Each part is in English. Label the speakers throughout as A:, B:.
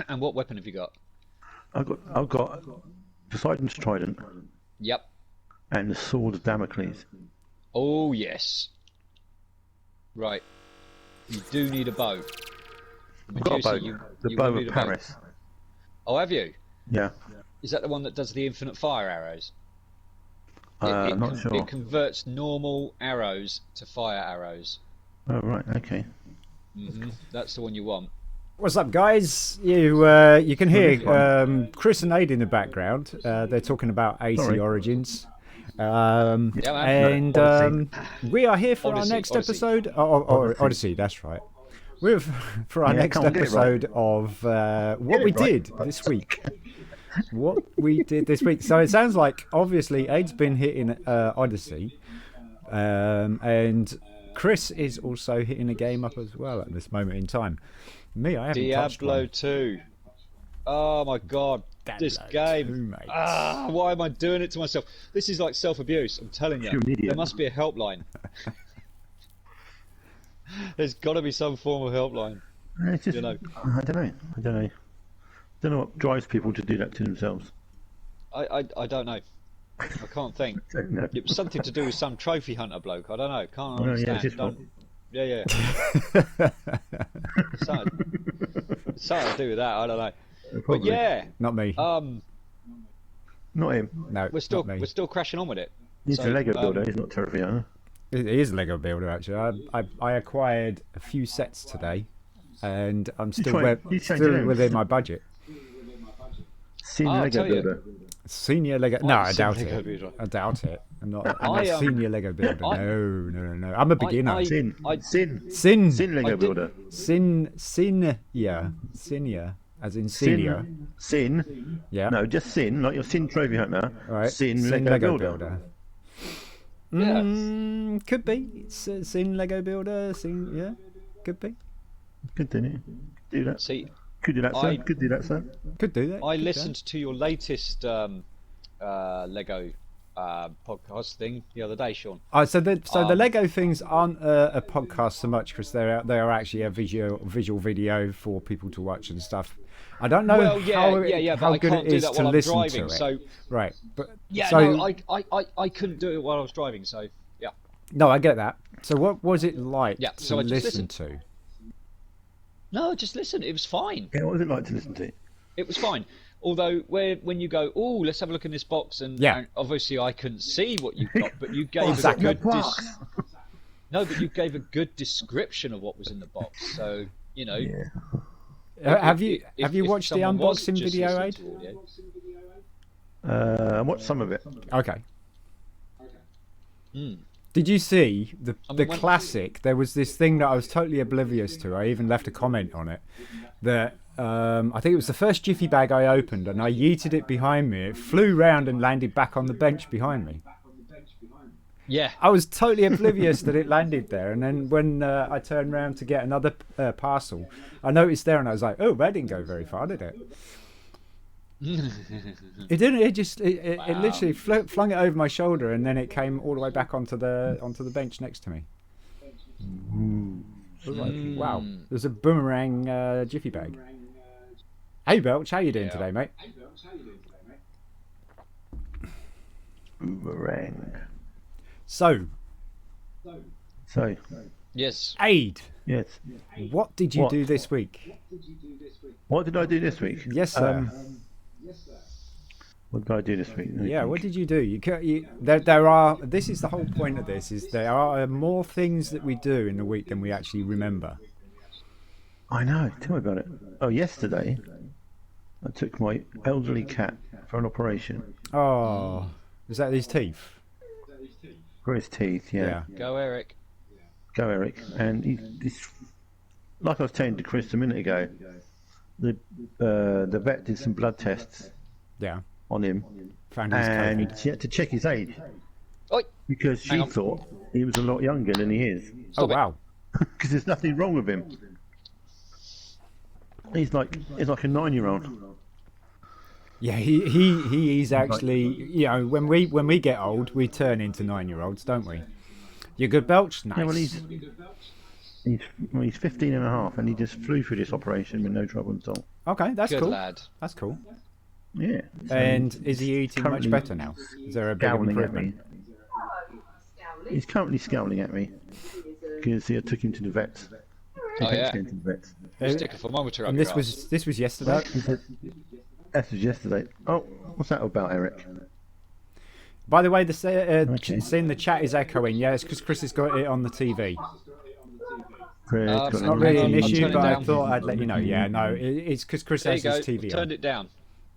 A: And what weapon have you got?
B: I've got Poseidon's trident.
A: Yep.
B: And the sword of Damocles.
A: Oh yes. Right. You do need a bow.
B: I've got a bow. The bow of Paris.
A: Oh, have you?
B: Yeah.
A: Is that the one that does the infinite fire arrows?
B: I'm not sure.
A: It converts normal arrows to fire arrows.
B: Oh right, okay.
A: That's the one you want.
C: What's up, guys? You can hear Chris and Aid in the background. They're talking about AC Origins. We are here for our next episode. Odyssey, that's right. We're for our next episode of what we did this week. What we did this week. So it sounds like obviously Aid's been hitting Odyssey, and Chris is also hitting a game up as well at this moment in time. Me, I haven't touched one.
A: Diablo 2. Oh my god, this game. Why am I doing it to myself? This is like self-abuse, I'm telling you. There must be a helpline. There's got to be some form of helpline.
B: It's just, I don't know what drives people to do that to themselves.
A: I don't know. I can't think. It was something to do with some trophy hunter bloke. I don't know. Can't understand. Yeah. Something to do with that. I don't know.
B: Probably.
A: But yeah,
C: not me.
B: Not him.
C: No,
A: we're still crashing on with it.
B: He's a Lego builder. He's not trophy hunter.
C: He is a Lego builder actually. I acquired a few sets today, and I'm still within my budget.
B: Senior Lego builder.
C: Senior Lego. No, I doubt it. I doubt it. I'm not a senior Lego builder. No. I'm a beginner.
B: Sin Lego builder.
C: Senior, as in senior.
B: Sin.
C: Yeah.
B: No, just Sin, like your Sin Trophy Hunter.
C: Right.
B: Sin Lego builder.
C: Yeah. Could be. Sin Lego builder. Yeah. Could be.
B: Could do that.
A: See.
B: Could do that, sir. Could do that, sir.
C: Could do that.
A: I listened to your latest Lego podcast thing the other day, Sean.
C: So the Lego things aren't a podcast so much because they are actually a visual video for people to watch and stuff. I don't know how good it is to listen to it. So, right, but
A: I couldn't do it while I was driving. So yeah.
C: No, I get that. So what was it like
A: to
C: listen to?
A: No, just listen. It was fine.
B: Yeah, what was it like to listen to?
A: It was fine. Although, when you go, oh, let's have a look in this box, and obviously I couldn't see what you got, but you gave a good but you gave a good description of what was in the box. So you know.
C: Yeah. Have you watched the unboxing video, Aid?
B: I watched some of it.
C: Okay. Did you see the classic? There was this thing that I was totally oblivious to. I even left a comment on it. That I think it was the first jiffy bag I opened, and I yeeted it behind me. It flew round and landed back on the bench behind me.
A: Yeah.
C: I was totally oblivious that it landed there, and then when I turned around to get another parcel, I noticed there, and I was like, "Oh, that didn't go very far, did it?" It didn't. It literally flung it over my shoulder, and then it came all the way back onto the bench next to me. I was like, wow, there's a boomerang jiffy bag. Hey Belch, how you doing today, mate?
B: Boomerang.
C: So.
A: Yes.
C: Aid.
B: Yes.
C: What did you do this week?
B: What did I do this week?
C: Yes, sir.
B: What did I do this week?
C: Yeah, what did you do? There are. This is the whole point of this: is there are more things that we do in the week than we actually remember.
B: I know. Tell me about it. Oh, yesterday, I took my elderly cat for an operation.
C: Oh, is that his teeth?
B: For his teeth, yeah.
A: Go Eric.
B: Go Eric. And he's like I was saying to Chris a minute ago. The vet did some blood tests.
C: Yeah.
B: On him,
C: found his COVID.
B: She had to check his age
A: Oi.
B: because she thought he was a lot younger than he is.
C: Oh wow!
B: Because there's nothing wrong with him. He's like a 9-year-old.
C: Yeah, he's actually, you know, when we get old, we turn into 9-year-olds, don't we? You good, Belch? Nice.
B: Yeah, well, he's 15 and a half, and he just flew through this operation with no trouble at all.
C: Okay, that's
A: Good
C: cool.
A: lad.
C: That's cool.
B: Yeah. So
C: And is he eating much
B: currently
C: better now? Is there a big
B: scowling at me.
C: improvement?
B: He's currently scowling at me because I took him to the vets.
A: Oh, yeah.
B: Going to the vets.
A: Stick a thermometer up
C: And
A: your
C: this was yesterday.
B: He said, that was yesterday. Oh, what's that about, Eric?
C: By the way,
B: Okay.
C: seeing the chat is echoing. Yeah, it's because Chris has got it on the TV.
B: It's
C: Not really an issue,
A: turn it
C: but I
A: down.
C: thought I'd let you know. Yeah, no, it's because Chris
A: There
C: has
A: you go.
C: his TV
A: Turned
C: on.
A: it down.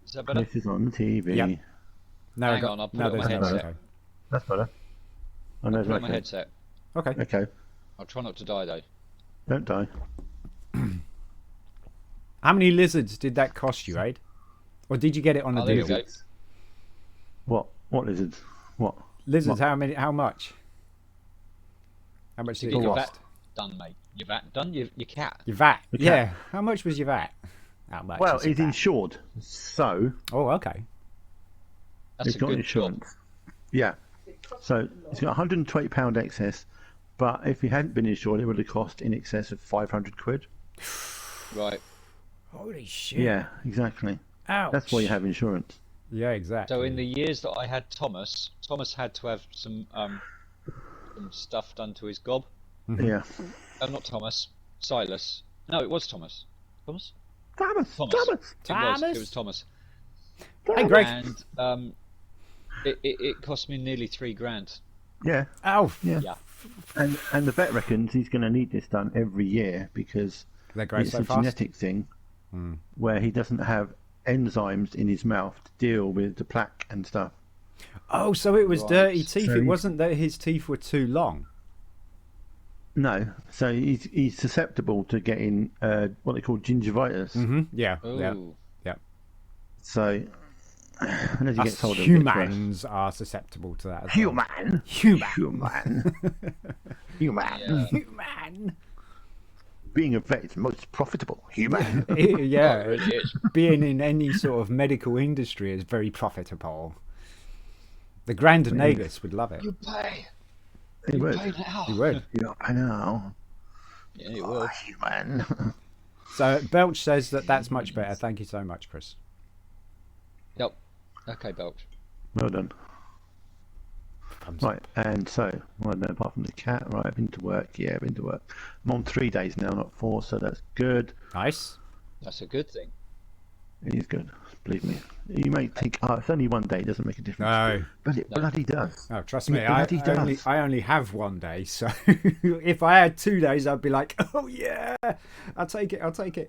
A: Is that better?
B: This is on the TV.
C: Yep. No,
A: Hang on, I'll put it on
C: there's
A: my
C: no
A: headset.
C: echo.
B: That's better. I know
A: Put it on my
B: exactly.
A: headset.
C: Okay.
B: Okay,
A: I'll try not to die though.
B: don't die.
C: How many lizards did that cost you, Aid? Or did you get it on a
A: Oh, there we
C: deal?
A: go.
B: What lizards? What?
C: Lizards,
B: What?
C: how many? How much? How much did it
A: Get your
C: cost?
A: VAT done, mate. Your VAT done? Your cat?
C: Your VAT.
B: The cat.
C: Yeah. How much was your VAT? How much?
B: Well,
C: is your
B: he's
C: VAT?
B: insured, so
C: Oh, okay.
A: That's
B: he's
A: a
B: got
A: good
B: insurance.
A: job.
B: Yeah. So he's got £120 excess, but if he hadn't been insured, it would have cost in excess of 500 quid.
A: Right.
C: Holy shit.
B: Yeah, exactly.
C: Ouch.
B: That's why you have insurance.
C: Yeah, exactly.
A: So in the years that I had Thomas had to have some stuff done to his gob.
B: Yeah.
A: Not Thomas. Silas. No, it was Thomas. Thomas?
B: Thomas.
A: It was Thomas.
C: Hey, Greg.
A: And it cost me nearly $3,000.
B: Yeah.
C: Alf.
B: Yeah.
A: Yeah.
B: And the vet reckons he's going to need this done every year because
C: They grow
B: it's
C: so
B: a
C: fast.
B: genetic thing where he doesn't have enzymes in his mouth to deal with the plaque and stuff.
C: Oh, so it was
A: Right.
C: dirty teeth.
B: So
C: It
B: he-
C: wasn't that his teeth were too long.
B: No, so he's susceptible to getting what they call gingivitis.
C: Mm-hmm. Yeah.
A: Ooh.
C: Yeah. Yeah.
B: So unless he
C: Us
B: gets older, it gets worse.
C: humans are susceptible to that. As well.
B: Human.
C: Human.
B: Being a vet is most profitable. Human.
C: Yeah.
A: Oh, it really is.
C: Being in any sort of medical industry is very profitable. The Grand Nagus would love it.
A: You pay.
B: He
A: You
B: would.
A: pay now.
C: He would.
B: Yeah, I know.
A: Yeah, you will.
B: Human.
C: So Belch says that that's much better. Thank you so much, Chris.
A: Yep. Okay, Belch.
B: Well done. Right, and so, well, no, apart from the cat, right, I've been to work. Yeah, I've been to work. I'm on 3 days now, not 4, so that's good.
C: Nice.
A: That's a good thing.
B: It is good, believe me. You may think, oh, it's only 1 day, it doesn't make a difference.
C: No.
B: But it bloody does.
C: Oh, trust me,
B: It bloody does.
C: I only have 1 day, so if I had 2 days, I'd be like, oh yeah, I'll take it.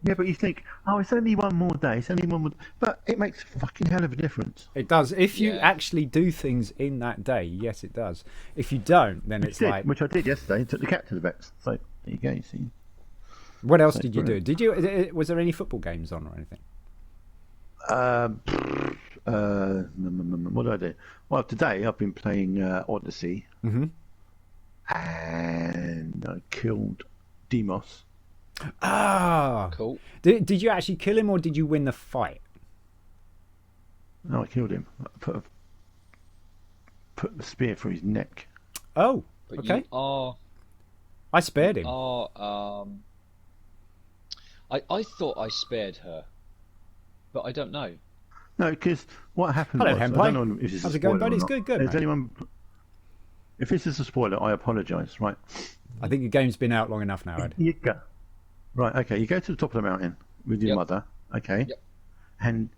B: Yeah, but you think, oh, it's only 1 more day, it's only 1 more. But it makes a fucking hell of a difference.
C: It does. If you
A: Yeah.
C: actually do things in that day, yes, it does. If you don't, then it's like,
B: Which I did yesterday, took the cat to the vets. So, there you go, you see.
C: what else did you do?
B: brilliant.
C: Did you? Was there any football games on or anything?
B: What did I do? Well, today I've been playing Odyssey, and I killed Demos.
C: Ah,
A: Cool.
C: did you actually kill him or did you win the fight?
B: No, I killed him. I put the spear through his neck.
C: Oh,
A: But
C: okay.
A: you are
C: I spared him.
A: I thought I spared her, but I don't know.
B: No, because what happened
C: Hello,
B: was,
C: Henpai.
B: I don't know if this is
C: How's
B: a
C: it going,
B: spoiler
C: buddy?
B: or
C: It's
B: not.
C: good,
B: Is
C: mate.
B: anyone? If this is a spoiler, I apologise. Right,
C: I think the game's been out long enough now, Ed.
B: you go. Right, okay. You go to the top of the mountain with your
A: Yep.
B: mother. Okay.
A: Yep.
B: And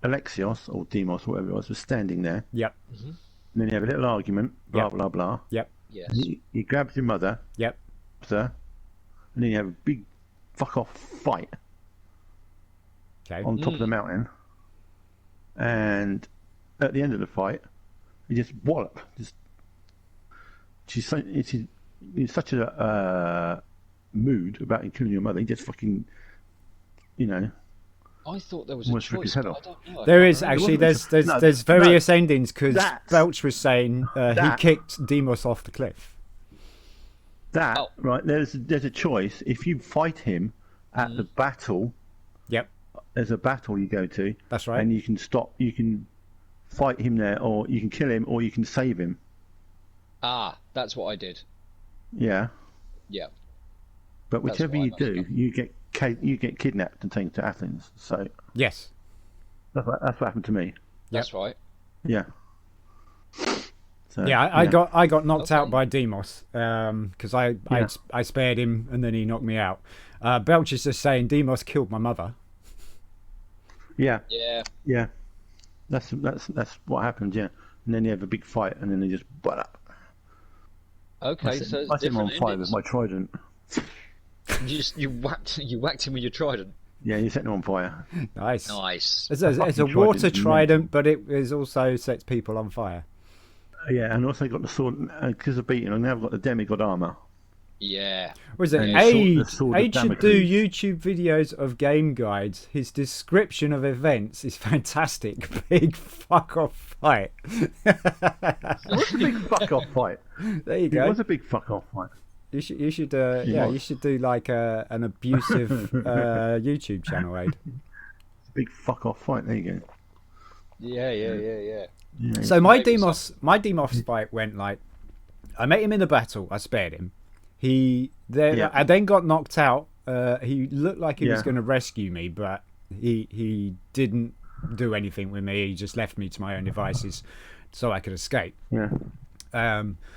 B: Alexios or Demos, whatever it was standing there.
C: Yep,
B: And then you have a little argument. Blah
C: Yep.
B: blah blah.
C: yep,
A: Yes.
B: He grabs your mother,
C: yep.
B: sir, and then you have a big fuck off fight
C: Okay.
B: on top of the mountain. And at the end of the fight, he just wallop. She's in such a mood about killing your mother. He just fucking,
A: I thought there was a
B: almost rip his
A: choice,
B: head
A: but
B: off.
A: I don't know.
C: There
A: I
C: is
A: can't
C: actually
B: wasn't a-
C: there's
B: no,
C: various endings because
B: that's-
C: Belch was saying he
B: that-
C: kicked Demos off the cliff.
B: That
A: Oh.
B: right? There's a choice. If you fight him at the battle,
C: Yep,
B: there's a battle you go to.
C: that's right.
B: And you can stop. You can fight him there, or you can kill him, or you can save him.
A: That's what I did.
B: Yeah.
A: Yeah.
B: But
A: That's
B: whichever
A: what I
B: you
A: must
B: do,
A: have.
B: you get get kidnapped and taken to Athens. So
C: Yes.
B: that's what happened to me.
A: That's right.
B: Yeah. So,
C: Yeah, I got knocked out
A: Okay.
C: by Demos because I spared him and then he knocked me out. Belch is just saying Demos killed my mother.
B: Yeah.
A: Yeah.
B: Yeah. That's what happened. Yeah. And then you have a big fight, and then they just butt up.
A: Okay, so
B: I
A: it's
B: set him on
A: different
B: fire
A: endings.
B: with my trident.
A: You whacked him with your trident.
B: Yeah, you set him on fire.
C: Nice.
A: Nice.
C: It's a
B: fucking
C: water
B: trident's
C: trident, but it is also sets people on fire.
B: Yeah, and also got the sword because of beating. And now I've got the demigod armor.
A: Yeah.
C: Was it
B: And
C: Aid?
B: the sword of
C: Aid should do
B: Damocles.
C: YouTube videos of game guides. His description of events is fantastic. Big fuck off fight.
B: It was a big fuck off fight.
C: There you
B: It
C: go.
B: was a big fuck off fight.
C: You should you should do like an abusive YouTube channel, Aid.
B: It's a big fuck off fight. There you go.
A: Yeah.
B: Yeah,
C: So my
A: Maybe
C: Demos fight went like, I met him in the battle. I spared him. I then got knocked out. He looked like he was
B: Yeah.
C: going to rescue me, but he didn't do anything with me. He just left me to my own devices, so I could escape.
B: yeah.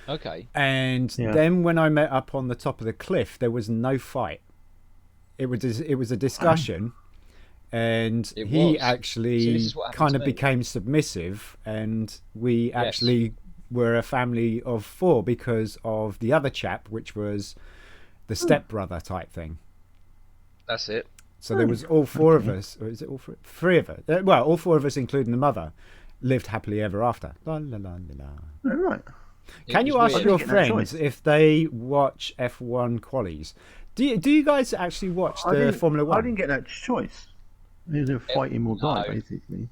A: Okay.
C: And
B: Yeah.
C: then when I met up on the top of the cliff, there was no fight. It was a discussion, and
A: It
C: he
A: was.
C: actually
A: See, this is what happened
C: kind
A: to
C: of
A: me.
C: became submissive, and we
A: Yes.
C: actually were a family of 4 because of the other chap, which was the stepbrother type thing.
A: That's it.
C: So there was all 4 of us, or is it all 3 of us? Well, all 4 of us, including the mother, lived happily ever after. La, la, la, la, la.
B: Oh, right.
C: Can
A: It
C: you
A: was
C: ask
A: weird.
C: your
B: I didn't get no
C: friends
B: choice.
C: if they watch F1 qualies? Do you guys actually watch
B: I
C: the
B: didn't-
C: Formula
B: I
C: 1?
B: didn't get that choice. It was a fighting or die,
A: no.
B: basically.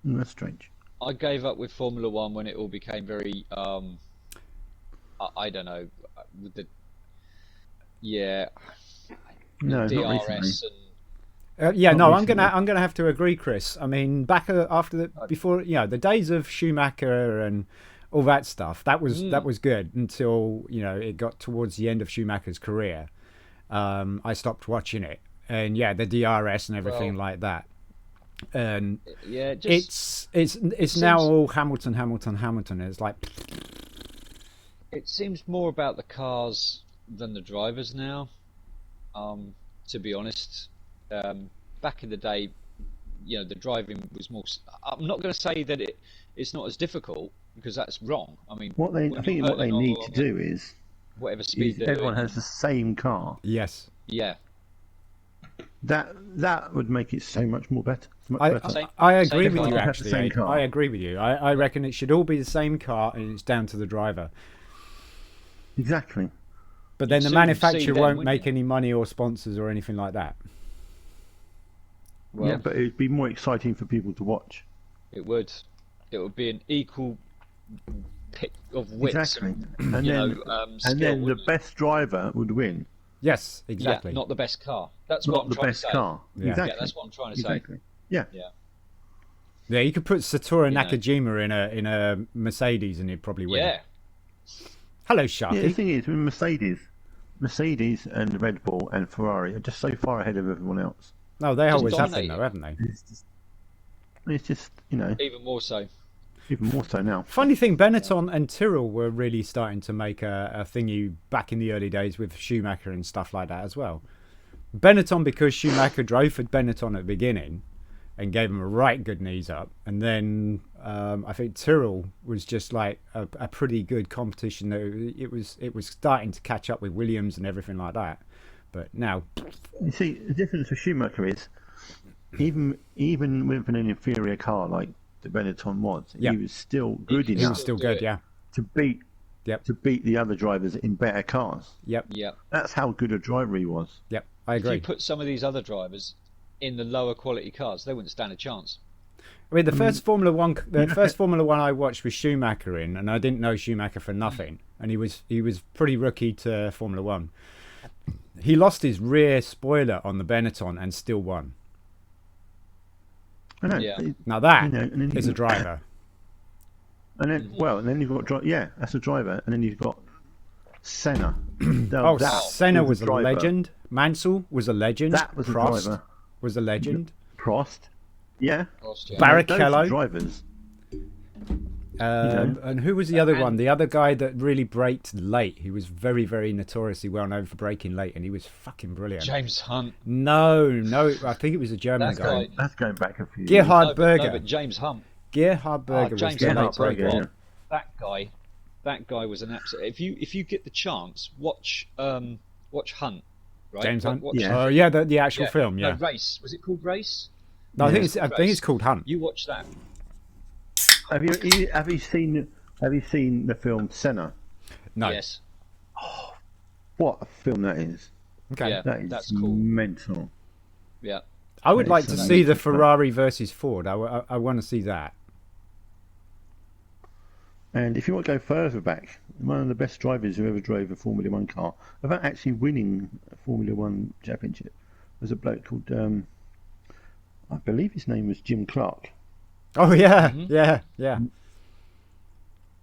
B: That's strange.
A: I gave up with Formula One when it all became very I don't know, with the
B: No, not
A: DRS
B: recently.
A: and
C: Yeah, no,
B: recently.
C: I'm gonna have to agree, Chris. I mean, back before the days of Schumacher and all that stuff, that was good until it got towards the end of Schumacher's career. I stopped watching it, and the DRS and everything like that. And
A: yeah, just
C: it's now all Hamilton. It's like,
A: it seems more about the cars than the drivers now. To be honest, back in the day, the driving was more. I'm not going to say that it's not as difficult because that's wrong. I mean,
B: I think what they need to do is
A: whatever speed they're
B: everyone
A: doing.
B: has the same car.
C: yes.
A: Yeah,
B: That would make it so much more better. So much better.
A: Same-
C: I agree
A: same
C: with
A: car.
C: you,
B: Have the
C: actually.
B: same
C: Aid.
B: car.
C: I agree with you. I reckon it should all be the same car, and it's down to the driver.
B: Exactly.
C: But then the
A: soon
C: manufacturer
A: see them,
C: won't
A: wouldn't
C: make
A: you?
C: any money or sponsors or anything like that.
A: well,
B: Yeah, but it'd be more exciting for people to watch.
A: it would be an equal pick of wits.
B: Exactly.
A: And,
B: And then,
A: skill,
B: and then the
A: wouldn't it?
B: best driver would win,
C: Yes, exactly.
A: Yeah, not the best car. That's what
B: not
A: I'm
B: the
A: trying
B: best
A: to say.
B: car.
C: Yeah.
B: Exactly.
A: Yeah, that's what I'm trying to say.
B: Exactly. Yeah.
A: Yeah.
C: Yeah, you could put Satoru
A: know.
C: Nakajima in a Mercedes and he'd probably win.
A: Yeah.
C: Hello,
B: Yeah, the
C: Sharky.
B: thing is, with Mercedes and Red Bull and Ferrari are just so far ahead of everyone else.
C: No, they always have been,
A: dominating.
C: though, haven't they?
B: It's just
A: Even more so.
B: even more so now.
C: Funny thing, Benetton and Tyrrell were really starting to make a thingy back in the early days with Schumacher and stuff like that as well. Benetton, because Schumacher drove for Benetton at the beginning and gave him a right good knees up, and then I think Tyrrell was just like a pretty good competition. It was starting to catch up with Williams and everything like that. But now,
B: You see, the difference with Schumacher is even with an inferior car like the Benetton was,
C: Yeah.
B: he was still good
C: he
B: enough
C: was still
A: do
C: good,
A: it.
C: yeah.
B: to beat
C: Yep.
B: the other drivers in better cars.
C: Yep,
A: Yeah.
B: That's how good a driver he was.
C: yep, I
A: If you
C: agree.
A: put some of these other drivers in the lower quality cars, they wouldn't stand a chance.
C: I mean, the first Formula One I watched was Schumacher in, and I didn't know Schumacher for nothing. And he was pretty rookie to Formula One. He lost his rear spoiler on the Benetton and still won.
B: I know.
A: Yeah.
C: Now that
B: You know, and then
C: is a driver.
B: And then, and then you've got that's a driver, and then you've got Senna.
C: Senna was a legend. Mansell was a legend.
B: That was
C: Prost
B: a driver.
C: Was a legend.
B: Prost. Yeah.
A: Prost, yeah.
C: Barrichello.
B: Drivers.
C: And who was the other one? The other guy that really braked late. He was very, very notoriously well known for braking late, and he was fucking brilliant.
A: James Hunt.
C: No, I think it was a German guy.
B: That's going back a few
C: Gerhard Berger.
A: No, but James Hunt.
C: Gerhard Berger was the late breaker.
A: That guy was an absolute. If you get the chance, watch Hunt. Right?
C: James Hunt.
B: Yeah.
C: The actual film. Yeah.
A: No, Race. Was it called Race?
C: No, I think it's called Hunt.
A: You watch that.
B: Have you seen the film Senna?
C: No.
A: Yes.
B: Oh, what a film that is!
C: Okay.
A: Yeah,
B: that's
A: cool.
B: Mental.
A: Yeah.
C: I would like to see the Ferrari versus Ford. I want to see that.
B: And if you want to go further back, one of the best drivers who ever drove a Formula One car, without actually winning a Formula One championship, was a bloke called I believe his name was Jim Clark.
C: Oh yeah, yeah.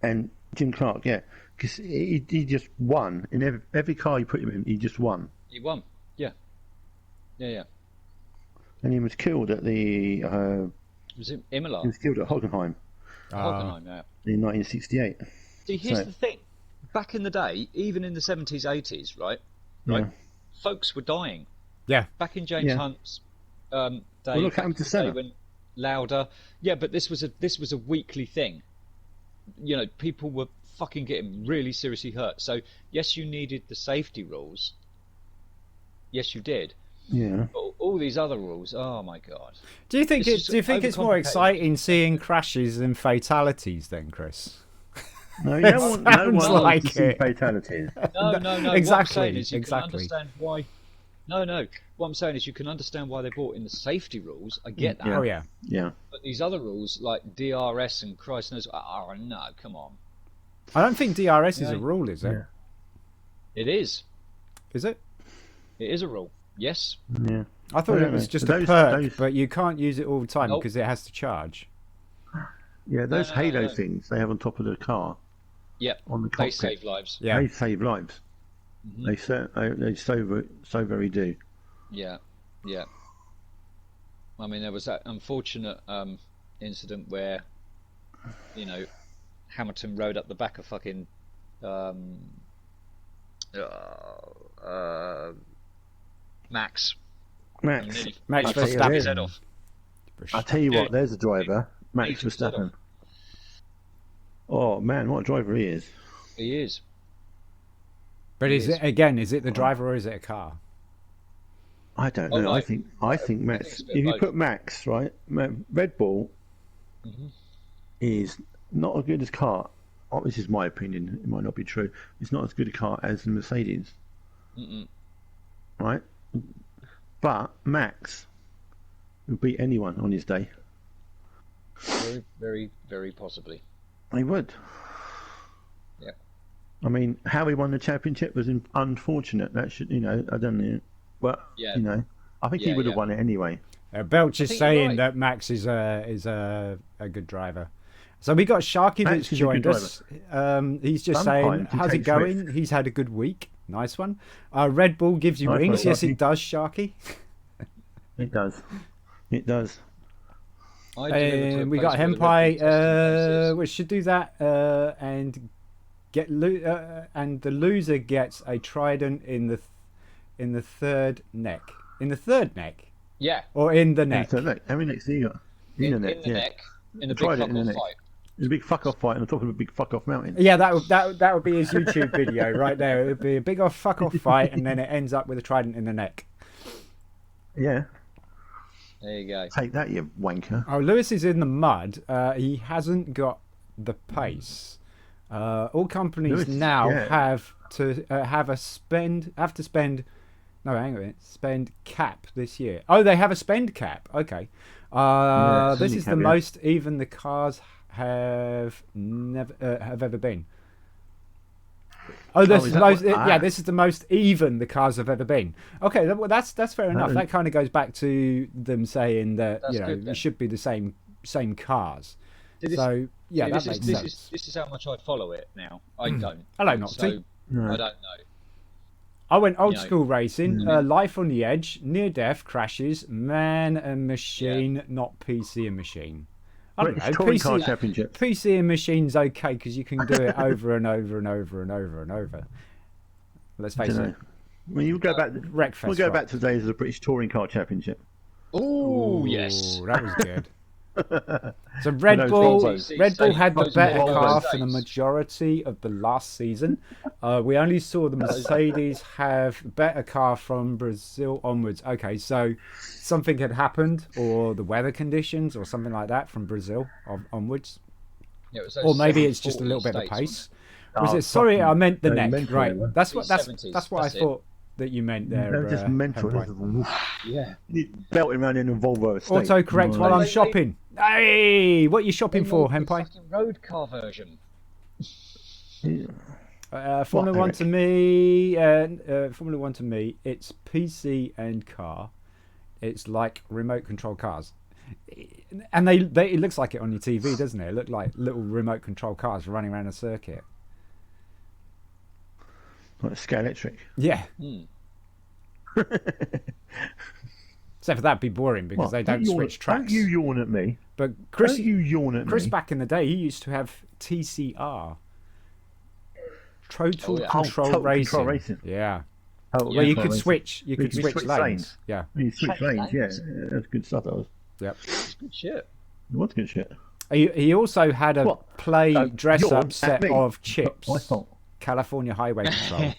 B: And Jim Clark, yeah, because he just won in every car you put him in. He just won.
A: He won. Yeah.
B: And he was killed at the.
A: Was it Imola?
B: He was killed at Hockenheim.
A: Hockenheim, yeah.
B: In 1968.
A: See, here's the thing. Back in the day, even in the 70s, 80s, right?
B: Yeah.
A: Folks were dying.
C: Yeah.
A: Back in James Hunt's day,
B: well, look happened to Senna.
A: when louder. Yeah, but this was a weekly thing. You know, people were fucking getting really seriously hurt. So yes, you needed the safety rules. Yes, you did.
B: Yeah.
A: But all these other rules. Oh my god.
C: Do you think it's more exciting seeing crashes than fatalities then, Chris?
B: No, no one
C: like
B: wants to see fatalities.
A: No.
C: Exactly.
A: What I'm saying is you can
C: Exactly.
A: understand why. No. What I'm saying is you can understand why they brought in the safety rules. I get that.
B: Yeah.
C: Oh yeah.
B: Yeah.
A: But these other rules, like DRS and Christ knows, no, come on.
C: I don't think DRS is a rule, is it?
B: Yeah.
A: It is.
C: Is it?
A: It is a rule. Yes.
B: Yeah.
C: I thought it was just a perk, but you can't use it all the time because it has to charge.
B: Yeah, those Halo things they have on top of the car.
A: Yep.
B: On the
A: They
B: cockpit.
A: save lives.
C: Yeah.
B: They save lives.
A: Mm-hmm.
B: They so very do.
A: Yeah. I mean, there was that unfortunate incident where, you know, Hamilton rode up the back of fucking Max
C: Verstappen.
A: His head off.
B: I tell you what, there's a driver, Max Verstappen. Oh man, what a driver he is!
A: He is.
C: But is it the driver or is it a car?
B: I don't know. I think Max. If you put Max right, Red Bull is not as good as car. Oh, this is my opinion. It might not be true. It's not as good a car as the Mercedes. Right, but Max would beat anyone on his day.
A: Very, very, very possibly.
B: He would.
A: Yeah.
B: I mean, how he won the championship was unfortunate. That should, I don't know. But I think he would have won it anyway.
C: Belch is saying that Max is a good driver. So we got Sharky that's joined us. He's just saying, how's it going? He's had a good week. Nice one. Red Bull gives you wings. Yes, it does, Sharky.
B: It does. It does.
C: And we got Henpai. We should do that and get and the loser gets a trident in the third neck. In the third neck.
A: Yeah.
C: Or in the neck.
B: How many necks do you got? In the neck.
A: In a big fuck off fight.
B: There's a big fuck off fight on the top of a big fuck off mountain.
C: Yeah, that would be his YouTube video right there. It would be a big off fuck off fight, and then it ends up with a trident in the neck.
B: Yeah.
A: There you go.
B: Take that, you wanker.
C: Oh, Lewis is in the mud. He hasn't got the pace. All companies have to spend cap this year. Oh, they have a spend cap. Okay. This is the most even the cars have ever been. This is the most even the cars have ever been. Okay, well, that's fair enough. That kind of goes back to them saying that it should be the same cars.
A: This is how much I follow it now. I don't.
C: Hello, Nocty.
B: No.
A: I don't know.
C: I went old school racing, life on the edge, near death, crashes, man and machine, not PC and machine. I don't know.
B: Touring Car Championship.
C: PC and machine's okay because you can do it over and over and over and over and over. Let's face it.
B: When you go back, we'll go back to the days of the British Touring Car Championship.
A: Oh yes,
C: that was good. So Red Bull had the better car for the majority of the last season. We only saw the Mercedes have better car from Brazil onwards. Okay, so something had happened, or the weather conditions, or something like that from Brazil onwards.
A: Yeah,
C: or maybe it's just a little bit of pace. Was it? Sorry, I meant the neck. Right, that's what I thought that you meant there.
B: They're just mental.
A: Yeah,
B: belting around in a Volvo estate.
C: Autocorrect while I'm shopping. Hey, what are you shopping for, Henpai?
A: Road car version.
C: Formula One to me. Formula One to me. It's PC and car. It's like remote control cars, and it looks like it on your TV, doesn't it? It looked like little remote control cars running around a circuit.
B: Like Sky Electric.
C: Yeah. Except for that'd be boring because they don't switch tracks.
B: Don't you yawn at me?
C: But Chris,
B: don't you yawn at me?
C: Chris back in the day, he used to have TCR. Total Control Racing. Yeah. Where you could switch. You could switch lanes. Yeah.
B: You switch lanes. Yeah. That's good stuff. That was.
C: Yep.
A: Good shit.
B: It was good shit.
C: He also had a dress-up set of Chips.
B: I thought.
C: California Highway Patrol.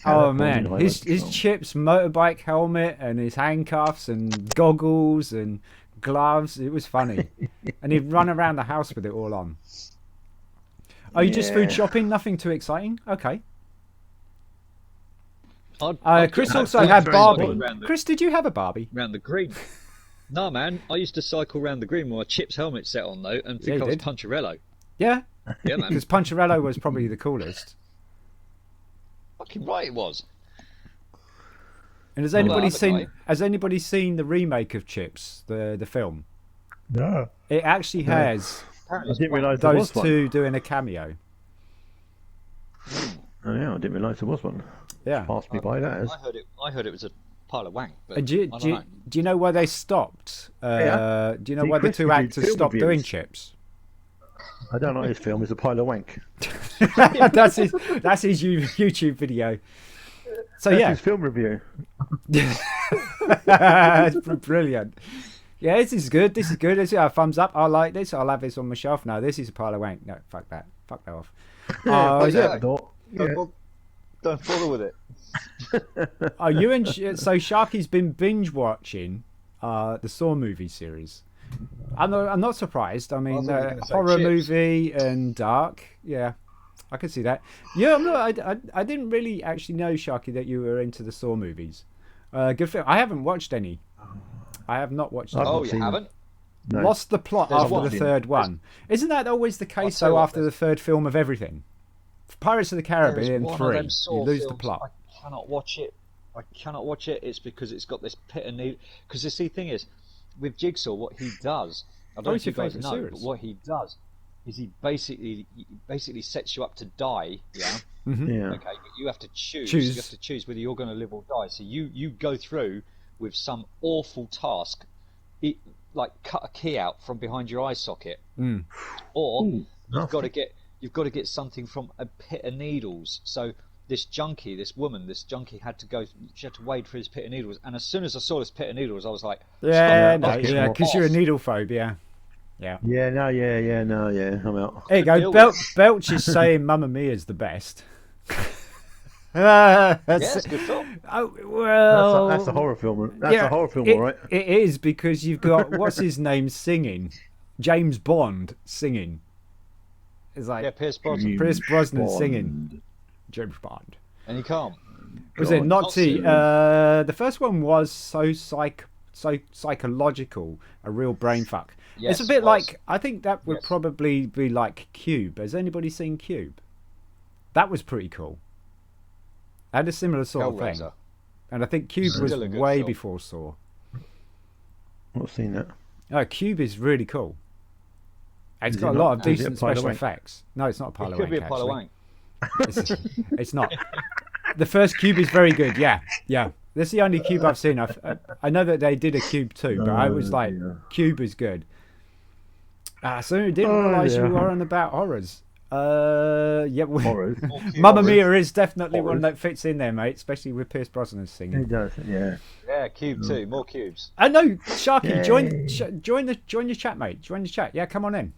C: Oh man, his Chips motorbike helmet and his handcuffs and goggles and gloves. It was funny, and he'd run around the house with it all on. Oh, you just food shopping? Nothing too exciting. Okay. Chris also had Barbie. Chris, did you have a Barbie?
A: Round the green. No, man. I used to cycle round the green with my Chips helmet set on though, and think I was Puncharello.
C: Yeah.
A: Yeah, man.
C: Because Puncharello was probably the coolest.
A: Fucking right, it was.
C: And has anybody seen the remake of Chips, the film?
B: No.
C: It actually has.
B: I didn't realise
C: those two doing a cameo.
B: Oh yeah, I didn't realise there was one.
C: Yeah.
B: Passed me by that.
A: I heard it was a pile of wank. But
C: do you know why they stopped? Do you know why the two actors stopped doing Chips?
B: I don't like his film. It's a pile of wank.
C: that's his YouTube video. So
B: that's his film review.
C: That's brilliant. Yeah, this is good. This is good. This is a thumbs up. I like this. I'll have this on my shelf. No, this is a pile of wank. No, fuck that. Fuck that off.
A: Don't bother with it.
C: So Sharky's been binge watching the Saw movie series. I'm not surprised. I mean, horror movie and dark. Yeah, I can see that. Yeah, I didn't really actually know, Sharky, that you were into the Saw movies. Good film. I haven't watched any. I have not watched any.
A: Oh, you haven't?
B: No.
C: Lost the plot after the third one. Isn't that always the case, though, after the third film of everything? Pirates of the Caribbean 3, you lose the plot.
A: I cannot watch it. It's because it's got this pit and needle. Because the thing is, with Jigsaw, what he does, I don't know if you guys know, but what he does is he basically sets you up to die. Yeah.
C: Mm-hmm.
B: Yeah.
A: Okay, but you have to choose. You have to choose whether you're going to live or die. So you go through with some awful task, like cut a key out from behind your eye socket, or you've got to get something from a pit of needles. So this woman had to wade for his pit of needles, and as soon as I saw this pit of needles, I was like,
C: because you're a needle phobe, yeah.
B: I'm out.
C: There you go. Belch is saying Mamma Mia is the best.
A: That's a good film.
C: Oh, well,
B: that's a horror film. That's a horror film, all right.
C: It is, because you've got what's his name singing, James Bond singing. It's like
A: Pierce Brosnan.
C: Pierce Brosnan singing James Bond.
A: And you can't.
C: Was it Nazi? The first one was so psychological, a real brain fuck.
A: Yes,
C: it's a bit like, I think that would probably be like Cube. Has anybody seen Cube? That was pretty cool. Had a similar sort of thing. And I think Cube was way before Saw.
B: Not seen that.
C: Oh, Cube is really cool. It's got a lot of decent special effects. No, it's not a pile of wank.
A: It could be a pile of wank.
C: It's not. The first cube is very good. Yeah. This is the only cube I've seen. I know that they did a cube too, but I was like, cube is good. So I didn't realise you were on about horrors.
B: Horrors.
C: Mamma Mia is definitely one that fits in there, mate. Especially with Pierce Brosnan singing.
B: It does, yeah.
A: Yeah, cube 2, more cubes.
C: I know, Sharky. Join the chat, mate. Join the chat. Yeah, come on in.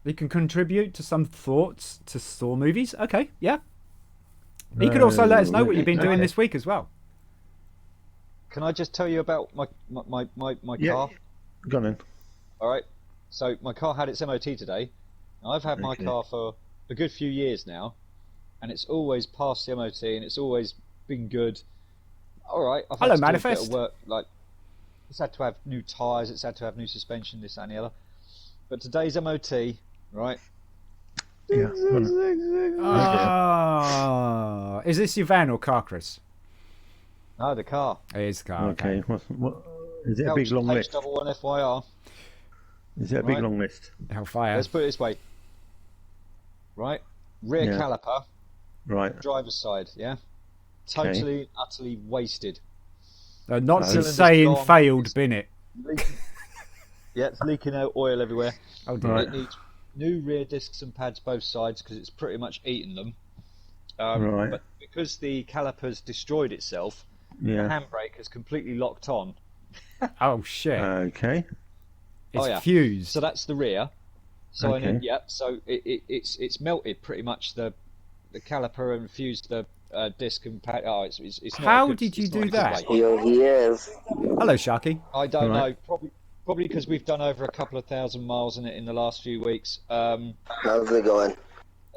C: You can contribute to some thoughts to Saw movies. Okay, yeah. You could also let us know what you've been doing this week as well.
A: Can I just tell you about my car?
B: Go on then.
A: All right. So my car had its MOT today. I've had my car for a good few years now, and it's always passed the MOT, and it's always been good. All right. I've had to do a bit of work, like it's had to have new tyres, it's had to have new suspension, this and the other. But today's MOT, right?
B: Yeah.
C: Oh, is this your van or car, Chris?
A: No, the car.
C: It is the car.
B: Okay. What is it? A big long list?
A: H11 FYR.
B: Is it a big long list?
C: Hellfire.
A: Let's put it this way. Right, rear caliper.
B: Right.
A: Driver's side. Yeah. Totally, utterly wasted.
C: Not to saying failed, bin it.
A: Yeah, it's leaking out oil everywhere.
C: Oh dear.
A: It needs new rear discs and pads both sides because it's pretty much eaten them.
B: Right.
A: But because the caliper's destroyed itself, the handbrake has completely locked on.
C: Oh shit.
B: Okay.
C: It's fused.
A: So that's the rear. So so it's melted pretty much the caliper and fused the disc and pad. Oh, it's not.
C: How did you do that?
D: Here he is.
C: Hello, Sharky.
A: I don't know. Probably because we've done over a couple of thousand miles in it in the last few weeks.
D: How's it going?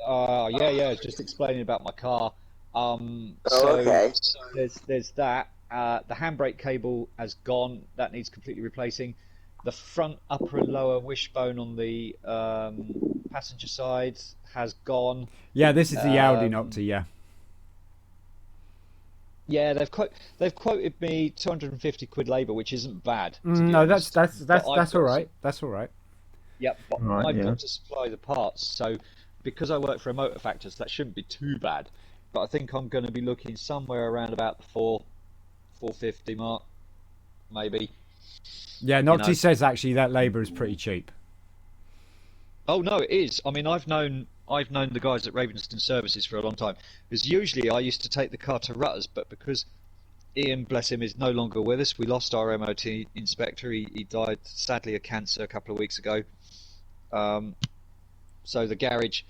A: Yeah. Just explaining about my car.
D: Okay.
A: So there's that. The handbrake cable has gone. That needs completely replacing. The front upper and lower wishbone on the passenger side has gone.
C: Yeah, this is the Audi Nocta. Yeah.
A: Yeah, they've quoted me 250 quid labour, which isn't bad.
C: No, that's all right. That's all right.
A: Yep, but I've got to supply the parts, so because I work for a motor factor, so that shouldn't be too bad. But I think I'm going to be looking somewhere around about the 450 mark, maybe.
C: Yeah, Nocti says actually that labour is pretty cheap.
A: Oh no, it is. I mean, I've known the guys at Ravenston Services for a long time. Because usually I used to take the car to Rutters, but because Ian, bless him, is no longer with us, we lost our MOT inspector. He died sadly of cancer a couple of weeks ago. So the garage,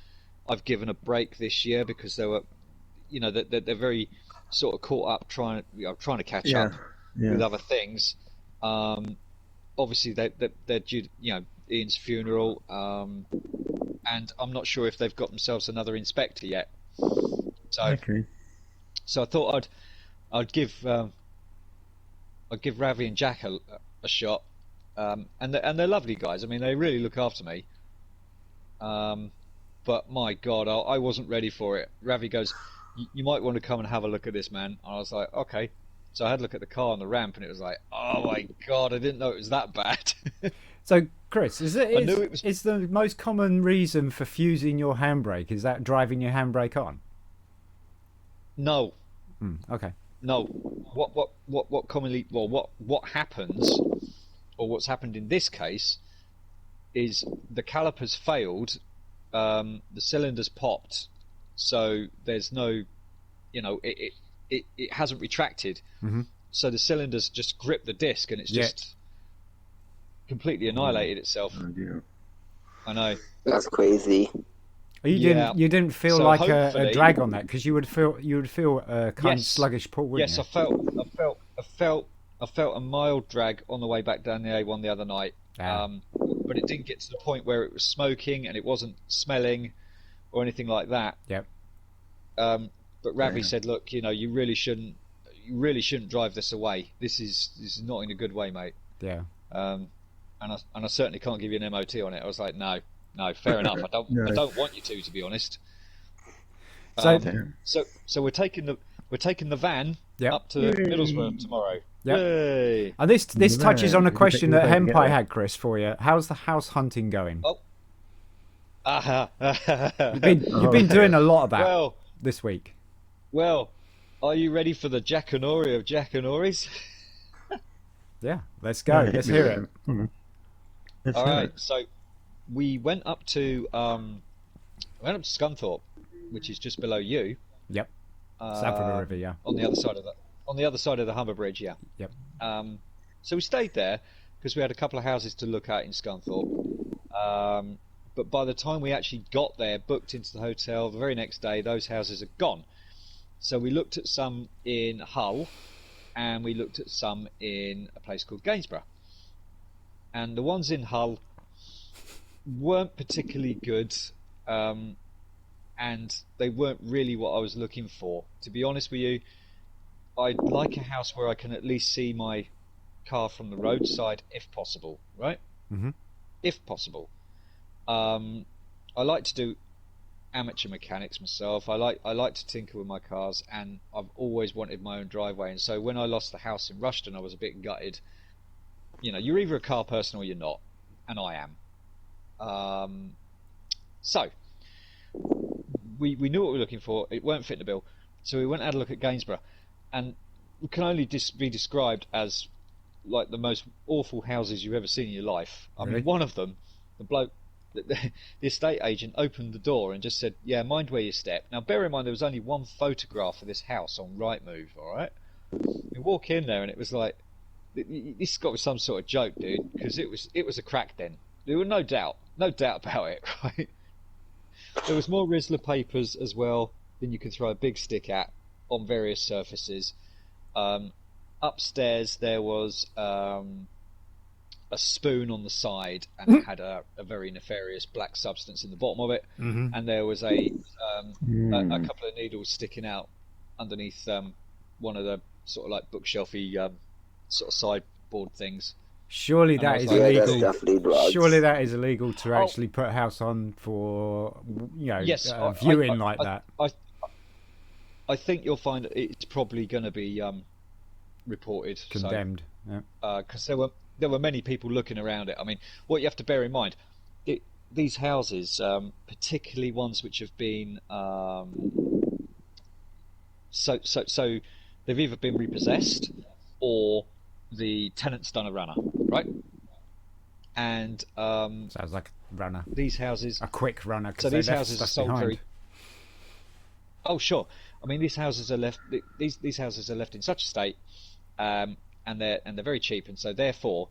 A: I've given a break this year because they were, they're very sort of caught up trying to catch up with other things. Obviously they're due, Ian's funeral, and I'm not sure if they've got themselves another inspector yet. So I thought I'd give Ravi and Jack a shot, and they're lovely guys. I mean, they really look after me. But my God, I wasn't ready for it. Ravi goes, "You might want to come and have a look at this, man." And I was like, "Okay." So I had a look at the car on the ramp, and it was like, "Oh my God, I didn't know it was that bad."
C: So, Chris, is the most common reason for fusing your handbrake, is that driving your handbrake on?
A: No.
C: Okay.
A: No. What commonly, what happens, or what's happened in this case, is the caliper's failed, the cylinder's popped, so there's no, it hasn't retracted, so the cylinder's just gripped the disc, and it's just completely annihilated itself.
B: Oh dear.
A: I know.
D: That's crazy.
C: You didn't feel like a drag on that, because you would feel a kind of sluggish pull, wouldn't you?
A: Yes, I felt a mild drag on the way back down the A1 the other night, but it didn't get to the point where it was smoking and it wasn't smelling or anything like that.
C: Yep.
A: But Ravi said, "Look, you really shouldn't drive this away. This is not in a good way, mate."
C: Yeah.
A: And I certainly can't give you an MOT on it. I was like, no, fair enough. I don't want you to be honest. So we're taking the van up to Middlesbrough tomorrow.
C: Yep.
A: Yay.
C: And this touches on a question that Henpai had, Chris, for you. How's the house hunting going? You've been doing a lot of that this week.
A: Well, are you ready for the Jackanory of Jackanories?
C: Yeah, let's go. Let's hear it.
A: All right, so we went up to Scunthorpe, which is just below you.
C: Yep. South of the river, yeah.
A: On the other side of the Humber Bridge, yeah.
C: Yep.
A: So we stayed there because we had a couple of houses to look at in Scunthorpe. But by the time we actually got there, booked into the hotel, the very next day, those houses are gone. So we looked at some in Hull, and we looked at some in a place called Gainsborough. And the ones in Hull weren't particularly good, and they weren't really what I was looking for. To be honest with you, I'd like a house where I can at least see my car from the roadside, if possible, right?
C: Mm-hmm.
A: If possible. I like to do amateur mechanics myself. I like to tinker with my cars, and I've always wanted my own driveway. And so when I lost the house in Rushden, I was a bit gutted. You know, you're either a car person or you're not, and I am. So we knew what we were looking for. It weren't fitting the bill, so we went and had a look at Gainsborough, and it can only be described as like the most awful houses you've ever seen in your life. I mean, one of them, the bloke, the estate agent opened the door and just said, "Yeah, mind where you step." Now, bear in mind there was only one photograph of this house on Rightmove. All right, we walk in there and it was like, this has got to be some sort of joke, dude, because it was a crack den. There were no doubt about it, right? There was more Rizzler papers as well than you could throw a big stick at on various surfaces. Upstairs there was a spoon on the side, and it had a very nefarious black substance in the bottom of it.
C: Mm-hmm.
A: And there was a couple of needles sticking out underneath one of the sort of like bookshelfy sort of sideboard things.
C: Surely that is illegal. Surely that is illegal to actually put a house on for viewing like that.
A: I think you'll find it's probably going to be reported,
C: condemned.
A: Because there were many people looking around it. I mean, what you have to bear in mind, these houses, particularly ones which have been so they've either been repossessed or the tenant's done a runner, right? And
C: sounds like a runner.
A: These houses,
C: a quick runner.
A: So these houses are sold very. Oh sure. I mean, these houses are left. These houses are left in such a state, and they're very cheap, and so therefore,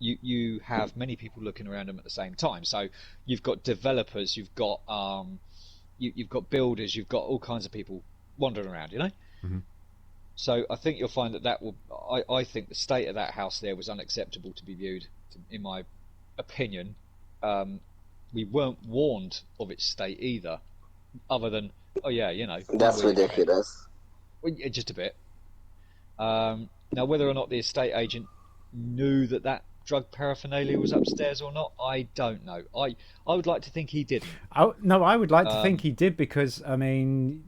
A: you have many people looking around them at the same time. So you've got developers, you've got you've got builders, you've got all kinds of people wandering around, you know.
C: Mm-hmm.
A: So I think you'll find that will. I think the state of that house there was unacceptable to be viewed, in my opinion. We weren't warned of its state either, other than, oh yeah, you know.
D: That's ridiculous.
A: Well, yeah, just a bit. Now, whether or not the estate agent knew that drug paraphernalia was upstairs or not, I don't know. I would like to think he didn't.
C: No, I would like to think he did, because I mean,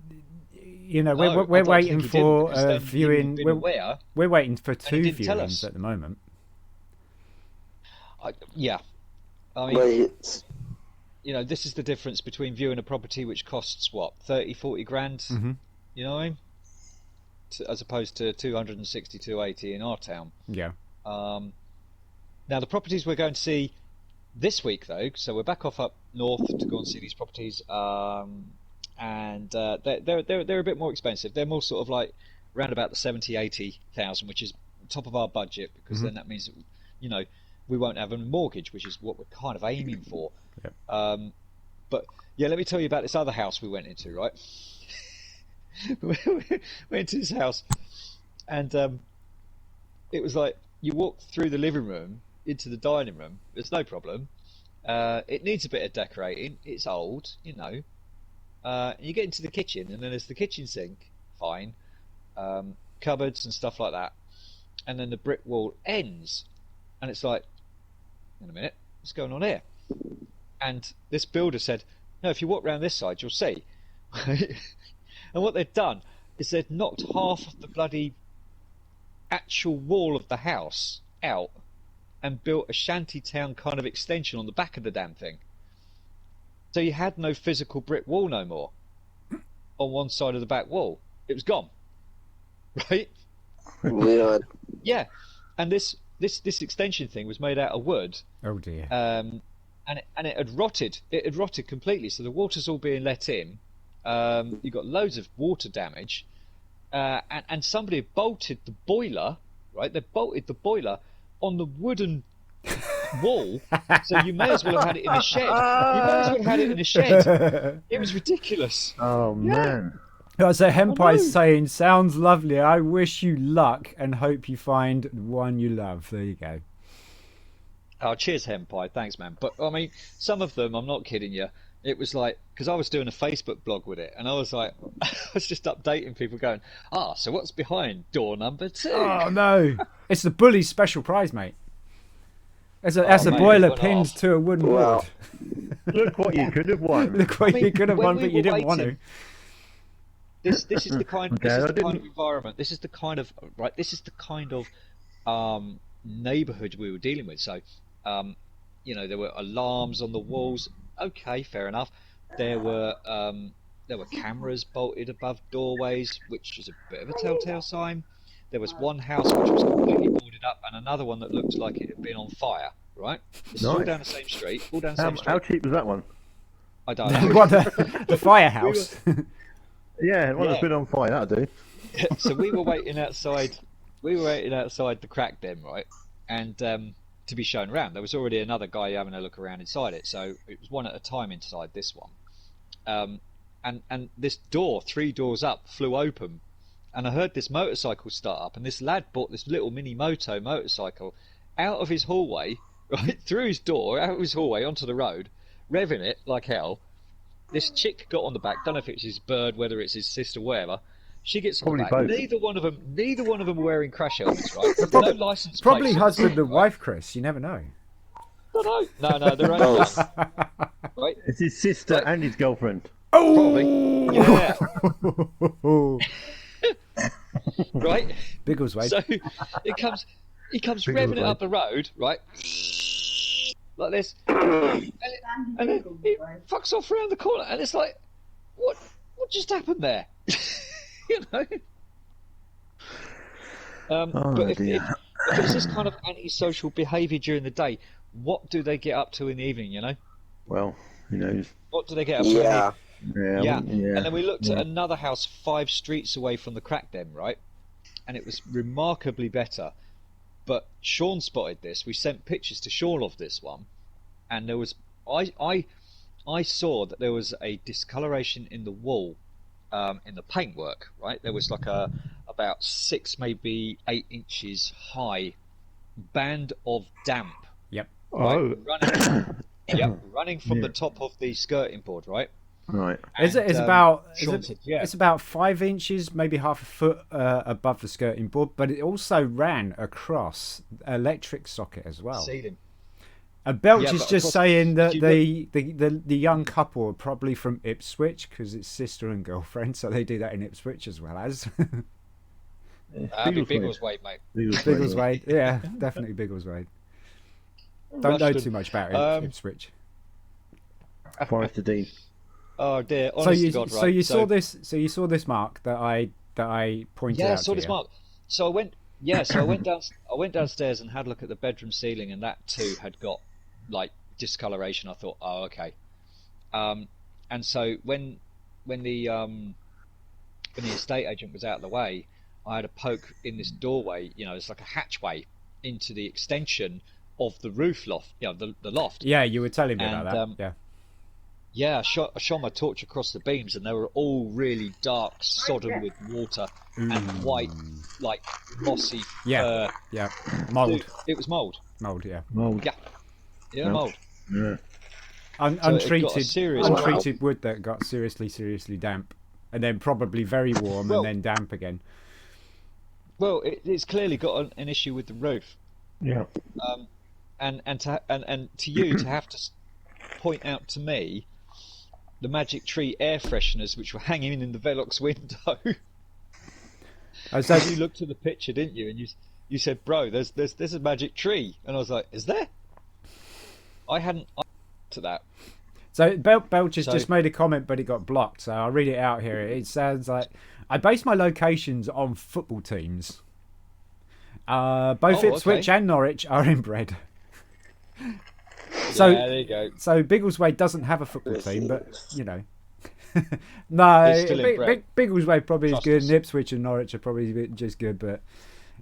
C: you know, we're waiting for a viewing. We're waiting for 2 viewings at the moment.
A: Yeah, I mean, you know, this is the difference between viewing a property which costs what, 30-40 grand.
C: Mm-hmm.
A: You know what I mean? As opposed to 260, 280 in our town.
C: Yeah.
A: Now the properties we're going to see this week, though, so we're back off up north to go and see these properties, and they're a bit more expensive. They're more sort of like around about the 70,000-80,000, which is top of our budget, because then that means that, you know, we won't have a mortgage, which is what we're kind of aiming for.
C: Yep.
A: But yeah, let me tell you about this other house we went into, right? We went into this house, and it was like you walk through the living room into the dining room. There's no problem. It needs a bit of decorating. It's old, you know. You get into the kitchen, and then there's the kitchen sink, fine, cupboards and stuff like that, and then the brick wall ends, and it's like, in a minute, what's going on here? And this builder said, no, if you walk round this side, you'll see. And what they'd done is they'd knocked half of the bloody actual wall of the house out and built a shantytown kind of extension on the back of the damn thing. So you had no physical brick wall no more on one side of the back wall. It was gone, right?
D: Weird.
A: Yeah, and this extension thing was made out of wood.
C: Oh dear.
A: And it had rotted. It had rotted completely. So the water's all being let in. You got loads of water damage, and somebody had bolted the boiler. Right, they bolted the boiler on the wooden wall. So you may as well have had it in a shed. You may as well have had it in a shed. It was ridiculous.
B: Oh man.
C: So Henpai's saying, "Sounds lovely. I wish you luck and hope you find one you love." There you go.
A: Oh, cheers, Henpai. Thanks, man. But I mean, some of them, I'm not kidding you. It was like, because I was doing a Facebook blog with it, and I was like, I was just updating people, going, so what's behind door number 2?
C: Oh no, it's the bully's special prize, mate. That's a boiler pinned to a wooden board.
B: Look what you could have won.
C: Look what you could have won, but you didn't want to.
A: This is the kind of environment. This is the kind of neighbourhood we were dealing with. So, there were alarms on the walls. Okay, fair enough. There were cameras bolted above doorways, which is a bit of a telltale sign. There was one house which was completely boarded up, and another one that looked like it had been on fire. Right? This is all down the same street.
B: How cheap was that one?
A: I don't know.
C: What, the firehouse?
B: Yeah, one that's been on fire. That'll do.
A: So we were waiting outside. The crack den, right? And to be shown around. There was already another guy having a look around inside it, so it was one at a time inside this one. And this door, 3 doors up, flew open, and I heard this motorcycle start up, and this lad bought this little mini motorcycle out of his hallway, right through his door, out of his hallway onto the road, revving it like hell. This chick got on the back. Don't know if it's his bird, whether it's his sister, whatever. She gets on the back.
B: Both.
A: Neither one of them were wearing crash helmets, right? No license plates.
C: Probably husband and wife, Chris. You never know.
A: No, they're only young. Right?
B: It's his sister and his girlfriend.
A: Probably. Yeah. Right?
C: Biggleswade.
A: So he comes revving it up the road, right? Like this. And then he fucks off around the corner, and it's like, what just happened there? You know? But if it's this kind of antisocial behaviour during the day, what do they get up to in the evening, you know?
B: Well, who knows?
A: What do they get up to in the evening?
B: Yeah.
A: And then we looked at another house 5 streets away from the crack den, right? And it was remarkably better. But Sean spotted this. We sent pictures to Sean of this one, and there was I saw that there was a discoloration in the wall, in the paintwork. Right, there was like about 6, maybe 8 inches high band of damp.
C: Yep.
A: Right, running from the top of the skirting board. Right.
B: Right.
C: It's about 5 inches, maybe half a foot above the skirting board, but it also ran across electric socket as well.
A: Ceiling.
C: And Belch is just saying that the young couple are probably from Ipswich because it's sister and girlfriend, so they do that in Ipswich as well as.
A: Biggleswade, mate.
C: Biggleswade, yeah, definitely Biggleswade. Don't know too much about Ipswich.
B: Forest of Dean.
A: Oh dear! Honest to God, right?
C: So you saw this mark that I pointed out.
A: Yeah, I saw this mark. So I went. Yeah, so I went downstairs and had a look at the bedroom ceiling, and that too had got like discoloration. I thought, oh, okay. And so when the estate agent was out of the way, I had a poke in this doorway. You know, it's like a hatchway into the extension of the roof loft. You know, the loft.
C: Yeah, you were telling me about that. Yeah.
A: Yeah, I shone my torch across the beams, and they were all really dark, sodden with water, and white, like mossy fur.
C: Yeah, mould.
A: It was mould.
C: Mould, yeah.
B: Mould.
A: Yeah, mould.
B: Yeah.
C: Untreated wood that got seriously damp, and then probably very warm, and then damp again.
A: Well, it's clearly got an issue with the roof.
B: Yeah.
A: And to you to have to point out to me the Magic Tree air fresheners which were hanging in the Velox window. You looked at the picture, didn't you? And you said, "Bro, there's a Magic Tree," and I was like, "Is there?" I hadn't to that.
C: So Belch has just made a comment, but it got blocked. So I'll read it out here. It sounds like I base my locations on football teams. Both Ipswich and Norwich are inbred. So
A: yeah, there you go.
C: So Biggleswade doesn't have a football team, but no, Biggleswade probably is good, and Ipswich and Norwich are probably just good, but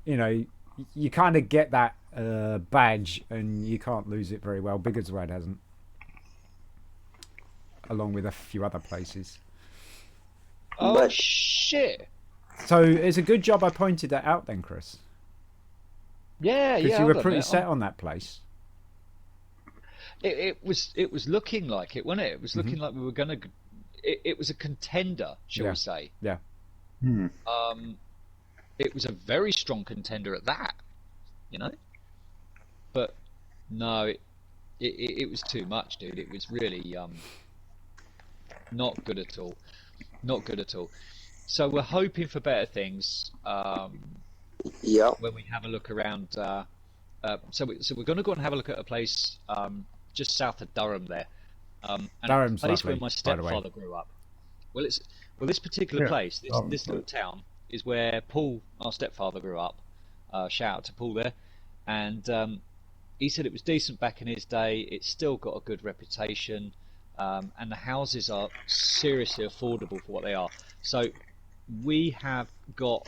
C: you kind of get that badge, and you can't lose it very well. Biggleswade hasn't, along with a few other places.
A: Oh shit!
C: So it's a good job I pointed that out then, Chris.
A: Yeah,
C: because you were pretty set on that place.
A: It was looking like it, wasn't it? It was looking like we were going to. It was a contender, shall we say?
C: Yeah.
A: It was a very strong contender at that, But no, it was too much, dude. It was really not good at all. Not good at all. So we're hoping for better things. When we have a look around, so we're going to go and have a look at a place just south of Durham there, and
C: Durham's
A: a place
C: lovely,
A: where my stepfather grew up. Well, this particular place, this little town, is where Paul, our stepfather, grew up. Shout out to Paul there, and he said it was decent back in his day. It's still got a good reputation, and the houses are seriously affordable for what they are. So we have got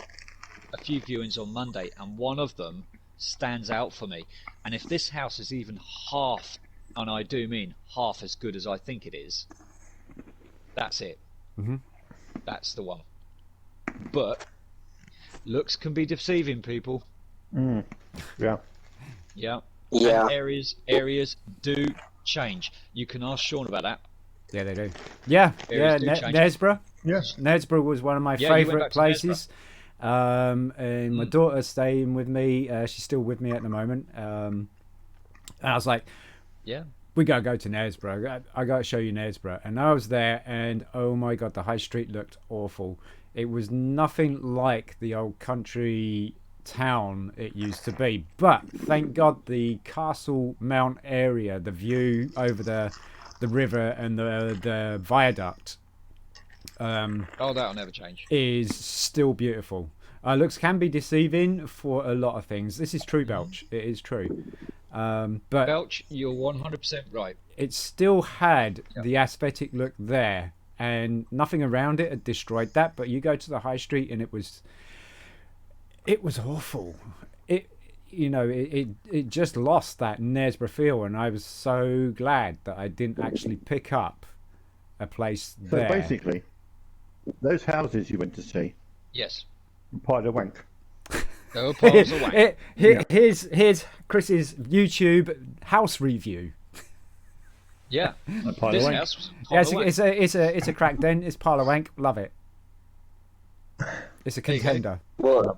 A: a few viewings on Monday, and one of them stands out for me. And if this house is even half, and I do mean half as good as I think it is, that's it. That's the one. But looks can be deceiving, people.
B: Yeah.
A: And areas do change. You can ask Sean about that.
C: Yeah, they do. Nesborough.
B: Yes.
C: Nesborough was one of my favourite places. And my daughter's staying with me. She's still with me at the moment. And I was like, we gotta go to Knaresborough. I gotta show you Knaresborough. And I was there, and oh my god, the high street looked awful. It was nothing like the old country town it used to be. But thank god the Castle Mount area, the view over the river and the viaduct,
A: that'll never change,
C: is still beautiful. Looks can be deceiving for a lot of things. This is true, Belch. It is true. But
A: Belch, you're 100% right.
C: It still had the aesthetic look there, and nothing around it had destroyed that. But you go to the high street, and it was awful. It just lost that Knaresborough feel, and I was so glad that I didn't actually pick up a place there.
B: So basically, those houses you went to see,
A: yes,
B: pile of wank.
A: Oh, piles of wank.
C: Here's Chris's YouTube house review.
A: Yeah,
B: this house.
C: It's a crack den. It's pile of wank. Love it. It's a contender.
D: Well,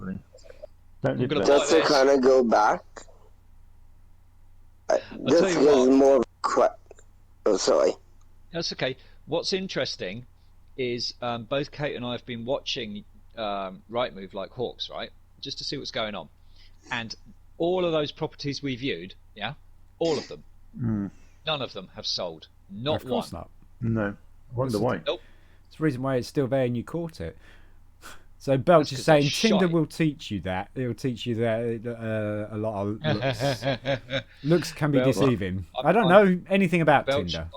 D: just to kind of go back, this is more. Oh, sorry.
A: That's okay. What's interesting is both Kate and I have been watching Rightmove like hawks, right? Just to see what's going on. And all of those properties we viewed, all of them, none of them have sold. Not
C: of course
A: one.
C: Not.
B: No. I wonder why.
A: Nope.
C: It's the reason why it's still there and you caught it. So Belch is saying Tinder will teach you that. It'll teach you that a lot of looks can be deceiving. I don't know anything about
A: Belch,
C: Tinder.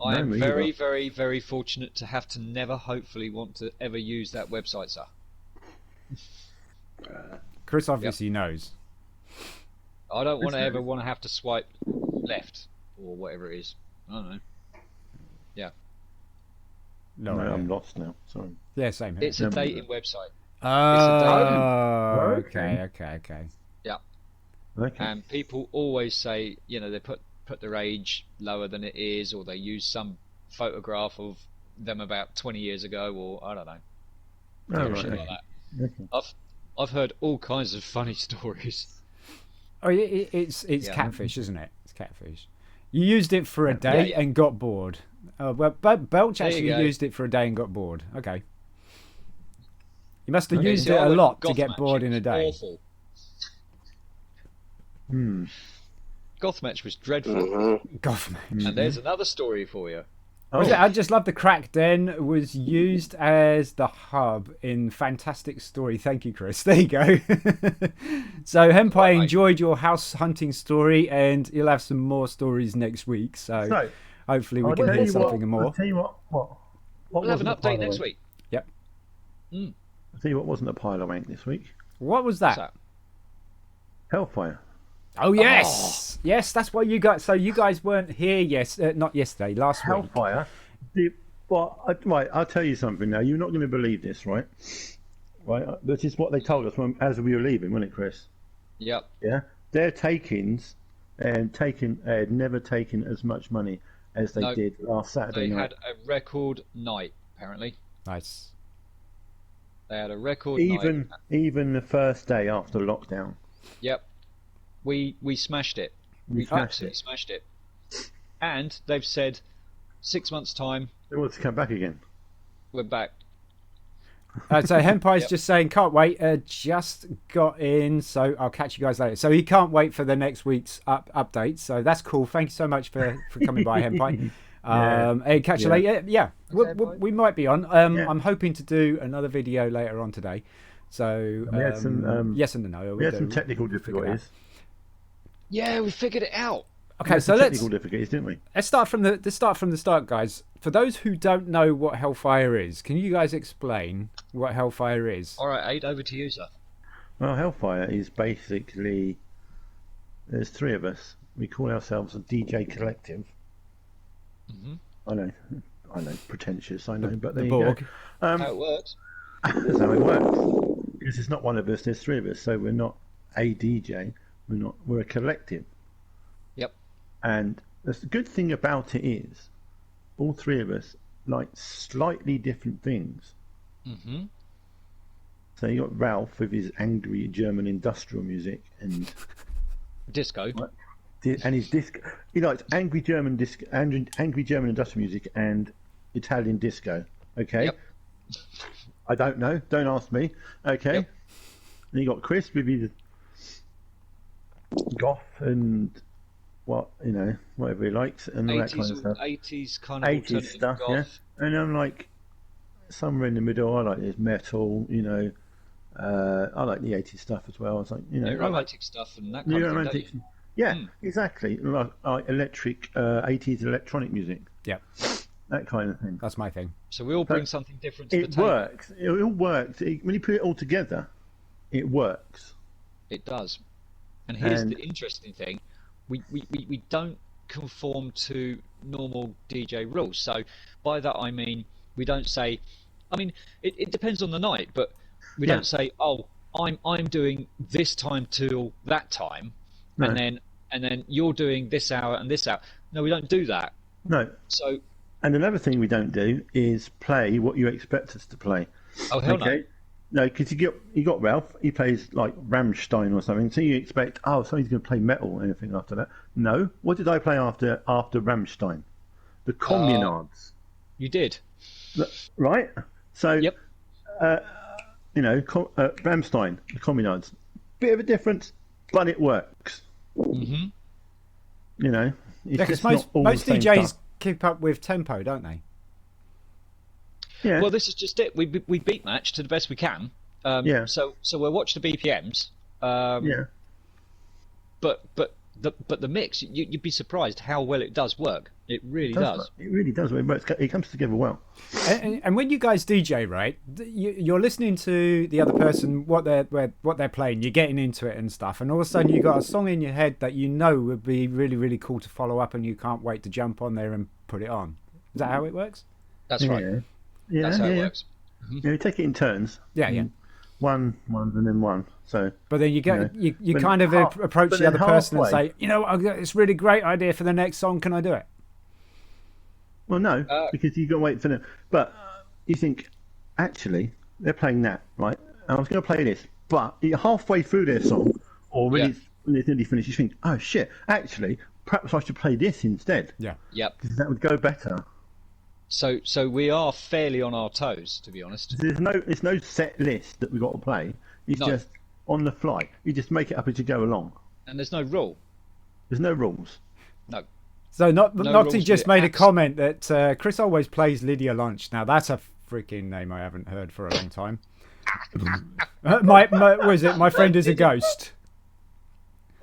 A: I'm very, very, very fortunate to have to never, hopefully, want to ever use that website, sir.
C: Chris obviously knows.
A: I don't want to ever want to have to swipe left or whatever it is. I don't know. Yeah.
B: No, I'm lost now. Sorry.
C: Yeah, same here.
A: It's a dating website.
C: Oh, okay.
A: Yeah.
B: Okay.
A: And people always say, they put their age lower than it is, or they use some photograph of them about 20 years ago, or I don't know. Shit like that.
B: Okay.
A: I've heard all kinds of funny stories.
C: Oh, it's catfish, isn't it? It's catfish. You used it for a day and got bored. But Belch actually used it for a day and got bored. Okay. You must have used it a lot to get bored in a day.
A: Awful. Gothmatch was dreadful.
C: Gothmatch.
A: And there's another story for you.
C: I just love the Crack Den was used as the hub in Fantastic Story. Thank you, Chris. There you go. So Henpai enjoyed your house hunting story, and you'll have some more stories next week. So hopefully we can hear something more.
B: I'll tell you what
A: we'll have an update next week.
C: Yep.
B: I'll tell you what wasn't a pile of wank this week.
C: What was that?
B: Hellfire.
C: Oh yes, yes. That's why you guys. So you guys weren't here. Not yesterday. Last
B: Hellfire.
C: week.
B: Right. I'll tell you something now. You're not going to believe this, right? Right. This is what they told us as we were leaving, wasn't it, Chris?
A: Yep.
B: Yeah. Their takings had never taken as much money as they did last Saturday night.
A: They had a record night, apparently.
C: Nice.
A: They had a record night.
B: Even the first day after lockdown.
A: Yep. We smashed it. We absolutely smashed it. And they've said 6 months' time.
B: They want to come back again.
A: We're back.
C: So Henpai's just saying, can't wait. Just got in, so I'll catch you guys later. So he can't wait for the next week's update. So that's cool. Thank you so much for coming by, Henpai. Hey, catch you later. Yeah, we might be on. I'm hoping to do another video later on today. So
B: we had some,
C: yes and no.
B: We had some technical difficulties.
A: Yeah, we figured it out.
C: Okay, so
B: technical difficulties, didn't we?
C: Let's start from the start, guys. For those who don't know what Hellfire is, can you guys explain what Hellfire is?
A: All right, Aid, over to you, sir.
B: Well, Hellfire is basically, there's three of us. We call ourselves a DJ collective. I know, pretentious. I know, but there you go.
A: How it works.
B: That's how it works. Because it's not one of us. There's three of us, so we're not a DJ. We're a collective.
A: Yep.
B: And the good thing about it is, all three of us like slightly different things. So you got Ralph with his angry German industrial music and
A: disco.
B: And his disco. He likes angry German disco, angry German industrial music and Italian disco. Okay.
A: Yep.
B: I don't know. Don't ask me. Okay.
A: Yep.
B: And you got Chris with his goth and whatever he likes and all that kind of stuff.
A: 80s kind of
B: 80s stuff, goth. Yeah. And I'm like somewhere in the middle. I like this metal, I like the 80s stuff as well. It's like
A: romantic stuff and that kind of thing.
B: Yeah, exactly. Like electric 80s electronic music.
C: Yeah.
B: That kind of thing.
C: That's my thing.
A: So we all bring something different to the table.
B: It all works. When you put it all together, it works.
A: It does. And here's the interesting thing. We don't conform to normal DJ rules. So by that I mean we don't say, it depends on the night, but we don't say, oh, I'm doing this time till that time, no. and then you're doing this hour and this hour. No, we don't do that.
B: No.
A: So.
B: And another thing we don't do is play what you expect us to play.
A: Oh hell no.
B: No, because you got Ralph. He plays like Rammstein or something. So you expect, somebody's going to play metal or anything after that. No. What did I play after Rammstein? The Communards.
A: You did.
B: Right. So.
A: Yep.
B: Rammstein, the Communards. Bit of a difference, but it works.
A: Mm-hmm.
C: Because most DJs stuff. Keep up with tempo, don't they?
B: Yeah.
A: Well, this is just it. We beat match to the best we can. So we'll watch the BPMs. But the mix, you'd be surprised how well it does work. It really does.
B: It really does. It comes together well.
C: And when you guys DJ, right, you're listening to the other person what they're playing. You're getting into it and stuff, and all of a sudden you got a song in your head that would be really really cool to follow up, and you can't wait to jump on there and put it on. Is that how it works?
A: That's right.
B: Yeah,
A: that's how it works.
B: Mm-hmm. Yeah, we take it in turns.
C: Yeah.
B: One, and then one. So.
C: But then you kind of approach the other person and say, it's a really great idea for the next song. Can I do it?
B: Well, no, because you've got to wait for them. But you think, actually, they're playing that, right? And I was going to play this, but you're halfway through their song, or when it's nearly finished, you think, oh shit, actually, perhaps I should play this instead.
C: Yeah.
A: Yep.
B: Because that would go better.
A: So we are fairly on our toes, to be honest.
B: There's no set list that we've got to play. It's just on the fly. You just make it up as you go along.
A: And there's no rule.
B: There's no rules.
A: No.
C: So Nocty
A: rules
C: just
A: with
C: made a
A: apps.
C: comment that Chris always plays Lydia Lunch. Now that's a freaking name I haven't heard for a long time. my was it? My friend is a ghost.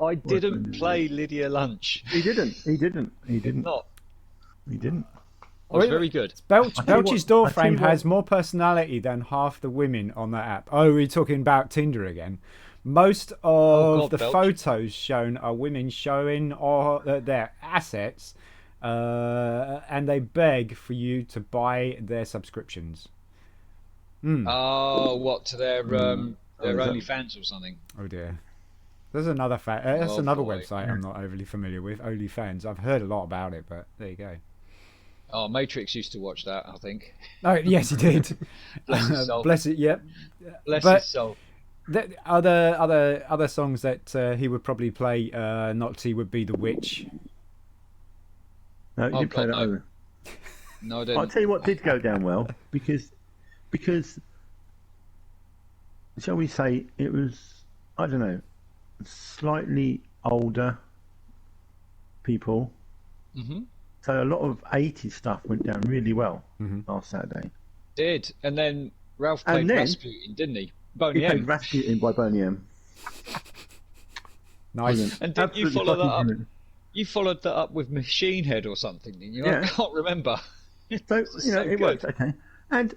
A: I didn't play Lydia Lunch.
B: He didn't.
A: Not.
B: He didn't.
A: It was very good.
C: Belch's doorframe has more personality than half the women on that app. Oh, we're talking about Tinder again. Most of the
A: Belch.
C: photos shown are women showing their assets, and they beg for you to buy their subscriptions.
A: Oh, what, to their OnlyFans or something?
C: Oh dear. There's another that's another
A: boy.
C: website I'm not overly familiar with, OnlyFans. I've heard a lot about it, but there you go.
A: Oh, Matrix used to watch that, I think.
C: Oh yes, he did.
A: Bless his soul.
C: Bless it. Yep.
A: Bless
C: But-
A: his soul.
C: Other songs that he would probably play, Nocty, would be The Witch.
B: No, he
A: Oh,
B: didn't play
A: God,
B: that
A: no.
B: over.
A: No, I
B: I'll
A: didn't.
B: tell you what did go down well, because shall we say it was, I don't know, slightly older people.
A: Mm-hmm.
B: So a lot of 80s stuff went down really well last Saturday.
A: Did. And then Ralph
B: And
A: played
B: then-
A: Rasputin, didn't he?
B: He
A: Boney
B: played
A: M.
B: Rasputin by Boney M.
C: Nice.
B: Brilliant.
A: And didn't you
B: Absolutely
A: follow that
B: fucking
A: up?
B: brilliant.
A: You followed that up with Machine Head or something, didn't you?
B: Yeah.
A: I can't remember.
B: So
A: It's
B: you know
A: so
B: it
A: good.
B: worked, okay. And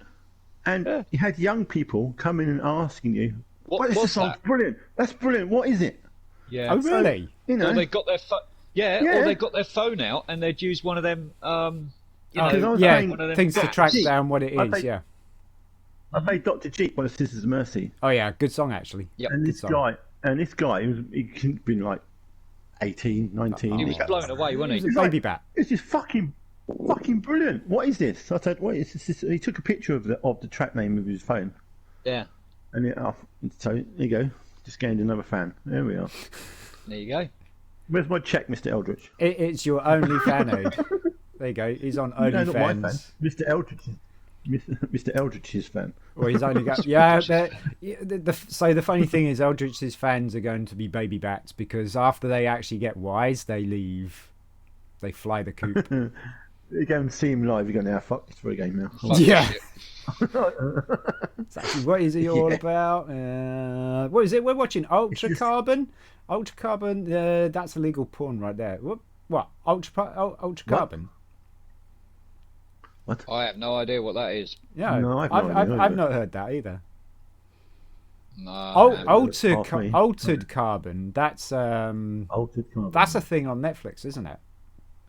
A: Yeah.
B: you had young people coming and asking you,
A: What
B: this
A: was
B: song's
A: that?
B: brilliant. That's brilliant. What is it?
A: Yeah.
C: Oh really?
B: You know,
A: Or they got their
B: Yeah.
A: or they got their phone out and they'd use one of them. You
B: Because I
A: know,
B: was
C: Yeah,
B: playing
A: one of them
C: things to
A: apps.
C: track down what it
B: I
C: is.
B: think-
C: Yeah.
B: I played Dr. Jeep by the Sisters of Mercy,
C: Oh yeah, good song actually.
A: Yep.
B: and
C: Good
B: this
C: song.
B: guy, he couldn't have been like 18, 19.
A: He was blown away, wasn't
C: It
A: he?
C: was a baby bat.
B: It's just fucking brilliant. What is this? I said, what is this? He took a picture of the track name with his phone,
A: Yeah.
B: and so there you go. Just gained another fan. There we are.
A: There you go.
B: Where's my check, Mr. Eldridge?
C: It's your only fan ode. There you go. He's on
B: No, not my fan.
C: OnlyFans.
B: Mr. Eldridge. Mr. Eldridge's fan.
C: Well, he's only got so the funny thing is Eldritch's fans are going to be baby bats because after they actually get wise, they leave. They fly the coop.
B: You go and see him live. You go, now fuck this for a game now.
A: Fuck
C: Yeah.
A: shit.
C: It's actually, what is he all about? What is it? We're watching Ultra
B: just-
C: Carbon. Ultra Carbon. That's illegal porn right there. What? Ultra Carbon.
A: I have no idea what that is.
C: Yeah,
B: No, I've
C: I've,
B: no
C: I've,
B: idea
C: I've
B: either.
C: not heard that either.
A: No.
C: Altered Carbon. That's
B: Altered Carbon.
C: that's a thing on Netflix, isn't it?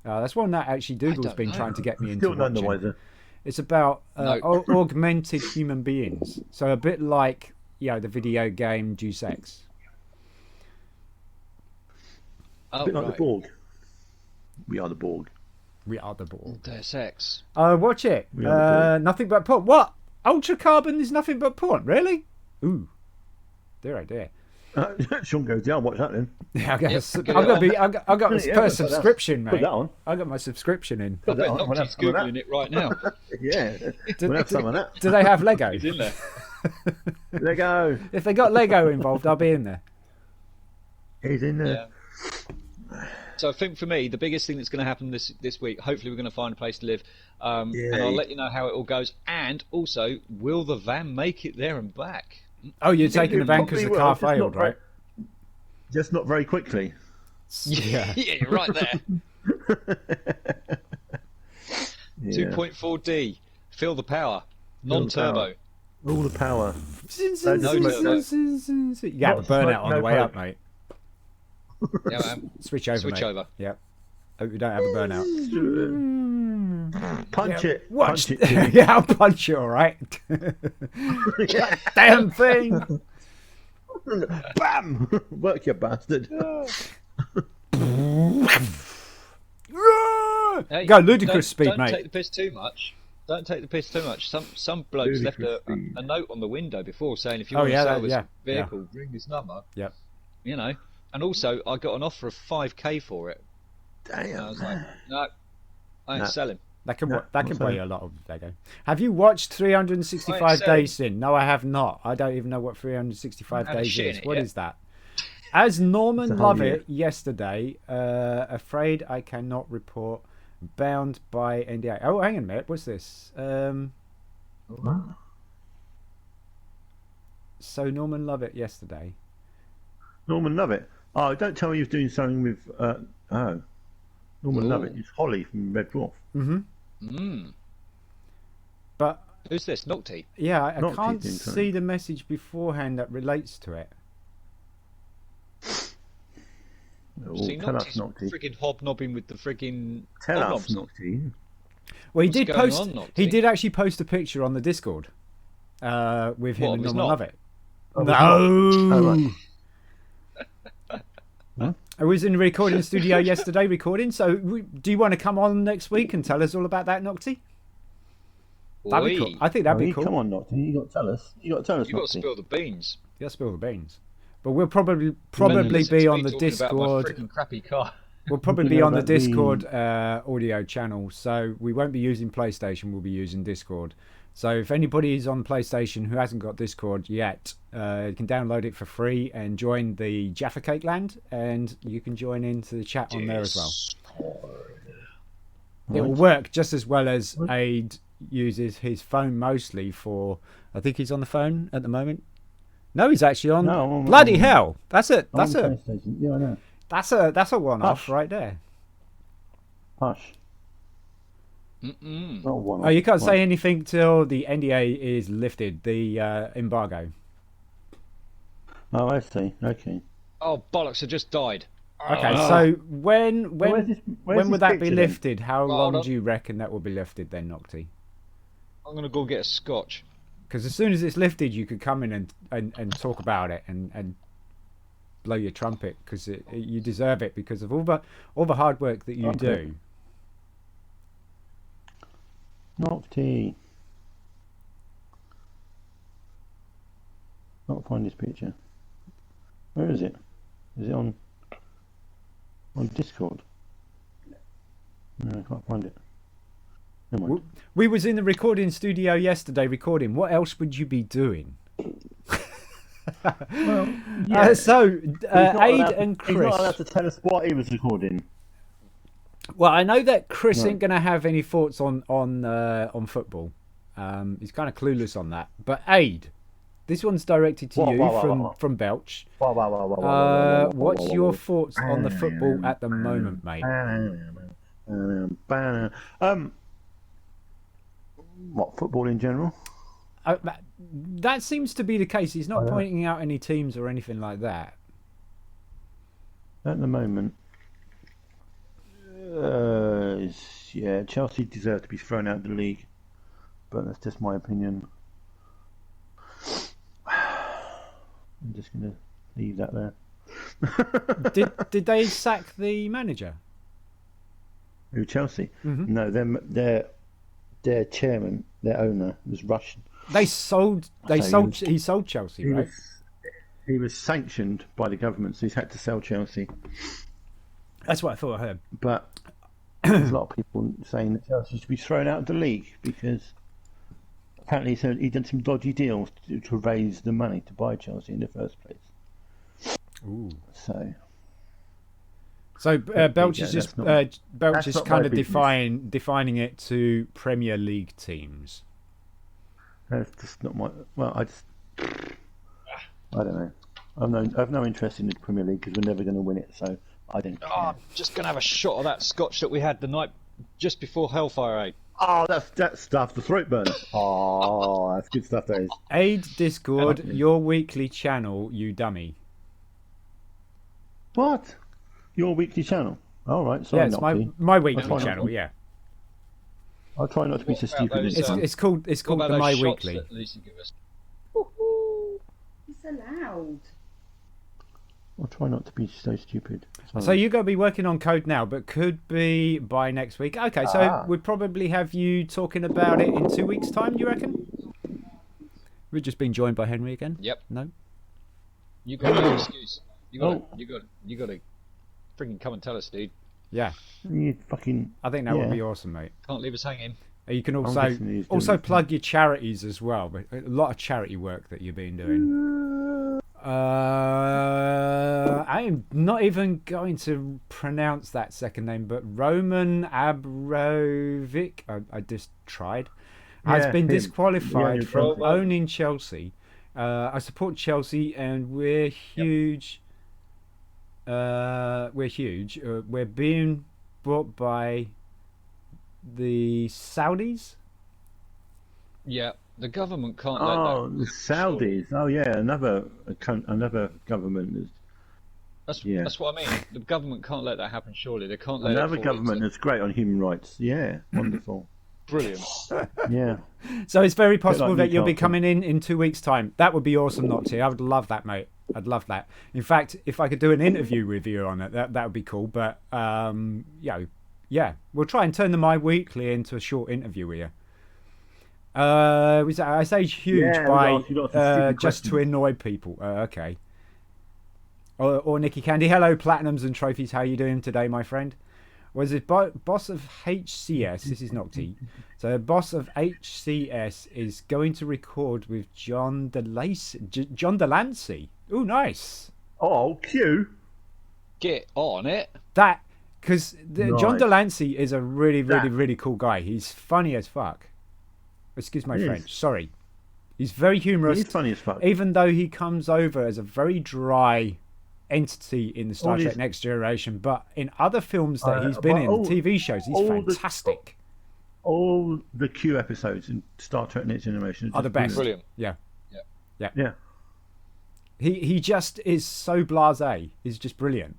C: That's one that actually Google's
A: don't
C: been
A: know.
C: trying to get me into
B: Still none the
C: watching.
B: wiser.
C: It's about
A: No.
C: augmented human beings. So a bit like the video game Deus Ex.
A: Oh,
B: A bit like
A: right.
B: the Borg. We are the Borg.
C: We are the ball.
A: Deus Ex.
C: Watch it.
B: We are the
C: Nothing but porn. What? Ultra Carbon is nothing but porn? Really? Ooh. Dear, oh dear.
B: Sean goes, yeah, I'll watch that then.
C: Yeah, I guess
A: Yep, get
C: I've
A: it
C: got
A: on.
C: to be. I've got my
B: Yeah, put
C: first
B: that on.
C: subscription,
B: Put
C: mate.
B: that on.
C: I got my subscription in.
A: I
B: Put that
A: bet
B: on. We'll have
A: Nocty's
B: some of
A: googling
B: that.
A: it right now.
B: Yeah,
C: Do-
B: we'll have some of that.
C: Do they have Lego?
A: He's in there.
B: There you go.
C: If they got Lego involved, I'll be in there.
B: He's in there.
A: Yeah. So I think for me, the biggest thing that's going to happen this week, hopefully we're going to find a place to live, and I'll let you know how it all goes. And also, will the van make it there and back?
C: Oh, you're taking the
B: It
C: van because the
B: probably
C: car
B: will, just not
C: failed,
B: very-
C: right?
B: Just not very quickly.
C: Yeah.
A: Yeah, you're right there.
B: Yeah.
A: 2.4D, feel the power, non-turbo.
B: All the power.
C: You got the burnout on the way up, mate.
A: Yeah, man.
C: Switch over,
A: Switch
C: mate.
A: over.
C: Yep. Hope you don't have a burnout.
B: Punch it.
C: Watch.
B: Punch it.
C: Yeah, I'll punch you, all right? Damn thing.
B: Bam! Work, you bastard.
A: Hey,
C: Go ludicrous speed,
A: don't
C: mate.
A: take the piss too much. Don't take the piss too much. Some blokes left
B: Ludicrous
A: a
B: speed.
A: note on the window before saying, if you
C: Oh,
A: want
C: yeah,
A: to sell this
C: yeah.
A: vehicle, ring this number.
C: Yep.
A: You know. And also, I got an offer of 5k for it. And I was like, no, I ain't
B: No.
A: selling.
C: That can
B: No,
C: that can
B: not
C: buy
B: so.
C: you a lot of Lego. Have you watched 365
A: Right, so-
C: Days In? No, I have not. I don't even know what 365
A: Haven't
C: Days
A: shit in
C: is.
A: it
C: What
A: yet.
C: is that? As Norman Lovett yesterday, afraid I cannot report, bound by NDA. Oh, hang on a minute. What's this? So Norman Lovett yesterday.
B: Norman Lovett. Oh, don't tell me you're doing something with. Norman Lovett is Holly from Red Dwarf.
C: But
A: who's this? Nocty?
C: Yeah, I can't see the message beforehand that relates to it.
A: See, Nocty's frigging hobnobbing with the frigging.
B: Tell us, Nocty.
C: Well, he did post. He did actually post a picture on the Discord with him and Norman Lovett. No. I was in the recording studio yesterday recording. So, do you want to come on next week and tell us all about that, Nocty? That'd be cool. I think that'd be cool.
B: Come on, Nocty. You got to tell us. You got to tell us.
A: You got to spill the beans.
C: You got to spill the beans. But we'll probably be on the Discord.
A: Crappy car.
C: We'll probably be on the Discord audio channel. So we won't be using PlayStation. We'll be using Discord. So if anybody is on PlayStation who hasn't got Discord yet, you can download it for free and join the Jaffa Cake Land, and you can join into the chat on there as well. It will work just as well as Aid uses his phone mostly for. I think he's on the phone at the moment. No, he's actually on. No, bloody hell! That's it. That's a.
B: Yeah, I know.
C: That's a one-off right there.
B: Hush.
C: Oh, you can't say anything till the NDA is lifted, the embargo.
B: Oh, I see. Okay.
A: Oh bollocks! I just died.
C: Okay, so when would that be lifted? How long do you reckon that will be lifted then, Nocty?
A: I'm gonna go get a scotch.
C: Because as soon as it's lifted, you could come in and talk about it and blow your trumpet, because you deserve it because of all the hard work that you do.
B: Nocty. Not find this picture. Where is it? Is it on Discord? No, I can't find it.
C: We was in the recording studio yesterday recording. What else would you be doing?
B: Well, yeah.
C: Aid and Chris.
B: He's not allowed to tell us what he was recording.
C: Well, I know that Chris ain't going to have any thoughts on football. He's kind of clueless on that. But Aid, this one's directed to you from Belch. What's your thoughts on the football at the moment, mate?
B: What, football in general?
C: That seems to be the case. He's not pointing out any teams or anything like that.
B: At the moment, Chelsea deserve to be thrown out of the league, but that's just my opinion. I'm just going to leave that there.
C: Did they sack the manager?
B: Who, Chelsea? Mm-hmm. No, their chairman, their owner, was Russian.
C: He sold Chelsea, right?
B: He was sanctioned by the government, so he's had to sell Chelsea.
C: That's what I thought I heard.
B: But there's a lot of people saying that Chelsea should be thrown out of the league because apparently he done some dodgy deals to raise the money to buy Chelsea in the first place.
C: Ooh.
B: So
C: Belch is just kind of defining it to Premier League teams.
B: That's just not my. Well, I don't know. I've no interest in the Premier League because we're never going to win it. So I don't.
A: I'm just going to have a shot of that scotch that we had the night just before Hellfire Aid.
B: Oh, that stuff, the throat burner. Oh, that's good stuff, that is.
C: Aid Discord, your weekly channel, you dummy.
B: What? Your weekly channel? All right, sorry.
C: Yeah, it's my weekly channel. Yeah.
B: I'll try not to be so stupid.
C: It's called the My Weekly.
E: He's so loud.
B: I'll try not to be so stupid. Sorry.
C: So you're going to be working on code now, but could be by next week. Okay, so we'd probably have you talking about it in 2 weeks' time, you reckon? We've just been joined by Henry again.
A: Yep.
C: No?
A: You got no excuse. You got to freaking come and tell us, dude.
C: Yeah.
B: You fucking.
C: I think that would be awesome, mate.
A: Can't leave us hanging.
C: You can also plug your charities as well. But a lot of charity work that you've been doing. I'm not even going to pronounce that second name, but Roman Abramovich, I just tried, has been disqualified from owning Chelsea. I support Chelsea, and we're huge. We're huge. We're being bought by the Saudis.
A: Yeah, the government can't let that.
B: Oh, the Saudis. Oh, yeah, another government.
A: That's what I mean. The government can't let that happen. Surely they can't let
B: another government that's great on human rights. Yeah, wonderful.
A: Brilliant.
B: Yeah.
C: So it's very possible that you'll be coming in 2 weeks' time. That would be awesome, Nocty. I would love that, mate. I'd love that. In fact, if I could do an interview with you on it, that would be cool. But yeah, we'll try and turn the My Weekly into a short interview with you. I say huge by just to annoy people. Okay. Or Nicky Candy. Hello, Platinums and Trophies. How are you doing today, my friend? Was it boss of HCS? This is Nocty. So, boss of HCS is going to record with John Delancey. Oh, nice.
B: Oh, Q.
A: Get on it.
C: That because John Delancey is a really cool guy. He's funny as fuck. Excuse my French. Sorry. He's very humorous.
B: He's funny as fuck.
C: Even though he comes over as a very dry entity in the Star Trek Next Generation, but in other films that he's been in, TV shows, he's fantastic.
B: All the Q episodes in Star Trek Next Generation
C: are the best.
A: Brilliant.
C: Yeah. He just is so blasé. He's just brilliant.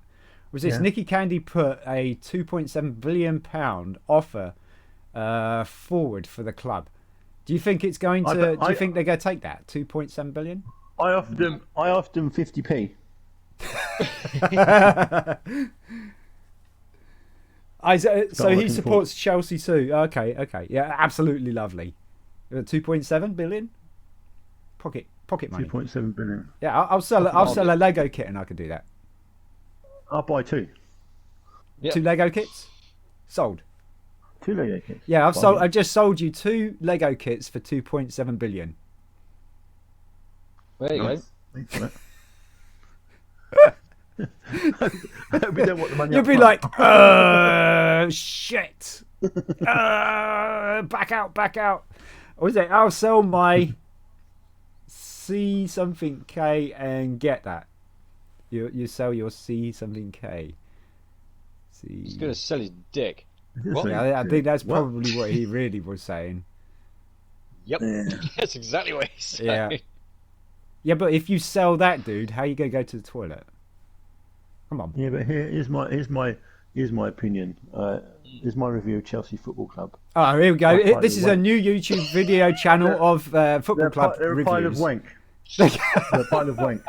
C: Was this Nicky Candy put a £2.7 billion offer forward for the club? Do you think it's going to? Do you think they're going to take that 2.7 billion?
B: I offered them 50p.
C: So he supports Chelsea too. Okay, yeah, absolutely lovely. 2.7 billion, pocket money.
B: 2.7 billion.
C: Yeah, I'll sell a Lego kit and I can do that.
B: I'll buy two.
A: Yep.
C: 2 Lego kits, sold.
B: 2 Lego kits.
C: Yeah, I just sold you 2 Lego kits for 2.7 billion.
A: There you go.
B: Thanks for that. I hope we don't want the money.
C: You'll be like, shit. Back out. What was it? I'll sell my C something K and get that. You sell your C something K.
A: He's going to sell his dick.
C: What? Yeah, I think that's probably what he really was saying.
A: Yep. Yeah. That's exactly what he's saying.
C: Yeah. Yeah, but if you sell that, dude, how are you going to go to the toilet? Come on.
B: Yeah, but here's my opinion. Here's my review of Chelsea Football Club.
C: Oh, here we go. This is a new YouTube video channel of football club
B: they're
C: reviews.
B: A pile of wank. They're a pile of wank.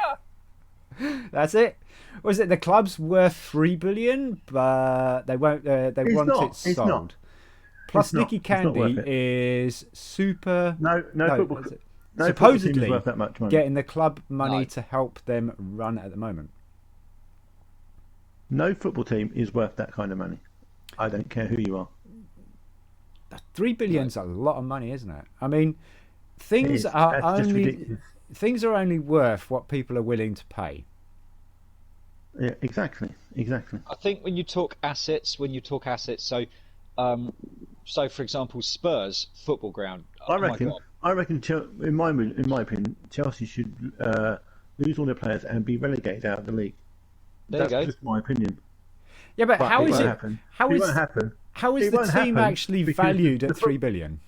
C: That's it. Was it the club's worth 3 billion, but they won't. They want it sold.
B: It's not.
C: Plus, Nicky Candy is super.
B: No football. No
C: supposedly
B: worth that much money.
C: Getting the club money to help them run at the moment.
B: No football team is worth that kind of money. I don't care who you are.
C: 3 billion's a lot of money, isn't it? I mean, things are only worth what people are willing to pay.
B: Yeah, exactly.
A: I think when you talk assets, so for example, Spurs football ground.
B: I reckon, in my opinion, Chelsea should lose all their players and be relegated out of the league. That's just my opinion.
C: Yeah, but how is it?
B: Happen.
C: How is the team actually valued at 3 billion?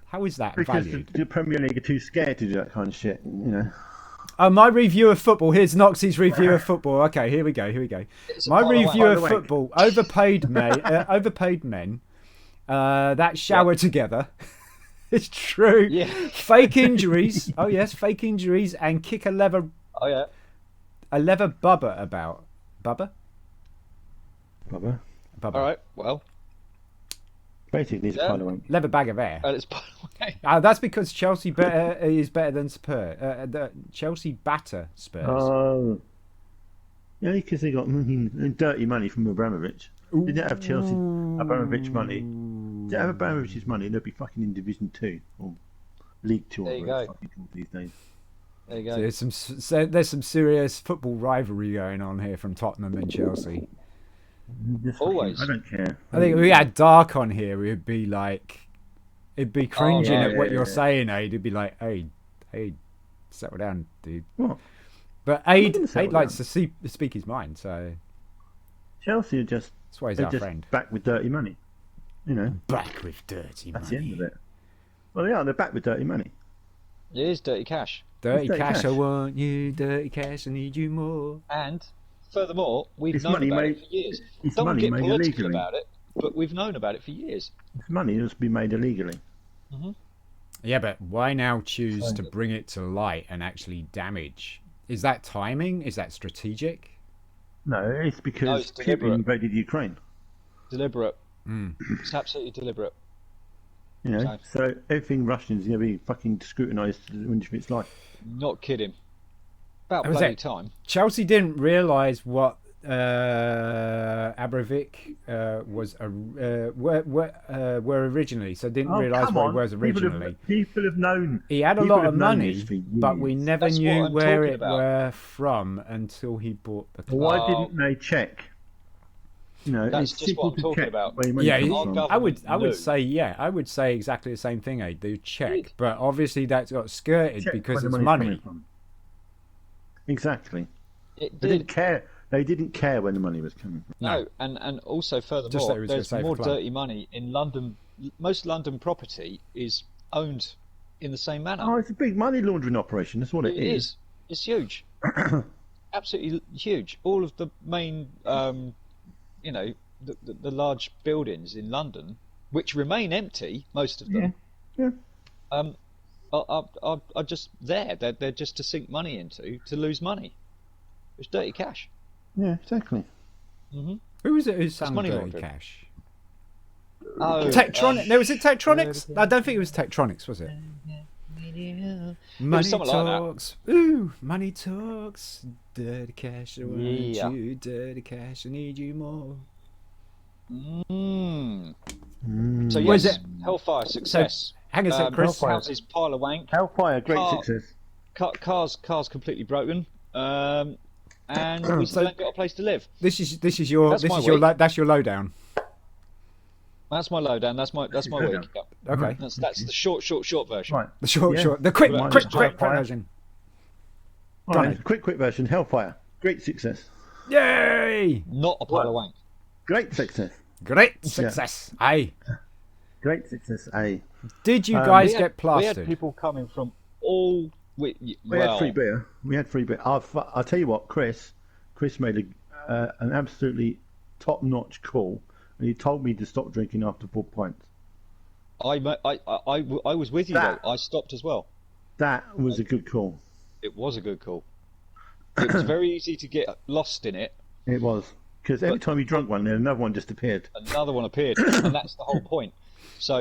C: How is that valued?
B: Because the Premier League are too scared to do that kind of shit. You know.
C: My review of football. Here's Noxie's review of football. Okay, here we go. My review of football. Overpaid men. That shower together. It's true.
A: Yeah.
C: Fake injuries. Oh yes, fake injuries and kick a leather.
A: Oh yeah.
C: A leather bubba about. Bubba.
B: All
A: right. Well.
B: Basically, it's a pile of wank.
C: Leather bag of air.
A: It's pile of wank.
C: That's because Chelsea is better than Spurs. Chelsea batter Spurs.
B: Oh. Yeah, because they got dirty money from Abramovich. Didn't have Chelsea Abramovich money. Didn't have Abramovich's money, they'd be fucking in Division 2 or League 2 or whatever fucking called these days.
A: There you go.
C: So there's some serious football rivalry going on here from Tottenham and Chelsea.
A: Always.
B: I don't care.
C: I think if we had Dark on here, it'd be cringing at what you're saying, Aid. It'd be like, hey, settle down, dude.
B: What?
C: But Aid likes to speak his mind, so
B: Chelsea are
C: that's why he's our friend.
B: Back with dirty money. You know.
C: Back with dirty money.
B: That's the end of it. Well, yeah, they're back with dirty money.
A: It is dirty cash.
C: Dirty cash, I want you. Dirty cash, I need you more.
A: And furthermore, we've known about it for years. Don't get political about it, but we've known about it for years.
B: It's money that's been made illegally.
A: Mm-hmm.
C: Yeah, but why now choose to bring it to light and actually damage? Is that timing? Is that strategic?
B: No, it's because Putin invaded Ukraine.
A: Deliberate. It's absolutely deliberate.
B: You know, so everything Russian is going to be fucking scrutinised to the end of its life.
A: Not kidding. About bloody time.
C: Chelsea didn't realise what Abramovic were originally, so didn't realise what he was originally.
B: People have known.
C: He had a lot of money, but we never knew where it were from until he bought the club.
B: Why didn't they check? You know,
A: that's just what I'm talking about.
C: Yeah, I would say exactly the same thing. They check, but obviously that's got skirted because it's money.
B: Exactly. They didn't care. They didn't care when the money was coming from.
A: No, and also furthermore, there's more dirty money in London. Most London property is owned in the same manner.
B: Oh, it's a big money laundering operation. That's what it is.
A: It's huge. Absolutely huge. All of the main, the large buildings in London, which remain empty, most of them, are just there. They're just to sink money into, to lose money. It's dirty cash.
B: Yeah, exactly.
C: Mm-hmm. Who was it who's selling dirty
A: laundering. Cash? Oh,
C: Tektronix. No, was it Tektronix? I don't think it was Tektronix, was it? Money talks. Like ooh, money talks. Dirty cash, I want you. Dirty cash, I need you more.
A: So yes, Hellfire success.
C: So, hang on a sec, Chris.
A: House's pile of wank.
B: Hellfire, great success.
A: Cars completely broken. And we still ain't got a place to live.
C: That's your lowdown.
A: That's my lowdown. That's my week. Yep.
C: Okay.
A: That's the short version.
B: Right.
C: The short, the quick version.
B: Right. Quick version. Hellfire, great success.
C: Yay!
A: Not a pile of wank.
B: Great success.
C: Great success. Yeah. Aye.
B: Great success. Aye.
C: Did you guys get plastered?
A: We had people coming from all. We
B: had free beer. I'll tell you what, Chris made an absolutely top-notch call, and he told me to stop drinking after 4 pints.
A: I was with you though. I stopped as well.
B: That was a good call.
A: It was a good call. It was very easy to get lost in it.
B: It was, because every time you drank one, then another one just appeared.
A: Another one appeared, and that's the whole point. So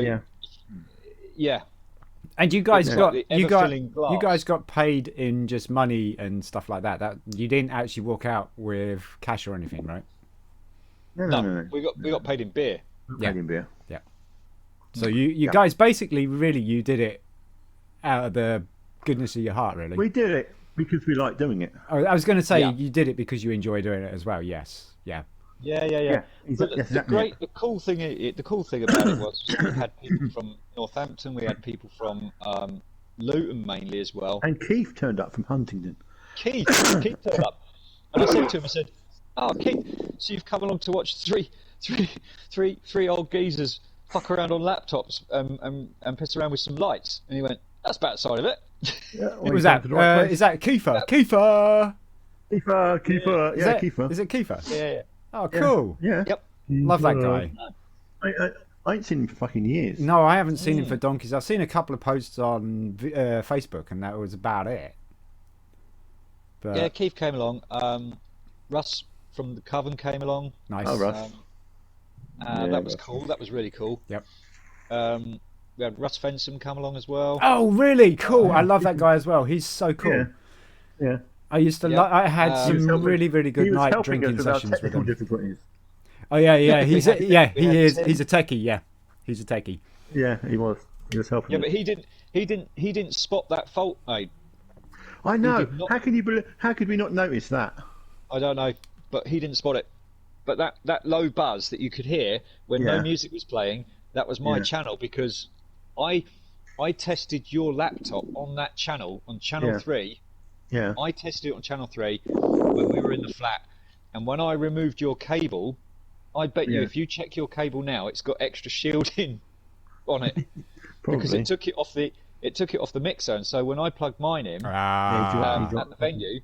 A: yeah.
C: And you guys got paid in just money and stuff like that. That you didn't actually walk out with cash or anything, right?
B: No.
A: We got paid in beer.
B: Paid in beer.
C: Yeah. So you guys basically you did it out of the goodness of your heart, really.
B: We did it because we like doing it.
C: Oh, I was going to say you did it because you enjoy doing it as well. Yes. Yeah.
A: Yeah.
B: Exactly.
A: The cool thing about it was we had people from Northampton, we had people from Luton mainly as well.
B: And Keith turned up from Huntingdon.
A: Keith turned up, and I said to him, "Oh, Keith, so you've come along to watch three old geezers fuck around on laptops and piss around with some lights?" And he went, "That's about the side of it."
B: Yeah,
C: is that Kiefer? Kiefer.
B: Kiefer. Yeah, Kiefer.
C: Is it Kiefer?
A: Yeah.
C: Oh, cool.
B: Yeah.
A: Yep.
C: Love that guy.
B: I ain't seen him for fucking years.
C: No, I haven't seen him for donkeys. I've seen a couple of posts on Facebook, and that was about it. But...
A: Yeah, Keith came along. Russ from the Coven came along.
C: Nice.
B: Oh, Russ.
A: That was cool. That was really cool.
C: Yep.
A: We had Russ Fensom come along as well.
C: Oh, really? Cool. I love that guy as well. He's so cool.
B: Yeah.
C: I used to. I had some really good night drinking sessions with him.
B: Difficulties.
C: Oh yeah. He's a techie. Yeah, he's a techie.
B: Yeah, he was. He was helping.
A: Yeah, but he didn't spot that fault, mate.
B: I know.
A: He did not...
B: How could we not notice that?
A: I don't know, but he didn't spot it. But that low buzz that you could hear when no music was playing, that was my channel, because I tested your laptop on that channel, on channel 3.
B: Yeah.
A: I tested it on channel 3 when we were in the flat, and when I removed your cable, I bet you if you check your cable now, it's got extra shielding on it because it took it off the mixer, and so when I plugged mine in at the venue,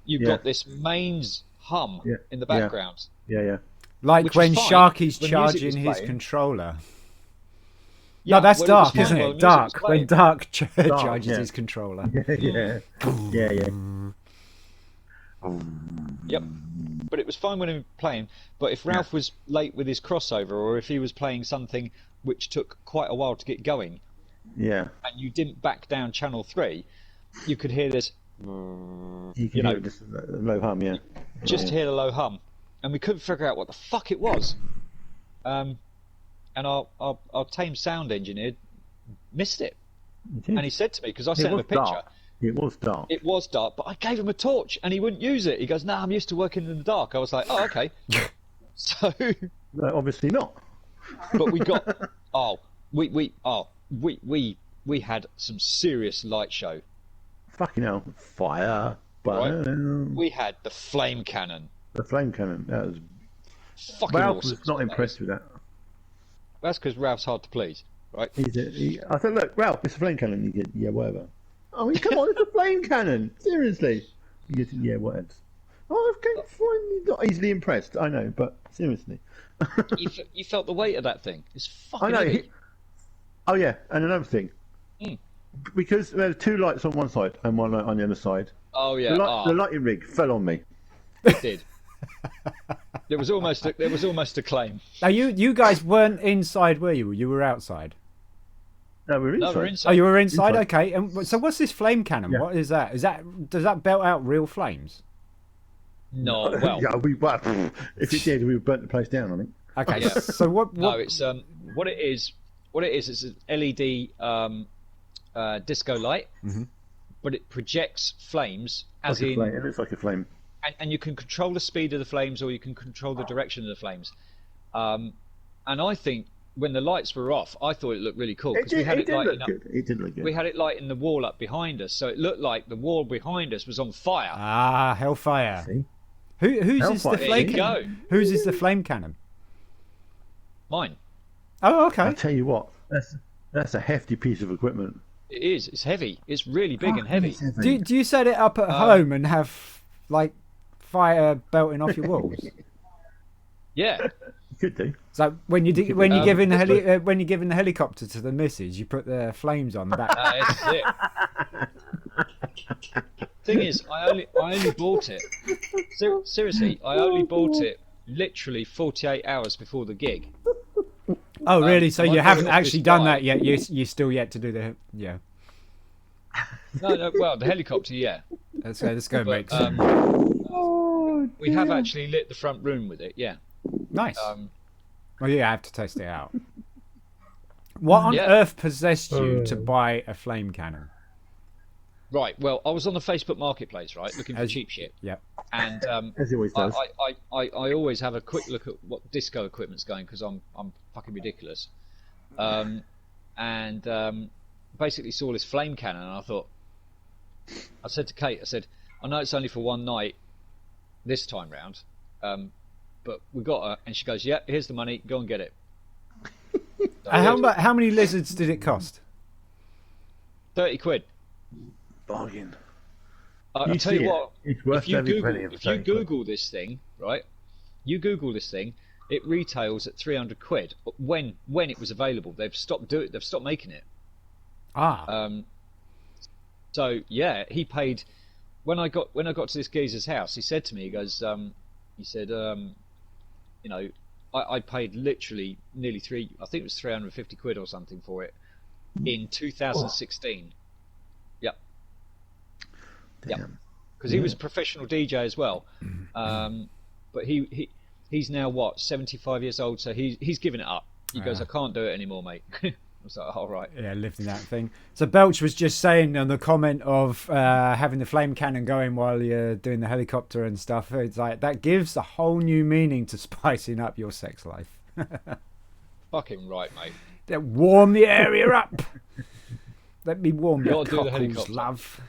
A: you got this mains hum in the background.
B: Yeah.
C: Like when Sharky's charging his controller. Yeah, no, that's Dark, isn't it? Dark. When Dark charges his controller.
B: Yeah.
A: Yep. But it was fine when he was playing. But if Ralph was late with his crossover, or if he was playing something which took quite a while to get going, and you didn't back down channel 3, you could hear this.
B: You know, this low hum,
A: Just hear the low hum, and we couldn't figure out what the fuck it was. And our tame sound engineer missed it, and he said to me, because I sent him a picture.
B: Dark. It was dark.
A: It was dark, but I gave him a torch, and he wouldn't use it. He goes, "No, I'm used to working in the dark." I was like, "Oh, okay." So,
B: no, obviously not.
A: But we got we had some serious light show.
B: Fucking hell, fire!
A: Right? We had the flame cannon.
B: The flame cannon. That was
A: fucking
B: Ralph
A: awesome.
B: was not impressed with that.
A: That's because Ralph's hard to please, right?
B: I said, "Look, Ralph, it's a flame cannon." He said, "Yeah, whatever." Oh, come on, it's a flame cannon. Seriously. He goes, "Yeah, whatever." Oh, okay, fine. He's not easily impressed. I know, but seriously.
A: You felt the weight of that thing. It's fucking heavy.
B: Oh yeah, and another thing. Because there were 2 lights on one side and 1 light on the other side.
A: Oh yeah.
B: The lighting rig fell on me.
A: It did. There was almost a claim.
C: Now you guys weren't inside, were you? You were outside.
B: No, we're inside.
A: No, we're inside.
C: Oh, you were inside. Okay. And so what's this flame cannon? Yeah. What is that? Does that belt out real flames?
A: No. Well.
B: Yeah, if it did, we would burnt the place down. I think.
C: Okay. Yeah. So what?
A: No, it's what it is. What it is, it's an LED disco light, but it projects flames as in.
B: It looks like a flame.
A: And you can control the speed of the flames, or you can control the direction of the flames. And I think when the lights were off, I thought it looked really cool because we had it lighting up.
B: It did look good.
A: We had it lighting the wall up behind us, so it looked like the wall behind us was on fire.
C: Ah, hellfire! See? Whose is the flame cannon? Whose is the flame cannon?
A: Mine.
C: Oh, okay.
B: I'll tell you what, that's a hefty piece of equipment.
A: It is. It's heavy. It's really big and heavy.
C: Do you set it up at home and have like fire belting off your walls?
A: Yeah.
B: You could do.
C: So when you're giving the helicopter to the missus, you put the flames on the back.
A: That's it. Thing is, I only bought it. Seriously, I only bought it literally 48 hours before the gig.
C: Oh really? So you haven't actually done that yet? You still yet to do the
A: No. Well, the helicopter, yeah.
C: Let's go, mate.
A: We have actually lit the front room with it. Yeah.
C: Nice. Well, yeah, I have to test it out. What on earth possessed you to buy a flame cannon?
A: Right. Well, I was on the Facebook Marketplace, right, looking for cheap shit.
C: Yeah.
A: And
B: as he always does.
A: I always have a quick look at what disco equipment's going because I'm fucking ridiculous. Basically saw this flame cannon, and I said to Kate, I know it's only for one night this time round, but we got her, and she goes, "Yeah, here's the money, go and get it." So
C: how many lizards did it cost?
A: 30 quid.
B: Bargain.
A: I'll tell you what,
B: it's worth
A: if you Google this thing, right? You Google this thing, it retails at 300 quid. When it was available, they've stopped making it. So yeah, he paid. When I got to this geezer's house, he said to me, he goes, you know, I paid literally nearly I think it was 350 quid or something for it in 2016. Yep. Because he was a professional DJ as well. But he's now 75 years old, so he's given it up. He goes, "I can't do it anymore, mate." was like, all right.
C: Yeah, lived in that thing. So Belch was just saying on the comment of having the flame cannon going while you're doing the helicopter and stuff. It's like that gives a whole new meaning to spicing up your sex life.
A: Fucking right, mate.
C: Warm the area up. Let me warm your
A: gotta do the
C: cockles,
A: helicopter.
C: love.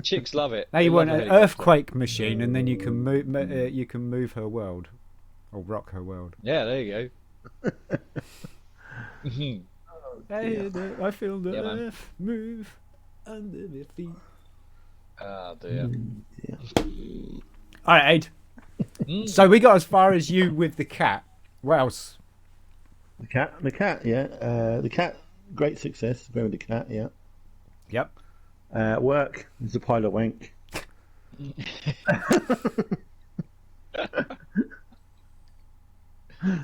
A: Chicks love it.
C: Now you
A: They
C: want
A: love
C: an
A: the helicopter.
C: earthquake machine, and then you can move her world, or rock her world.
A: Yeah, there you go.
C: Hey, I feel the
A: Yeah, man.
C: earth move under my feet.
A: Oh dear.
C: All right, Aid. So we got as far as you with the cat. What else?
B: The cat, yeah. The cat, great success. Very the cat, yeah.
C: Yep.
B: Work is a pile of wank.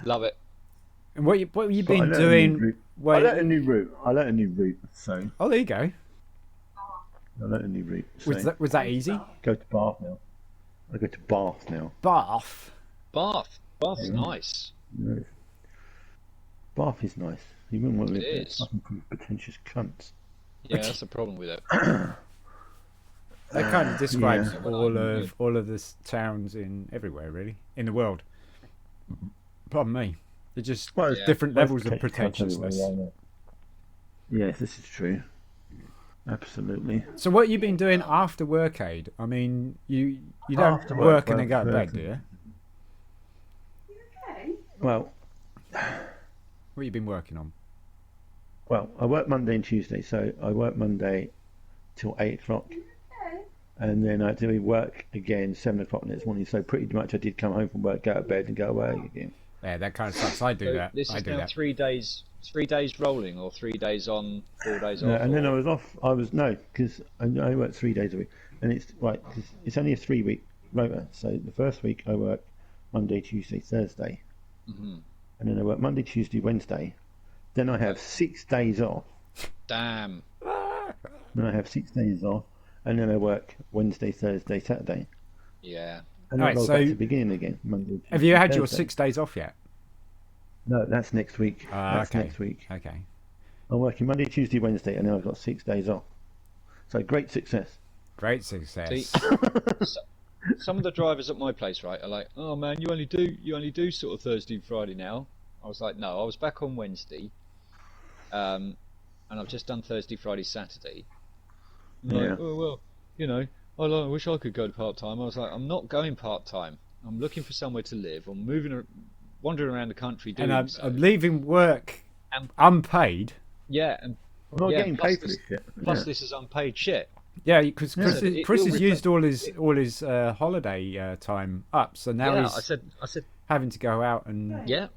A: Love it.
C: And what you
B: But
C: been
B: I learnt a new
C: doing?
B: route.
C: Wait,
B: I learnt a new route. So
C: oh, there you go.
B: I learnt a new route. So
C: Was that easy?
B: go to Bath now. I go to Bath now.
C: Bath.
A: Bath's nice.
B: No. Bath is nice. You wouldn't want to live
A: It
B: there.
A: is.
B: Fucking pretentious cunts.
A: Yeah, that's the problem with it.
C: That kind of describes
B: yeah.
C: all of the towns in everywhere, really, in the world. Pardon me. They're just
B: Well,
A: Yeah.
C: different levels of
B: Pretentious cunts
C: pretentiousness.
B: everywhere, yeah. Yes, this is true. Absolutely.
C: So what you been doing after work, Aid? I mean, you don't
B: After
C: work
B: work,
C: and then go to
B: well,
C: bed, do you?
B: Well,
C: What you been working on?
B: I work Monday and Tuesday, so I work Monday till 8 o'clock. And then I do work again 7 o'clock next morning. So pretty much I did come home from work, go to bed and go away again.
C: Yeah, that kind of sucks. I do
A: So
C: that.
A: this
C: I
A: is
C: do
A: now
C: that.
A: 3 days rolling, or 3 days on, 4 days
B: No,
A: off.
B: and then
A: or-
B: I was off. Because I work 3 days a week, and it's right because it's only a 3-week rota. So the first week I work Monday, Tuesday, Thursday,
A: Mhm.
B: and then I work Monday, Tuesday, Wednesday. Then I have 6 days off.
A: Damn.
B: Then I have 6 days off, and then I work Wednesday, Thursday, Saturday,
A: Yeah.
B: and
C: All
B: then
C: right,
B: I go
C: so
B: back to the beginning again. Monday.
C: Have you
B: Tuesday,
C: had your
B: Thursday.
C: 6 days off yet?
B: No, that's next week. That's
C: Okay.
B: next week.
C: Okay.
B: I'm working Monday, Tuesday, Wednesday, and then I've got 6 days off. So great success.
C: Great success.
A: See, some of the drivers at my place, right, are like, "Oh man, you only do sort of Thursday and Friday now." I was like, "No, I was back on Wednesday, and I've just done Thursday, Friday, Saturday." And they're like,
B: Yeah.
A: "Oh well, I wish I could go to part time." I was like, "I'm not going part time. I'm looking for somewhere to live. I'm wandering around the country doing
C: And
A: so."
C: I'm leaving work
A: And-
C: unpaid.
A: Yeah, and
B: I'm not
A: Yeah,
B: getting
A: plus
B: paid for
A: this-
B: this shit.
A: plus
B: Yeah.
A: this is unpaid shit.
C: Yeah, because Chris,
A: Yeah. It
C: Chris
A: will
C: has used all his holiday time up, so now
A: Yeah,
C: he's
A: I said,
C: having to go out and
A: yeah.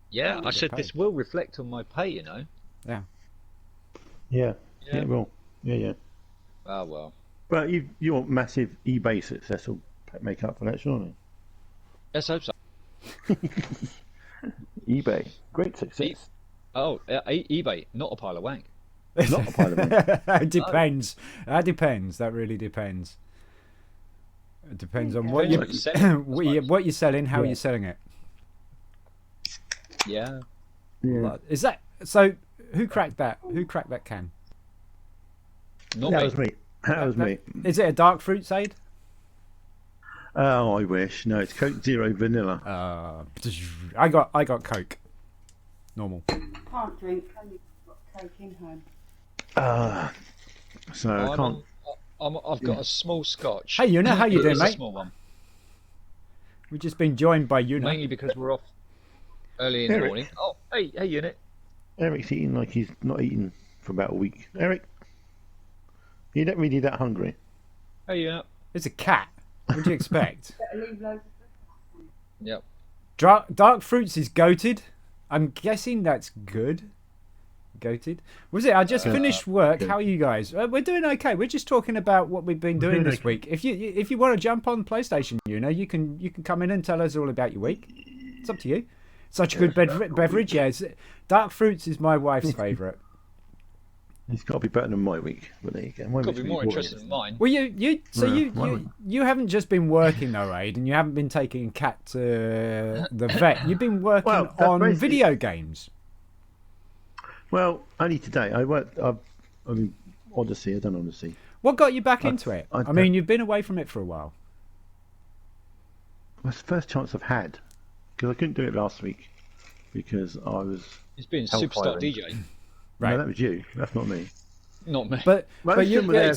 A: Yeah, I said
C: paid.
A: this will reflect on my pay,
B: Yeah.
A: Yeah.
B: Yeah, well. Yeah.
A: Oh well.
B: But your massive eBay success will make up for that, surely.
A: Let's hope so.
B: eBay, great success.
A: Oh, eBay, not a pile of wank.
B: Not a pile of money.
C: it depends. That depends. That really depends. It depends on what
A: Depends
C: you
A: what you're selling, I suppose.
C: what you're selling, how
B: Yeah.
C: you're selling it.
A: Yeah.
B: Yeah.
C: Is that so? Who cracked that? Who cracked that can?
A: Not
B: That
A: me.
B: was me. That was me.
C: Is it a dark fruit Sade?
B: Oh, I wish. No, it's Coke Zero Vanilla.
C: I got Coke. Normal.
E: Can't drink, only got taken home.
B: So
A: Oh,
B: I can't.
A: I've got a small scotch.
C: Hey, Una, how you
A: It
C: doing,
A: is a
C: mate?
A: small one.
C: We've just been joined by Una.
A: Mainly because we're off early in the
B: Eric.
A: morning. Oh, hey, Unit.
B: Eric's eating like he's not eaten for about a week. Eric, you don't really that hungry.
A: Hey, Unit.
C: It's a cat. What do you expect?
E: Better leave loads of
A: Yep.
C: Dark fruits is goated. I'm guessing that's good. Goated. Was it? I just finished work. How are you guys? We're doing okay. We're just talking about what we've been doing
B: doing
C: this
B: okay.
C: week. If you want to jump on PlayStation, you can come in and tell us all about your week. It's up to you. Such a good beverage. Yeah, Dark fruits is my wife's favourite.
B: It's got to be better than my week. But there you go.
A: Got to be more interesting than mine.
C: Well, you haven't just been working though, Aid, and you haven't been taking Cat to the vet. You've been working on video games.
B: Well, only today. I worked. I mean, Odyssey. I've done Odyssey.
C: What got you back into it? I mean, you've been away from it for a while.
B: Well, it's the first chance I've had because I couldn't do it last week because I was.
A: It's been superstar DJ.
C: Right.
B: No, that was you. That's not me.
A: Not me.
B: But you were there.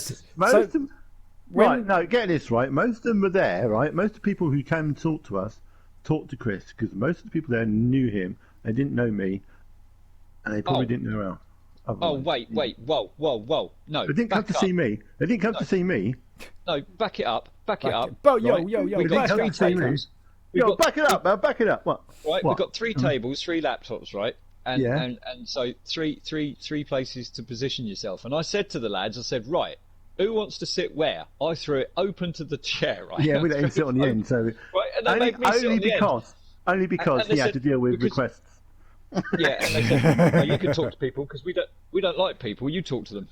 B: Right, no, get this right. Most of them were there, right? Most of the people who came and talked to us talked to Chris because most of the people there knew him. They didn't know me, and they probably didn't know Al.
A: Oh, wait, whoa. No.
B: They didn't come to see me. They didn't come to see me.
A: No, back it up. Back it up.
C: But
A: right?
C: yo.
A: We've got 3 tables.
B: Back it up, man. Back it up. What?
A: Right, we've got 3 tables, 3 laptops, right? And so three places to position yourself. And I said to the lads, I said, right, who wants to sit where? I threw it open to the chair, right?
B: Yeah, we let him sit on the end. So
A: right, and they made me sit on the end.
B: Only because he had to deal with requests.
A: Yeah, and they said, well, you can talk to people because we don't like people. You talk to them.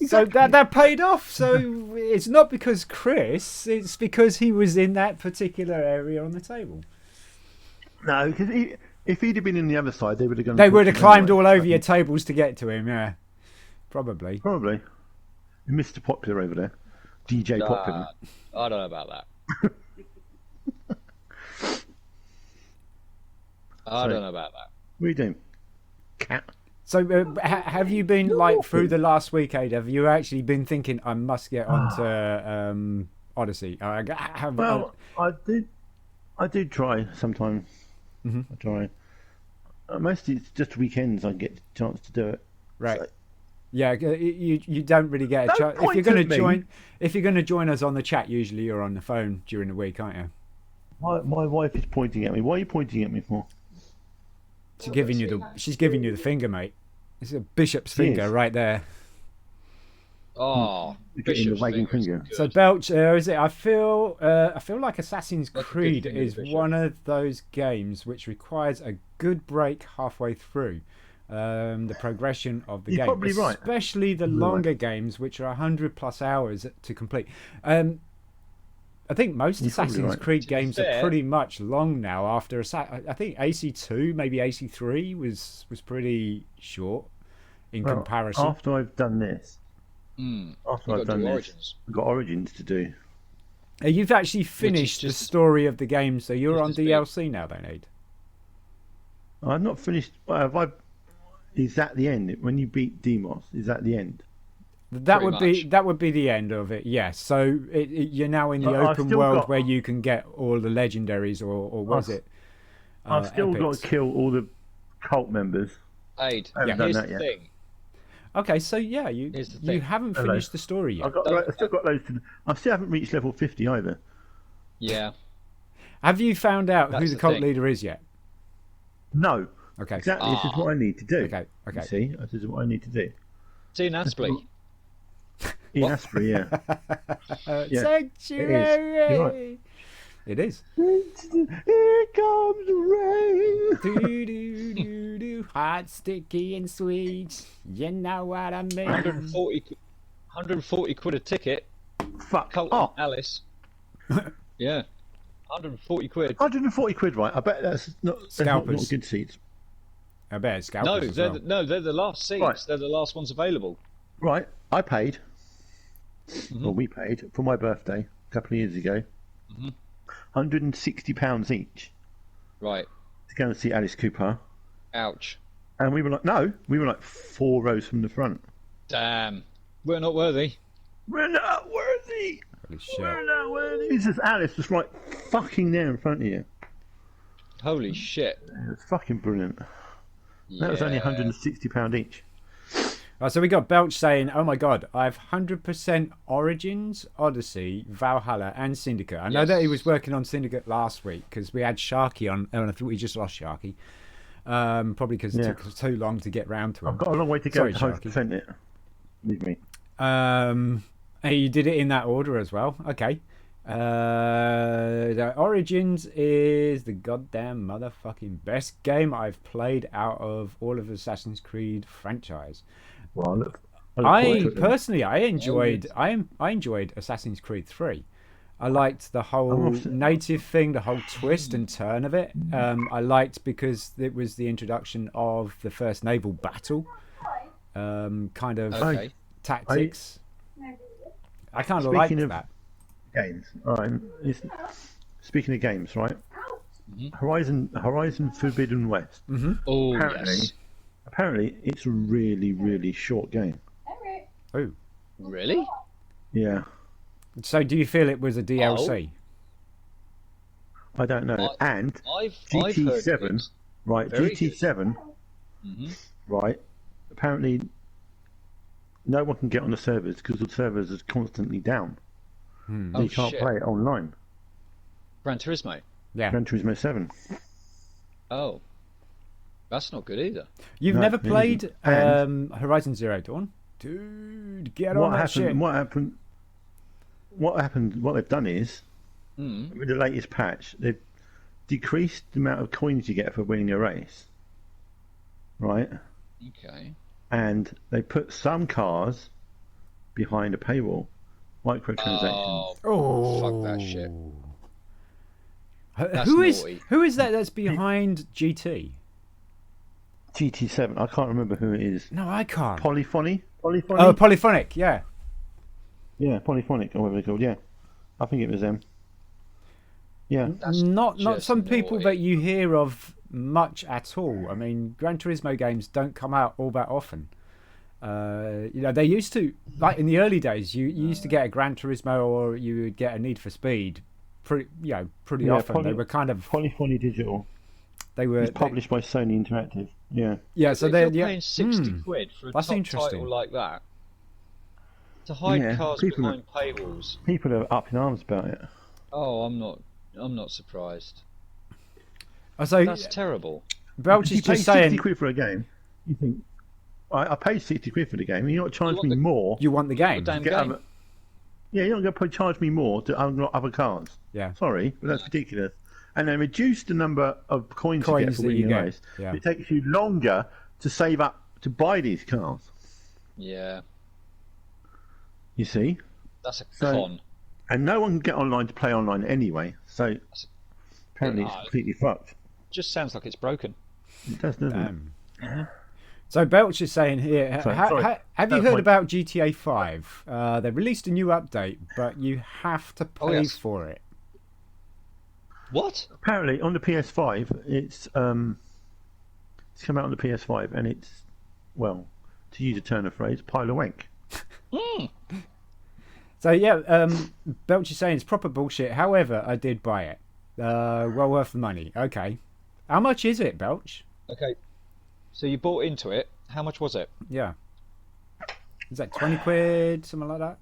C: So that paid off. So it's not because Chris, it's because he was in that particular area on the table.
B: No, because if he'd have been in the other side, they would have gone.
C: They would have climbed all over your tables to get to him. Yeah, probably.
B: Mr. Popular over there, DJ Popular.
A: I don't know about that. I don't know about that.
B: What are you doing, Cat?
C: So have you been through the last week, Aid? Have you actually been thinking I must get onto Odyssey? I did try sometime. Mm-hmm. I try. Mostly it's just weekends I get the chance to do it. Right.
B: So.
C: Yeah, you don't really get a chance. If you're going to join us on the chat, usually you're on the phone during the week, aren't you?
B: My wife is pointing at me. Why are you pointing at me for?
C: She's giving you the finger, mate. It's a bishop's finger right there.
A: Oh,
B: bishop's finger.
C: So Belch, is it? I feel like Assassin's Creed is one of those games which requires a good break halfway through. The progression of the game, especially the longer games, which are 100+ hours to complete. I think most Assassin's Creed games are pretty much long now. After I think AC2, maybe AC3 was I comparison.
B: After I've done this, I've got Origins to do.
C: You've actually finished the story of the game, so you're on DLC now, then, Aid.
B: I've not finished. Is that the end? When you beat Demos, is that the end?
C: That would be the end of it. Yes. So you're now in the open world where you can get all the legendaries, or was it?
B: I've still got to kill all the cult members.
A: Aid. Here's the thing.
C: Okay, so you haven't finished the story yet.
B: I've still got loads to. I still haven't reached level 50 either.
A: Yeah.
C: Have you found out who the cult leader is yet?
B: No.
C: Okay.
B: Exactly. This is what I need to do.
C: Okay.
B: You see, this is what I need to do.
A: Ian Asprey.
B: Ian Asprey, yeah.
C: Sanctuary. It is.
B: Here comes the rain.
C: Do do do do. Hot, sticky, and sweet. You know what I mean.
A: 140 quid a ticket.
B: Fuck.
A: Colton Alice. Yeah. 140 quid.
B: 140 quid, right? I bet that's not good seats.
C: I bet it's scalpers.
A: They're the last seats. Right. They're the last ones available.
B: Right. I paid. Well, we paid for my birthday a couple of years ago. £160 each.
A: Right.
B: To go and see Alice Cooper.
A: Ouch.
B: And we were like 4 rows from the front.
A: Damn. We're not worthy.
B: We're not worthy.
C: Holy shit.
B: We're not worthy. It's just Alice just right fucking there in front of you.
A: Holy shit.
B: It was fucking brilliant. That was only £160 each.
C: Right, so we got Belch saying, "Oh my god, I've 100% Origins, Odyssey, Valhalla, and Syndicate." I know that he was working on Syndicate last week because we had Sharky on, and I thought we just lost Sharky. Probably because it took us too long to get round to him.
B: I've got a long way to go to 100% it. Leave me.
C: You did it in that order as well. Okay. The Origins is the goddamn motherfucking best game I've played out of all of Assassin's Creed franchise.
B: Well, look
C: I
B: forward to it then.
C: personally, I enjoyed Assassin's Creed 3. I liked the whole native thing, the whole twist and turn of it. I liked because it was the introduction of the first naval battle, kind of tactics. I kind of liked that.
B: Games, all right. Speaking of games, right? Horizon Forbidden West.
A: Oh,
B: Apparently, it's a really, really short game.
C: Oh,
A: really?
B: Yeah.
C: So, do you feel it was a DLC?
B: I don't know. And
A: I've
B: GT7,
A: heard
B: right? GT7, right? Apparently, no one can get on the servers because the servers are constantly down. So you can't play it online.
A: Gran Turismo.
C: Yeah.
B: Gran Turismo 7.
A: Oh, that's not good either.
C: You've never played Horizon Zero Dawn? Dude, get on that shit.
B: What happened? What they've done is, with the latest patch, they've decreased the amount of coins you get for winning a race. Right?
A: Okay.
B: And they put some cars behind a paywall. Microtransactions.
A: Oh, fuck that shit.
C: Who is that that's behind GT?
B: GT7. I can't remember who it is.
C: No, I can't.
B: Polyphony?
C: Oh, Polyphonic, yeah.
B: Yeah, Polyphonic, or whatever they're called, yeah. I think it was them. Yeah.
C: Not some people that you hear of much at all. I mean, Gran Turismo games don't come out all that often. They used to, like in the early days, you used to get a Gran Turismo or you would get a Need for Speed pretty often. They were kind of
B: Polyphony Digital.
C: They were
B: published by Sony Interactive. Yeah.
C: Yeah, so
A: they're paying 60 quid for a
C: that's
A: top
C: interesting.
A: title like that. To hide cars behind paywalls.
B: People are up in arms about it.
A: Oh, I'm not surprised.
C: So
A: that's terrible.
C: Belch is just saying
B: 60 quid for a game. You think I paid 60 quid for the game and you're not charging me more.
C: You want the game.
A: The damn game.
B: You're not going to charge me more to unlock other cars.
C: Yeah.
B: Sorry, but that's ridiculous. And then reduce the number of coins you get for winning a race.
C: Yeah.
B: It takes you longer to save up to buy these cars.
A: Yeah.
B: You see?
A: That's a con.
B: And no one can get online to play online anyway. So apparently it's completely fucked.
A: Just sounds like it's broken.
B: It does, doesn't it?
C: So Belch is saying here, have you heard about GTA 5? They released a new update, but you have to pay for it.
A: What?
B: Apparently on the PS5, it's come out on the PS5, and it's, well, to use a turn of phrase, pile of wank.
C: So yeah, Belch is saying it's proper bullshit. However, I did buy it. Well worth the money. Okay. How much is it, Belch?
A: Okay. So you bought into it. How much was it?
C: Yeah. Is that 20 quid, something like that?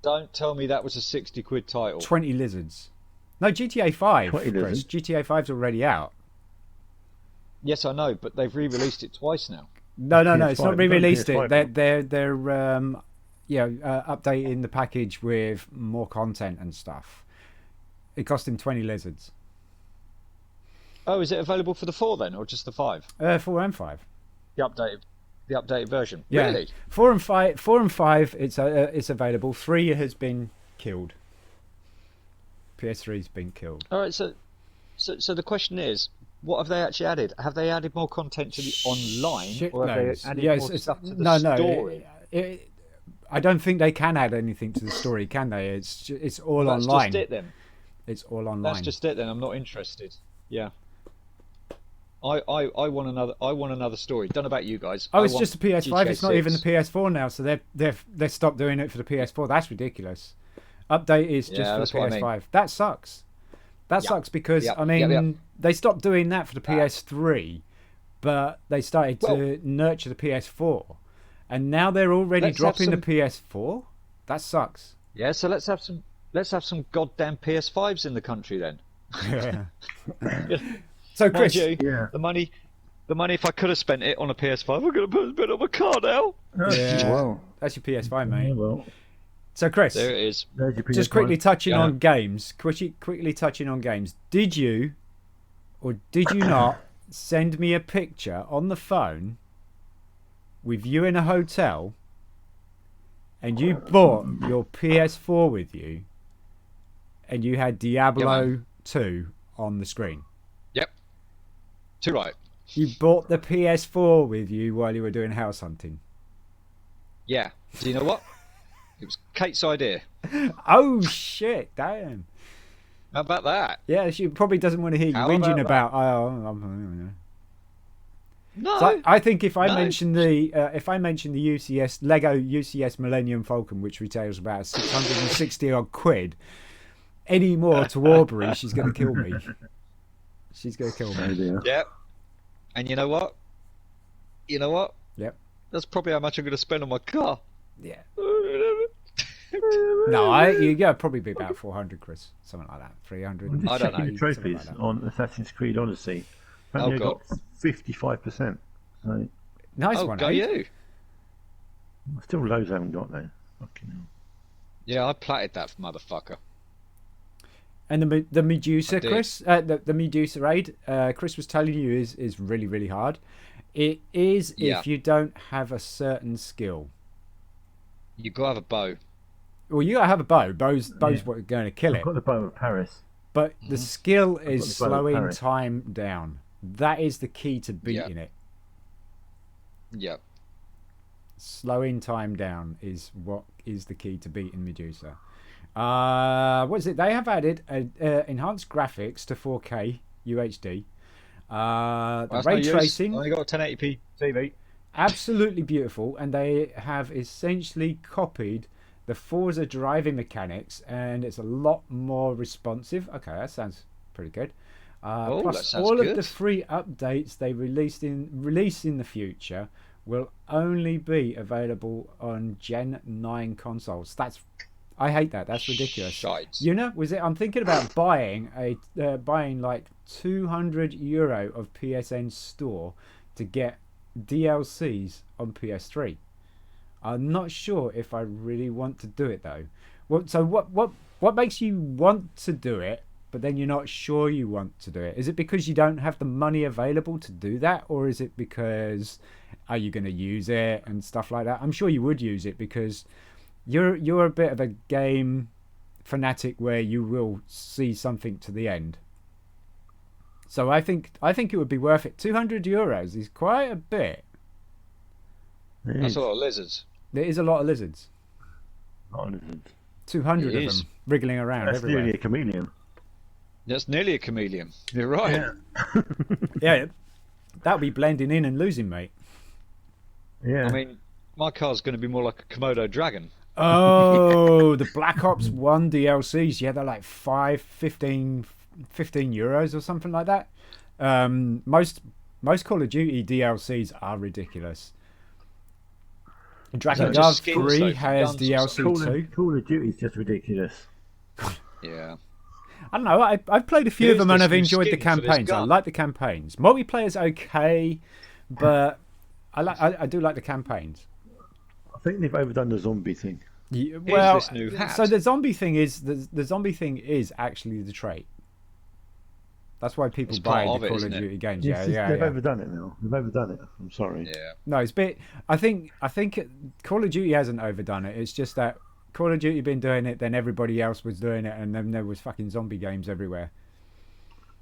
A: Don't tell me that was a 60 quid title.
C: 20 lizards. No, GTA 5, Chris.
B: Lizards.
C: GTA 5's already out.
A: Yes, I know, but they've re-released it twice now.
C: No, it's not re-released it.
B: PS5.
C: They're updating the package with more content and stuff. It cost him 20 lizards.
A: Oh, is it available for the 4 then, or just the 5?
C: 4 and 5.
A: The updated version.
C: Yeah.
A: Really?
C: 4 and 5. It's available. 3 has been killed. PS3's been killed.
A: All right. So the question is, what have they actually added? Have they added more content to the online, or have they added more stuff to the story?
C: I don't think they can add anything to the story, can they? It's all online.
A: That's just it then.
C: It's all online.
A: That's just it then. I'm not interested. Yeah. I want another story. Don't know about you guys.
C: Oh, it's just a PS5.
A: GTA
C: It's not even the PS4 now. So they've stopped doing it for the PS4. That's ridiculous. Update is just for the PS5. I mean. That sucks. That sucks because they stopped doing that for the PS3, but they started to nurture the PS4, and now they're already dropping the PS4. That sucks.
A: Yeah. So let's have some goddamn PS5s in the country then.
C: Yeah. So Chris,
A: the money. If I could have spent it on a PS5, I'm going to put a bit on my car now.
C: Yeah,
B: well,
C: that's your PS5, mate.
B: Yeah, well.
C: So Chris,
A: there it is.
C: Just quickly touching on games. Quickly touching on games. Did you, or did you not, send me a picture on the phone with you in a hotel, and you brought your PS4 with you, and you had Diablo 2 on the screen.
A: Yep. Too right.
C: You brought the PS4 with you while you were doing house hunting.
A: Yeah. Do you know what? It was Kate's idea.
C: Oh shit! Damn.
A: How about that?
C: Yeah, she probably doesn't want to hear you whinging about.
A: No.
C: So I think if I mention the UCS Lego UCS Millennium Falcon, which retails about 660 odd quid, any more to Aubrey, she's going to kill me. She's going to kill me.
A: Yep. And you know what?
C: Yep.
A: That's probably how much I'm going to spend on my car.
C: Yeah. No, you got probably be about 400, Chris, something like that. 300.
A: I don't know.
B: The trophies on Assassin's Creed Odyssey. Apparently got 55%. So,
C: nice one.
A: Go you.
B: Still loads I haven't got though. Fucking hell.
A: Yeah, I platted that motherfucker.
C: And the Medusa, Chris, the Medusa raid, Chris was telling you is really, really hard. It is if you don't have a certain skill.
A: You got to have a bow.
C: Well, you got to have a bow. Bow's what are going to kill it.
B: I've got the bow of Paris.
C: But the skill is slowing time down. That is the key to beating it.
A: Yep.
C: Slowing time down is what is the key to beating Medusa. What is it? They have added enhanced graphics to 4K UHD. The ray tracing.
A: I got a 1080p TV.
C: Absolutely beautiful, and they have essentially copied the Forza driving mechanics, and it's a lot more responsive. Okay, that sounds pretty good. Plus, all of the free updates they release in the future will only be available on Gen 9 consoles. I hate that. That's ridiculous.
A: Shite.
C: You know, I'm thinking about buying like €200 of PSN store to get DLCs on PS3. I'm not sure if I really want to do it though. So what makes you want to do it, but then you're not sure you want to do it? Is it because you don't have the money available to do that, or is it because are you going to use it and stuff like that? I'm sure you would use it because you're a bit of a game fanatic where you will see something to the end. So I think it would be worth it. €200 is quite a bit.
A: That's a lot of lizards.
C: There is a lot of lizards. 200 of them wriggling around everywhere.
B: That's nearly a chameleon.
A: That's nearly a chameleon. You're right.
C: Yeah, that would be blending in and losing, mate.
B: Yeah.
A: I mean, my car's going to be more like a Komodo dragon.
C: Oh, the Black Ops 1 DLCs. Yeah, they're like 15 euros or something like that. Most Call of Duty DLCs are ridiculous. Dragon Guard 3 has DLC too.
B: Call of Duty is just ridiculous.
A: Yeah.
C: I don't know. I've played a few of them and I've enjoyed the campaigns. I like the campaigns. Multiplayer's okay, but I do like the campaigns.
B: I think they've overdone the zombie thing.
C: Yeah, well,
A: this new hat.
C: So the zombie thing is actually the trait. That's why people buy the Call of Duty games.
B: Yes, they've overdone it now. They've overdone it. I'm sorry.
A: Yeah.
C: No, it's a bit. I think Call of Duty hasn't overdone it. It's just that Call of Duty been doing it, then everybody else was doing it, and then there was fucking zombie games everywhere.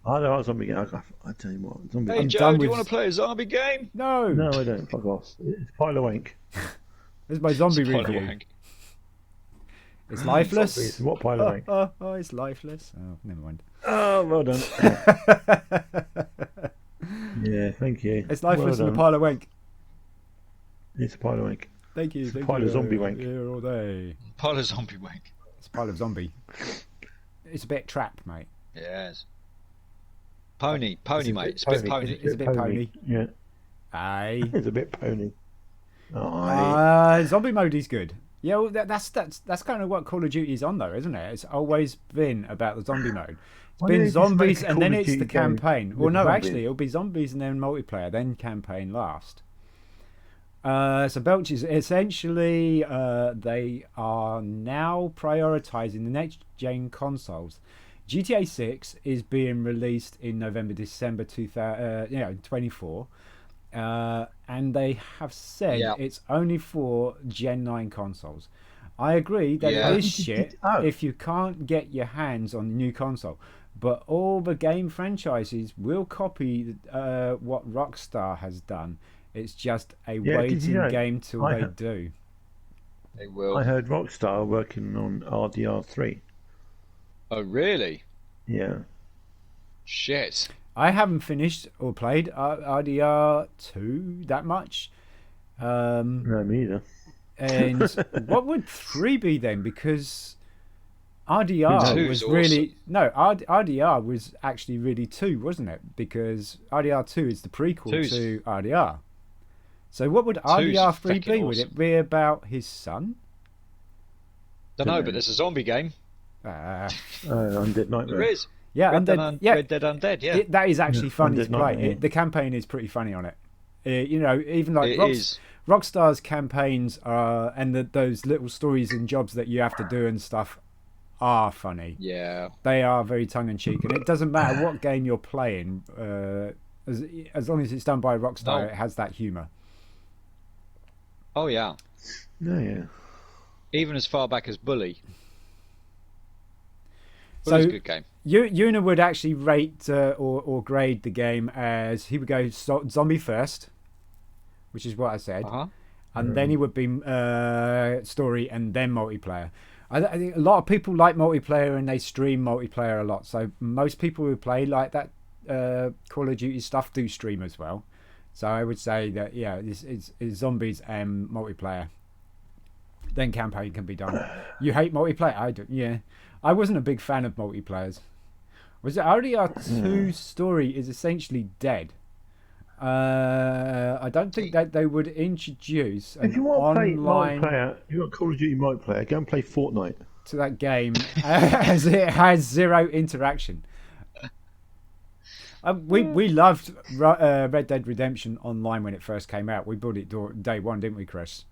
B: I don't like zombie games. I tell you what, zombie.
A: Hey Joe, do you want to play a zombie game?
C: No,
B: I don't. Fuck off. It's pile of wank.
C: This is my zombie review. It's lifeless.
B: What pile of wank?
C: Oh, it's lifeless. Oh, never mind.
B: Oh, well done. Yeah, thank you.
C: It's lifeless in a pile of wank.
B: It's a pile of wank.
C: Thank you.
B: It's a pile of zombie wank.
C: Here all day.
A: Pile of zombie wank.
C: It's a pile of zombie. It's a bit trap, mate.
A: Yes. Pony, mate. It's a bit pony.
C: It's a bit pony.
B: Yeah.
C: Aye.
B: It's a bit pony.
C: Zombie mode is good. Yeah, well, that's kind of what Call of Duty is on, though, isn't it? It's always been about the zombie mode. It's been zombies and then it's the campaign. Well, no, actually, it'll be zombies and then multiplayer, then campaign last. So Belch is essentially they are now prioritising the next gen consoles. GTA 6 is being released in November, December 2024. and they have said it's only for Gen 9 consoles. I agree that it is shit if you can't get your hands on the new console, but all the game franchises will copy what Rockstar has done. It's just a waiting game till they do.
A: They will.
B: I heard Rockstar working on RDR3.
A: Oh, really?
B: Yeah.
A: Shit.
C: I haven't finished or played RDR2 that much.
B: No, me either.
C: And what would 3 be then? Because RDR was really... No, RDR was actually really 2, wasn't it? Because RDR2 is the prequel to RDR. So what would RDR3 be? Awesome. Would it be about his son?
A: Don't know, but there's a zombie game.
B: Undead Nightmare.
A: There is.
C: Yeah,
A: Red Dead Undead, yeah.
C: That is actually funny to play. The campaign is pretty funny on it. Even like Rockstar's campaigns and those little stories and jobs that you have to do and stuff are funny.
A: Yeah.
C: They are very tongue-in-cheek, and it doesn't matter what game you're playing, as long as it's done by Rockstar, it has that humour.
A: Oh, yeah.
B: Oh, yeah.
A: Even as far back as Bully. Bully's a good game.
C: Una would actually rate or grade the game as he would go zombie first, which is what I said, and then he would be story and then multiplayer. I think a lot of people like multiplayer and they stream multiplayer a lot. So most people who play like that Call of Duty stuff do stream as well. So I would say that this is zombies and multiplayer. Then campaign can be done. You hate multiplayer? I do. Yeah, I wasn't a big fan of multiplayers. Was it RDR2 story is essentially dead? I don't think that they would introduce an
B: if you want
C: online
B: to play multiplayer, you want Call of Duty multiplayer, go and play Fortnite
C: to that game, as it has zero interaction. We loved Red Dead Redemption Online when it first came out. We bought it day one, didn't we, Chris?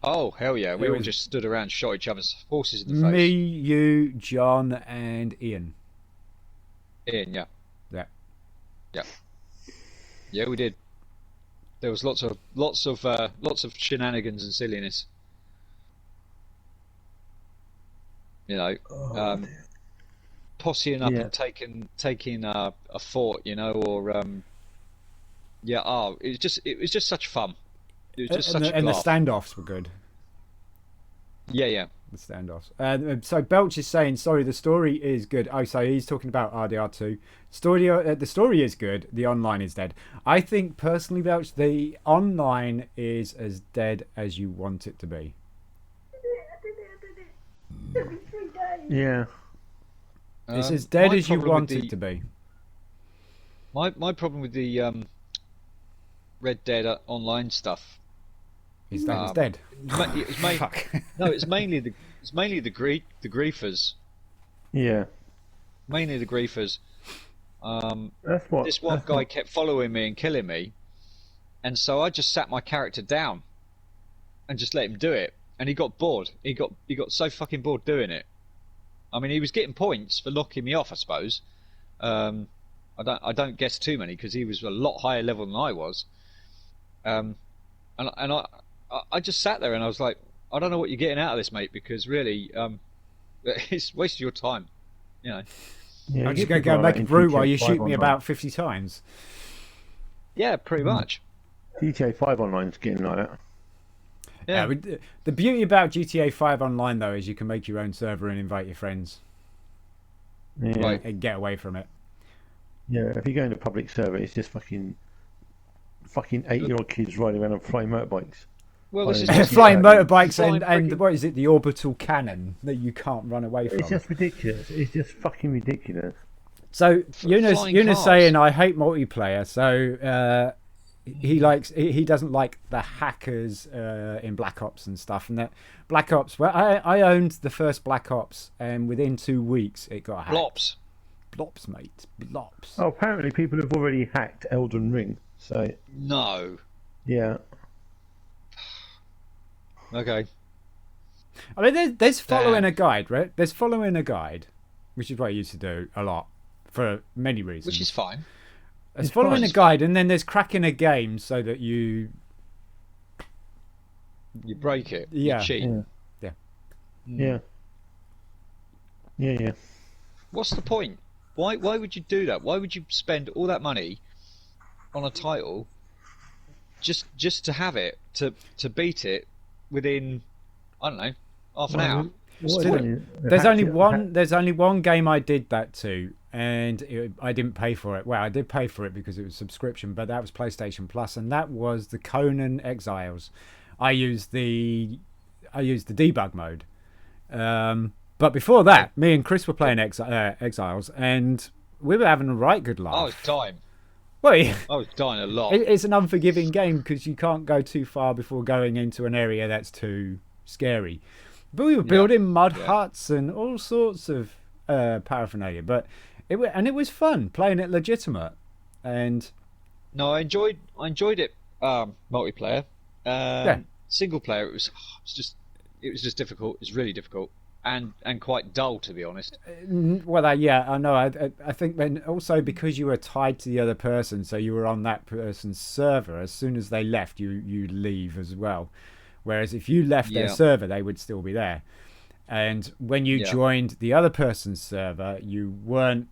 A: Oh, hell yeah. We all just stood around and shot each other's horses in the face.
C: Me, you, John, and Ian.
A: Ian, yeah.
C: Yeah.
A: Yeah. Yeah, we did. There was lots of shenanigans and silliness. Posseing up and taking a fort, or it was just such fun. It was just
C: and the standoffs were good.
A: Yeah.
C: The standoffs. So Belch is saying, sorry, the story is good. Oh, so he's talking about RDR2. The story is good. The online is dead. I think personally, Belch, the online is as dead as you want it to be.
B: Yeah.
C: It's as dead as you want it to be.
A: My problem with the Red Dead online stuff
C: is that it's dead.
A: It's mainly the griefers.
B: Yeah.
A: Mainly the griefers.
B: That's what.
A: This one guy kept following me and killing me, and so I just sat my character down and just let him do it. And he got bored. He got so fucking bored doing it. I mean, he was getting points for knocking me off, I suppose. I don't guess too many because he was a lot higher level than I was. And I just sat there and I was like, I don't know what you're getting out of this, mate, because really, it's wasting your time.
C: Yeah, I'm just going to go make a brew while you shoot me about 50 times.
A: Yeah, pretty much.
B: GTA 5 online is getting like that.
C: Yeah. The beauty about GTA 5 online though is you can make your own server and invite your friends.
B: Yeah.
C: And get away from it.
B: Yeah, if you go into a public server, it's just fucking 8-year-old kids riding around on flying motorbikes.
A: Well, this is just
C: flying motorbikes and what is it? The orbital cannon that you can't run away from.
B: It's just ridiculous. It's just fucking ridiculous.
C: So Eunice saying I hate multiplayer. So he doesn't like the hackers in Black Ops and stuff. And that Black Ops. Well, I owned the first Black Ops, and within 2 weeks it got hacked. Blops, mate. Blops.
B: Oh, apparently people have already hacked Elden Ring. So
A: no.
B: Yeah.
A: Okay.
C: I mean, there's following a guide, right? There's following a guide, which is what I used to do a lot for many reasons.
A: Which is fine.
C: It's following a guide, and then there's cracking a game so that you
A: break it.
C: Yeah.
A: You cheat.
B: Yeah.
A: What's the point? Why would you do that? Why would you spend all that money on a title just to have it, to beat it within, I don't know, half an hour?
C: There's only one game I did that to, and I didn't pay for it. Well, I did pay for it because it was subscription, but that was PlayStation Plus, and that was the Conan Exiles. I used the debug mode. But before that, me and Chris were playing Exiles, and we were having a right good laugh.
A: I was dying.
C: Well,
A: I was dying a lot.
C: It's an unforgiving game because you can't go too far before going into an area that's too scary. But we were building mud huts and all sorts of paraphernalia. But it was fun playing it legitimate. And
A: no, I enjoyed it multiplayer. Single player, it was just difficult. It was really difficult. And quite dull, to be honest.
C: Well, I know. I think then also because you were tied to the other person, so you were on that person's server. As soon as they left, you leave as well. Whereas if you left their server, they would still be there. And when you joined the other person's server, you weren't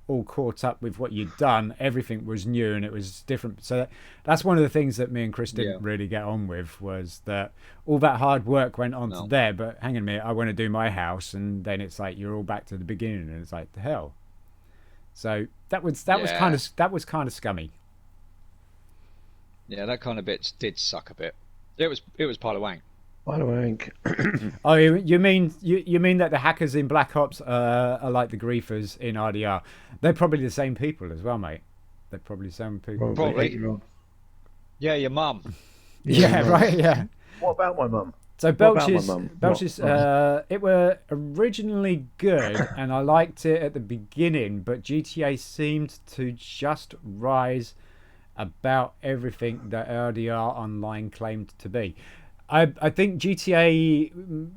C: all caught up with what you'd done. Everything was new and it was different. So that's one of the things that me and Chris didn't really get on with, was that all that hard work went on to there, but hang on a minute, I want to do my house, and then it's like you're all back to the beginning, and it's like, the hell. So that was kind of scummy. Yeah,
A: that kind of bit did suck a bit. It was pile of wank.
C: Oh, you mean that the hackers in Black Ops are like the griefers in RDR? They're probably the same people as well, mate. They're probably the same people.
A: Probably. Yeah, your mum.
C: Yeah, right. Yeah.
B: What about my mum?
C: So Belch's, it were originally good, and I liked it at the beginning, but GTA seemed to just rise about everything that RDR Online claimed to be. I think GTA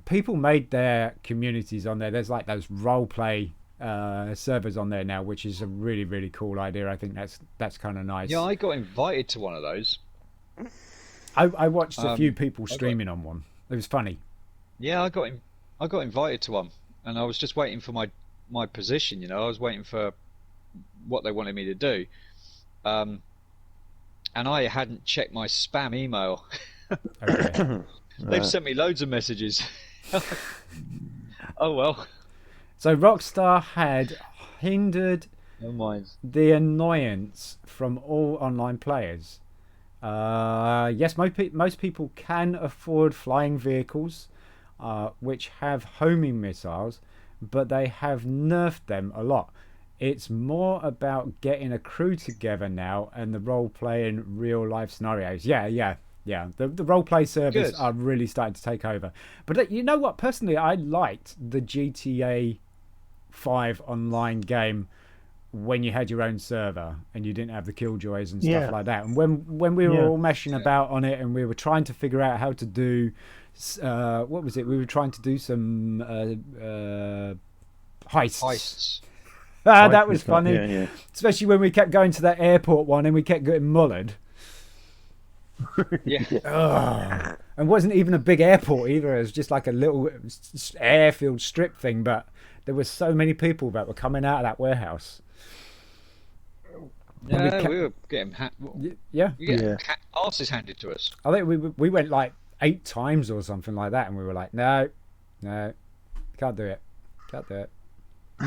C: people made their communities on there. There's like those role play servers on there now, which is a really, really cool idea. I think that's kind of nice.
A: Yeah, I got invited to one of those.
C: I watched a few people streaming on one. It was funny.
A: Yeah, I got invited to one, and I was just waiting for my position. I was waiting for what they wanted me to do, and I hadn't checked my spam email.
C: Okay.
A: They've sent me loads of messages. Oh well.
C: So Rockstar had hindered the annoyance from all online players. Yes, most people can afford flying vehicles, which have homing missiles, but they have nerfed them a lot. It's more about getting a crew together now and the role-playing real-life scenarios. Yeah. The role-play servers are really starting to take over. But you know what? Personally, I liked the GTA 5 online game when you had your own server and you didn't have the killjoys and stuff like that. And when we were all meshing about on it and we were trying to figure out how to do... what was it? We were trying to do some heists. That was funny. Yeah. Especially when we kept going to that airport one and we kept getting mullered.
A: Yeah.
C: And wasn't even a big airport either. It was just like a little airfield strip thing, but there were so many people that were coming out of that warehouse.
A: Yeah, we were getting arses handed to us.
C: I think we went like 8 times or something like that, and we were like, no, can't do it.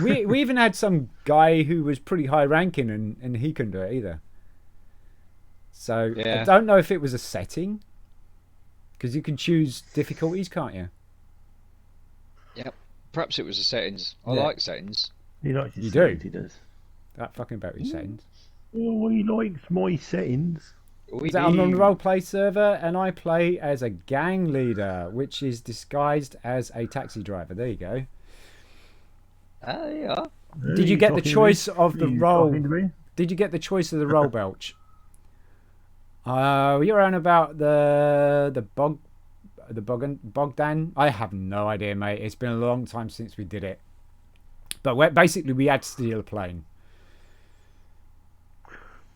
C: We even had some guy who was pretty high ranking, and he couldn't do it either. So I don't know if it was a setting, because you can choose difficulties, can't you?
A: Yep. Perhaps it was the settings. I like settings.
B: He likes
C: his
B: settings, he does.
C: That fucking about his settings.
B: Oh, he likes my settings.
C: I'm on the roleplay server, and I play as a gang leader, which is disguised as a taxi driver. There you go.
A: Yeah.
C: Did you get the choice of the role? Did you get the choice of the role, Belch? You're on about the Bogdan. I have no idea, mate. It's been a long time since we did it. But basically, we had to steal a plane.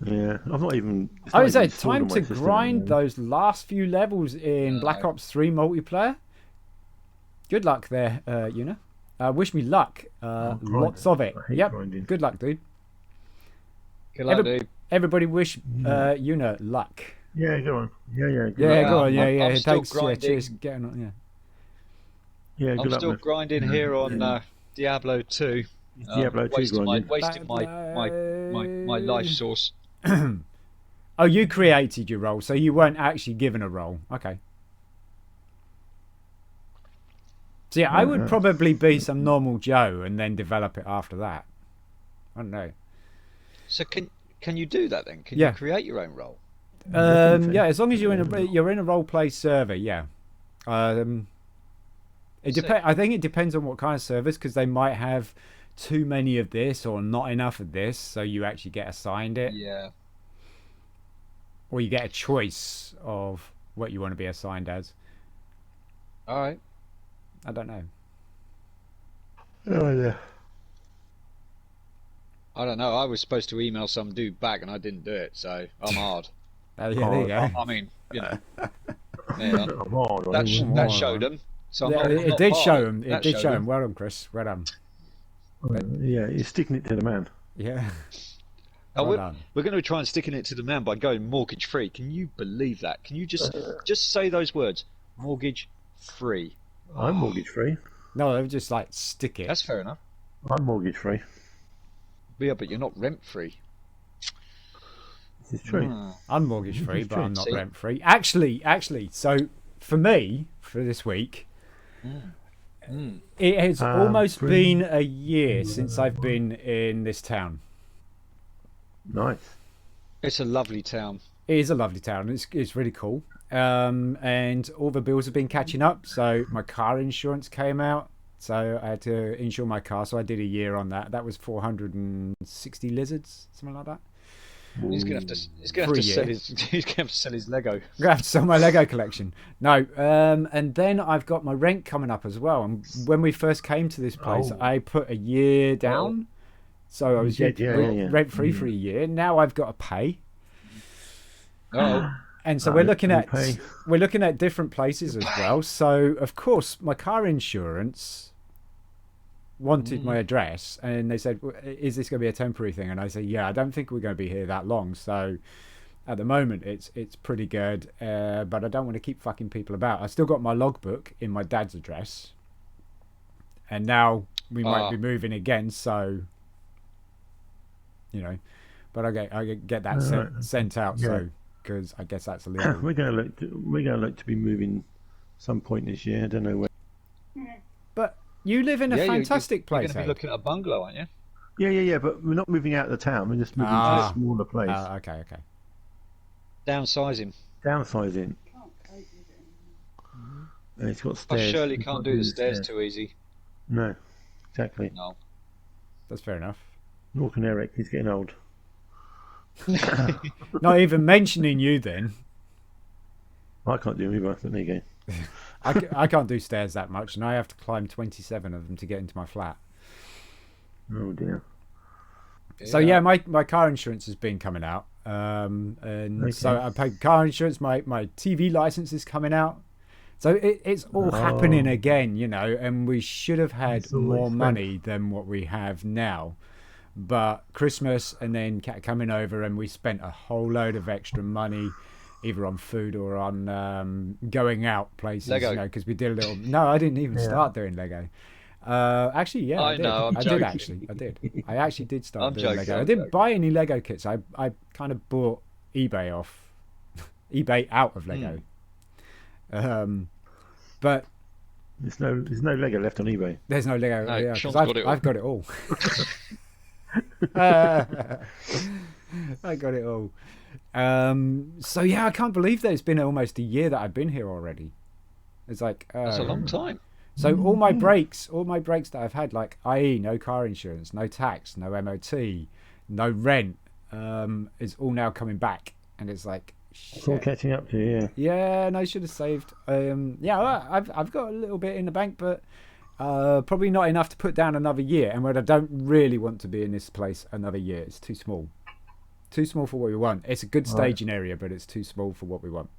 B: Yeah, I've not even.
C: I would say time to grind those last few levels in Black Ops 3 multiplayer. Good luck there, Una. Wish me luck. Lots of it. Yep. Grinding. Good luck, dude.
A: Good luck, dude.
C: Everybody wish Una luck.
B: Yeah, go on. Yeah,
C: go on. Yeah.
A: I'm still
C: Thanks.
A: grinding.
C: Yeah, cheers. Getting on. Yeah.
B: Yeah,
A: I'm still grinding here on Diablo 2.
B: Diablo 2
A: wasting my life source.
C: Oh, you created your role, so you weren't actually given a role. Okay. So yeah, I would probably be some normal Joe and then develop it after that. I don't know.
A: So can you do that then? Can you create your own role?
C: Yeah, as long as you're in a role play server, yeah. It depends. I think it depends on what kind of servers, because they might have too many of this or not enough of this, so you actually get assigned it.
A: Yeah.
C: Or you get a choice of what you want to be assigned as.
A: All right.
C: I don't know.
B: Oh yeah.
A: I don't know. I was supposed to email some dude back, and I didn't do it, so I'm hard.
C: Oh yeah, there you go.
A: I mean, you know, that showed them. So
C: it did show him. It did show him. Well done, Chris. Well done.
B: Yeah, you're sticking it to the man.
C: Yeah.
A: We're going to try and sticking it to the man by going mortgage free. Can you believe that? Can you just say those words? Mortgage free.
B: I'm mortgage free.
C: No, they would just like stick it.
A: That's fair enough.
B: I'm mortgage free.
A: Yeah, but you're not rent free.
B: This is true.
C: I'm mortgage free, but I'm not rent free. Actually, so for me, for this week, it has almost been a year since I've been in this town.
B: Nice.
A: It's a lovely town.
C: It is a lovely town. It's really cool. And all the bills have been catching up. So my car insurance came out. So I had to insure my car. So I did a year on that. That was 460 lizards, something like that.
A: He's gonna have to sell his Lego.
C: I'm gonna have to sell my Lego collection. No, and then I've got my rent coming up as well. And when we first came to this place, I put a year down, so I was rent free for a year. Now I've got to pay. And so we're looking at different places as well. So of course my car insurance wanted my address, and they said, is this going to be a temporary thing? And I said, yeah, I don't think we're going to be here that long. So at the moment it's pretty good, but I don't want to keep fucking people about. I still got my logbook in my dad's address, and now we might be moving again, so you know, but I get that sent out, so because I guess that's illegal.
B: We're going to look to be moving some point this year. I don't know where.
C: But you live in a fantastic place.
A: You're going to be looking at a bungalow, aren't you?
B: Yeah. But we're not moving out of the town. We're just moving to a smaller place.
C: Okay.
A: Downsizing.
B: And it's got stairs.
A: I surely can't do the stairs too easy.
B: No, exactly.
A: No.
C: That's fair enough.
B: Norton Eric, he's getting old.
C: Not even mentioning you then.
B: I can't do either, but there you go.
C: I can't do stairs that much, and I have to climb 27 of them to get into my flat.
B: Oh dear.
C: So yeah, my car insurance has been coming out, and so I paid car insurance. My TV license is coming out, so it's all happening again, you know. And we should have had more money than what we have now, but Christmas and then coming over, and we spent a whole load of extra money, either on food or on going out places,
A: Lego.
C: you know, because we did a little. No, I didn't even start doing Lego. Actually, yeah, I did.
A: I'm
C: joking. I actually did start doing Lego. I didn't buy any Lego kits. I kind of bought eBay out of Lego. But
B: there's no Lego left on eBay.
C: There's no Lego.
A: No,
C: yeah, I've got it all. I got it all. So yeah, I can't believe that it's been almost a year that I've been here already. It's like
A: that's a long time.
C: So all my breaks that I've had, like i.e. no car insurance, no tax, no MOT, no rent, is all now coming back, and it's like shit.
B: It's all catching up to you.
C: Yeah, and I should have saved. I've got a little bit in the bank, but probably not enough to put down another year. And when I don't really want to be in this place another year, it's too small. too small for what we want. It's a good staging area, but it's too small for what we want.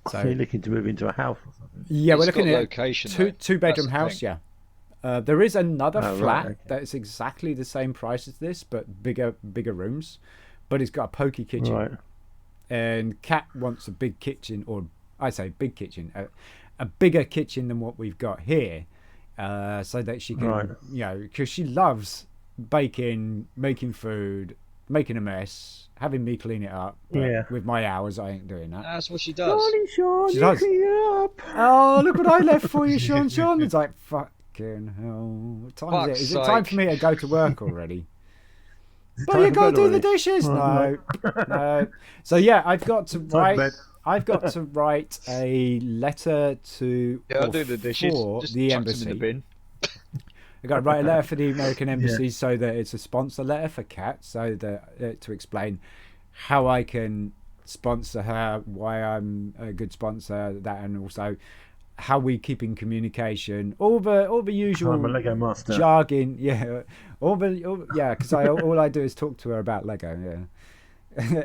B: So you're looking to move into a house or something?
C: Yeah, we're looking at
A: location,
C: two-bedroom house. Yeah, there is another flat that is exactly the same price as this, but bigger rooms. But it's got a pokey kitchen.
B: Right.
C: And Kat wants a big kitchen, or I say big kitchen, a bigger kitchen than what we've got here, so that she can, because she loves baking, making food, making a mess, having me clean it up. But with my hours, I ain't doing that.
A: That's what she does.
B: Morning, Sean,
C: she does.
B: Clean it up.
C: Oh, look what I left for you, Sean. Sean, it's like, fucking hell. What time is it? Is it time for me to go to work already? But you got to do the dishes. No. So yeah, I've got to write a letter to
A: I'll do the dishes. Just
C: the
A: chuck
C: embassy.
A: them in the bin.
C: I've got to write a letter for the American embassy so that it's a sponsor letter for Kat, so that to explain how I can sponsor her, why I'm a good sponsor, that, and also how we keep in communication, all the usual
B: I'm a Lego master.
C: jargon, because all I do is talk to her about Lego,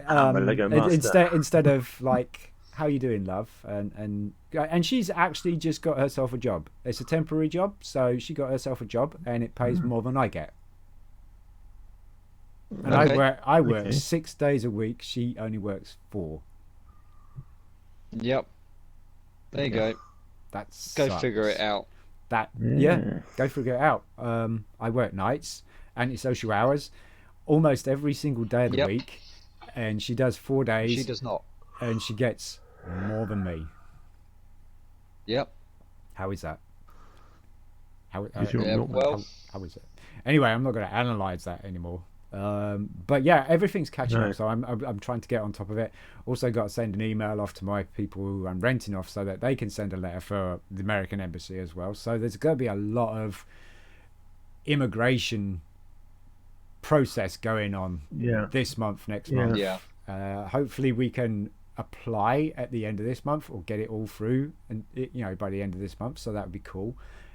B: I'm a Lego master.
C: instead of like, how you doing, love, and she's actually just got herself a job. It's a temporary job, so she got herself a job, and it pays more than I get. And I work 6 days a week. She only works 4.
A: Yep. There you go. Go figure it out.
C: Go figure it out. I work nights, antisocial hours, almost every single day of the week, and she does 4 days.
A: She does not,
C: and she gets more than me.
A: Yep.
C: How is that? How is it? Anyway, I'm not going to analyze that anymore. But yeah, everything's catching up, so I'm trying to get on top of it. Also got to send an email off to my people who I'm renting off so that they can send a letter for the American embassy as well. So there's going to be a lot of immigration process going on this month, next month. Hopefully we can apply at the end of this month or get it all through, and by the end of this month, so that would be cool.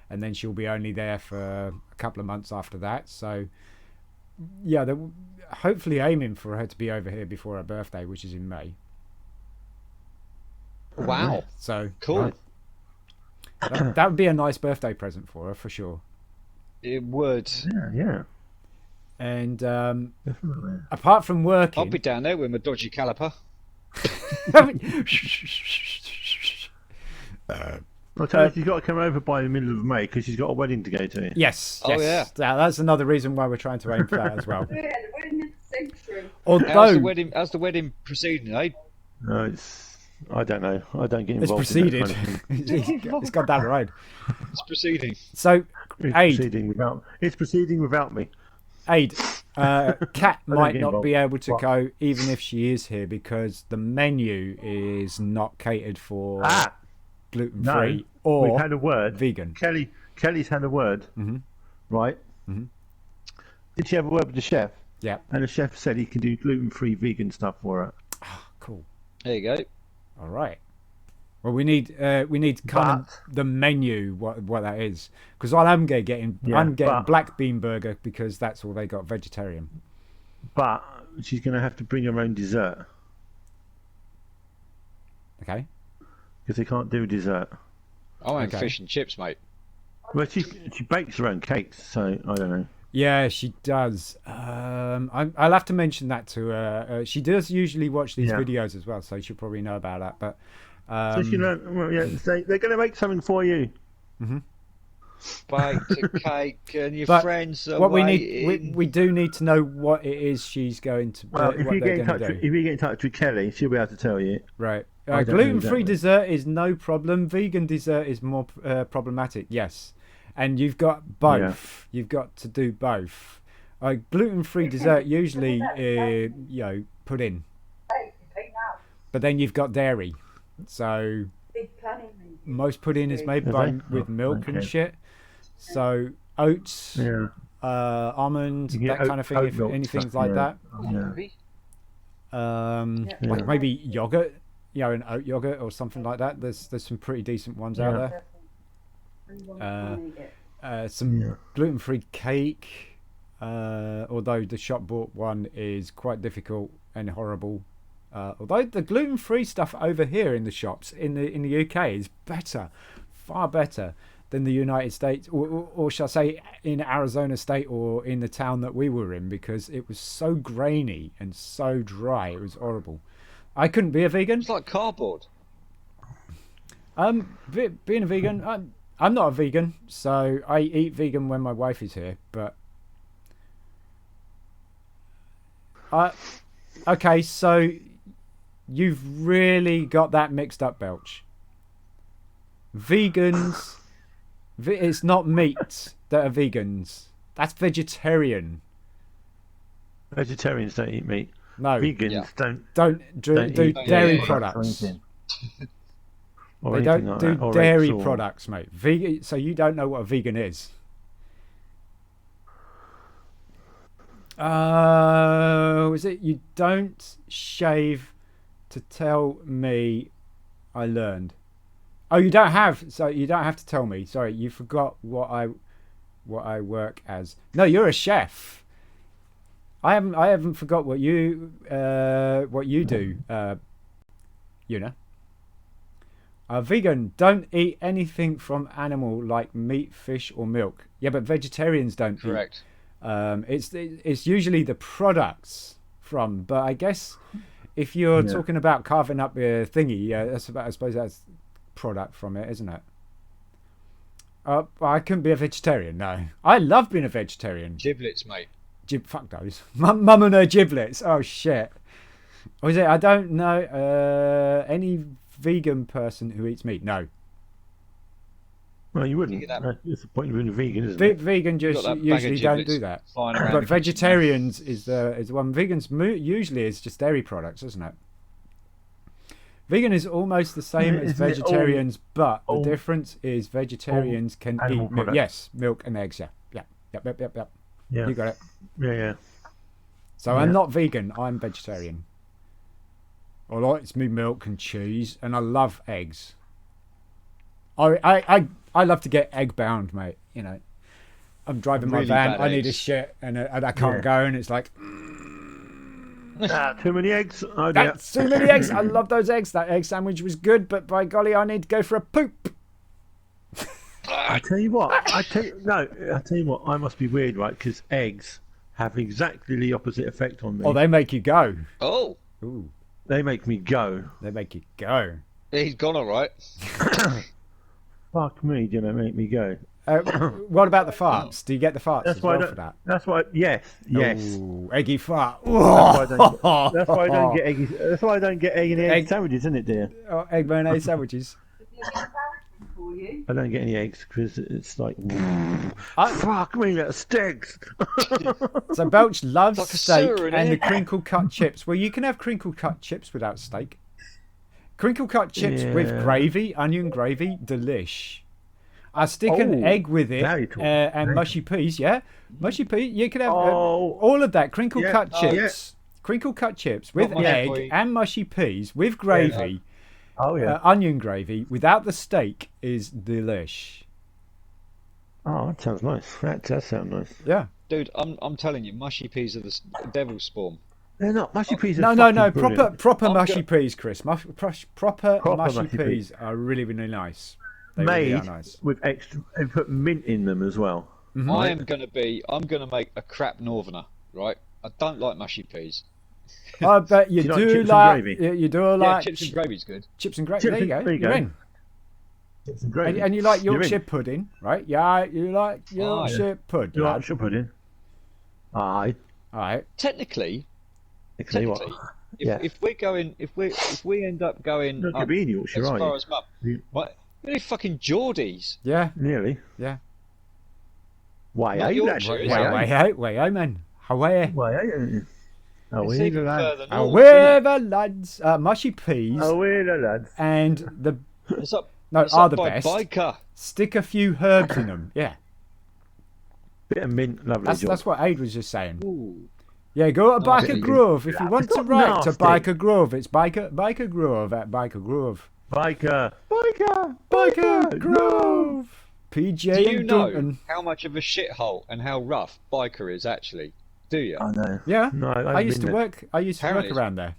C: And then she'll be only there for a couple of months after that, so they're hopefully aiming for her to be over here before her birthday, which is in May.
A: Wow.
C: So
A: cool.
C: That would be a nice birthday present for her, for sure.
A: It would.
B: Yeah.
C: And apart from working,
A: I'll be down there with my dodgy caliper.
B: I'll tell you, she's got to come over by the middle of May because she's got a wedding to go to.
C: Yes.
A: Oh yeah.
C: That's another reason why we're trying to aim for that as well.
E: Yeah, the wedding of the century.
C: Although,
A: how's the wedding proceeding, eh?
B: No, I don't know. I don't get involved.
C: It's proceeded.
B: In that kind of thing.
C: It's gone down the road.
A: It's proceeding.
C: So,
B: It's proceeding without me.
C: Aid, Kat might not be able to go even if she is here because the menu is not catered for gluten-free or
B: we've had a word.
C: Vegan.
B: Kelly's had a word, right? Mm-hmm. Did she have a word with the chef?
C: Yeah.
B: And the chef said he can do gluten-free vegan stuff for her.
C: Oh, cool.
A: There you go.
C: All right. Well, we need kind of the menu, what that is, because I'm getting black bean burger because that's all they got, vegetarian.
B: But she's going to have to bring her own dessert.
C: Okay.
B: Because they can't do dessert.
A: I want fish and chips, mate.
B: Well, she bakes her own cakes, so I don't know.
C: Yeah, she does. I'll have to mention that to her. She does usually watch these videos as well, so she'll probably know about that. But
B: so she know, they're going to make something for you.
C: Mm-hmm.
A: Baked a cake, and your friends are
C: what
A: waiting.
C: we do need to know what it is she's going to.
B: Well, if you get in touch with Kelly, she'll be able to tell you.
C: Right. Gluten-free dessert is no problem. Vegan dessert is more problematic. Yes, and you've got both. You've got to do both. Gluten-free dessert usually, pudding, but then you've got dairy. So most pudding is made with milk and shit. So oats, almond, that kind of thing. Anything like that. Like maybe yogurt. An oat yogurt or something like that. There's some pretty decent ones out there. Some gluten-free cake. although the shop bought one is quite difficult and horrible. Although the gluten-free stuff over here in the shops in the UK is better, far better than the United States, or shall I say in Arizona State or in the town that we were in, because it was so grainy and so dry. It was horrible. I couldn't be a vegan.
A: It's like cardboard.
C: Being a vegan, I'm not a vegan, so I eat vegan when my wife is here. But okay, so you've really got that mixed up, Belch. Vegans, it's not meat that are vegans. That's vegetarian.
B: Vegetarians don't eat meat.
C: No,
B: vegans
C: don't do dairy products. They don't
B: like
C: do
B: that,
C: dairy products, mate. Vegan. So you don't know what a vegan is. Is it you don't shave to tell me? I learned. Oh, you don't have. So you don't have to tell me. Sorry, you forgot what I work as. No, you're a chef. I haven't forgot what you do. You know. A vegan don't eat anything from animal like meat, fish, or milk. Yeah, but vegetarians don't.
A: Correct.
C: It's usually the products from. But I guess if you're talking about carving up a thingy, I suppose that's product from it, isn't it? I couldn't be a vegetarian. No, I love being a vegetarian.
A: Giblets, mate.
C: Fuck those. Mum and her giblets. Oh shit. Or is it? I don't know any vegan person who eats meat. No.
B: Well, you wouldn't. It's the point of being a vegan, isn't it?
C: Vegan just usually don't do that. But vegetarians is the one. Vegans usually is just dairy products, isn't it? Vegan is almost the same as vegetarians, but the difference is vegetarians can eat milk. Yes, milk and eggs. Yep. Yeah. You got it.
B: Yeah.
C: So I'm not vegan. I'm vegetarian. I like me milk and cheese, and I love eggs. I love to get egg bound, mate. You know, I'm driving my van. I need a shit, and I can't go, and it's like
B: too many eggs.
C: That's too many eggs. I love those eggs. That egg sandwich was good, but by golly, I need to go for a poop.
B: I tell you what. I tell you what. I must be weird, right? Because eggs have exactly the opposite effect on me.
C: Oh, they make you go.
A: Oh.
C: Ooh.
B: They make me go.
C: They make you go.
A: He's gone all right.
B: Fuck me, do they make me go?
C: What about the farts? Do you get the farts as well for that?
B: That's why. Yes.
C: Ooh, eggy fart.
B: That's why I don't get eggy. That's why I don't get egg sandwiches, isn't it, dear?
C: Oh, egg mayonnaise sandwiches.
B: I don't get any eggs because it's like fuck me, that stinks.
C: So Belch loves like steak and the crinkle cut chips. Well, you can have crinkle cut chips without steak. Crinkle cut chips with gravy, onion gravy, delish. I stick an egg with it and mushy peas. Yeah, mushy peas. You can have all of that. Crinkle cut chips. Crinkle cut chips with egg and mushy peas with gravy. Onion gravy without the steak is delish.
B: Oh, that sounds nice. That does sound nice.
C: Yeah,
A: dude, I'm telling you, mushy peas are the devil's spawn.
B: They're not mushy peas.
C: No. Proper mushy peas, Chris. Proper mushy peas are really, really nice. They
B: made
C: really are nice.
B: With extra, and put mint in them as well.
C: Mm-hmm.
A: I'm gonna make a crap northerner, right? I don't like mushy peas.
C: I bet you do like you do like
A: chips and gravy's good.
C: Chips and gravy. There you go. You're in.
B: Chips and gravy.
C: And you like Yorkshire pudding, right? Yeah, you like Yorkshire pudding.
B: You like Yorkshire pudding? Aye.
C: Alright.
A: Technically,
B: what?
A: if we end up going
B: not be in Yorkshire,
A: as far as Mum, what? Really fucking Geordies.
C: Yeah.
B: Nearly.
C: Yeah.
B: Why,
C: man. How are you?
B: Away
C: the lads. Mushy peas.
B: Away the lads.
C: And the
A: are
C: the best.
A: Biker.
C: Stick a few herbs in them. Yeah.
B: Bit of mint, lovely.
C: That's what Aid was just saying.
A: Ooh.
C: Yeah, go to Biker Grove if you want to write to Biker Grove. It's Biker Grove at Biker Grove.
B: Biker
C: Grove. PJ
A: Do you
C: and
A: know
C: Duncan.
A: how much of a shithole and how rough Biker is actually? Do you?
B: I know.
C: Yeah,
B: No,
C: I used to work. I used to work
A: Apparently-
C: around there.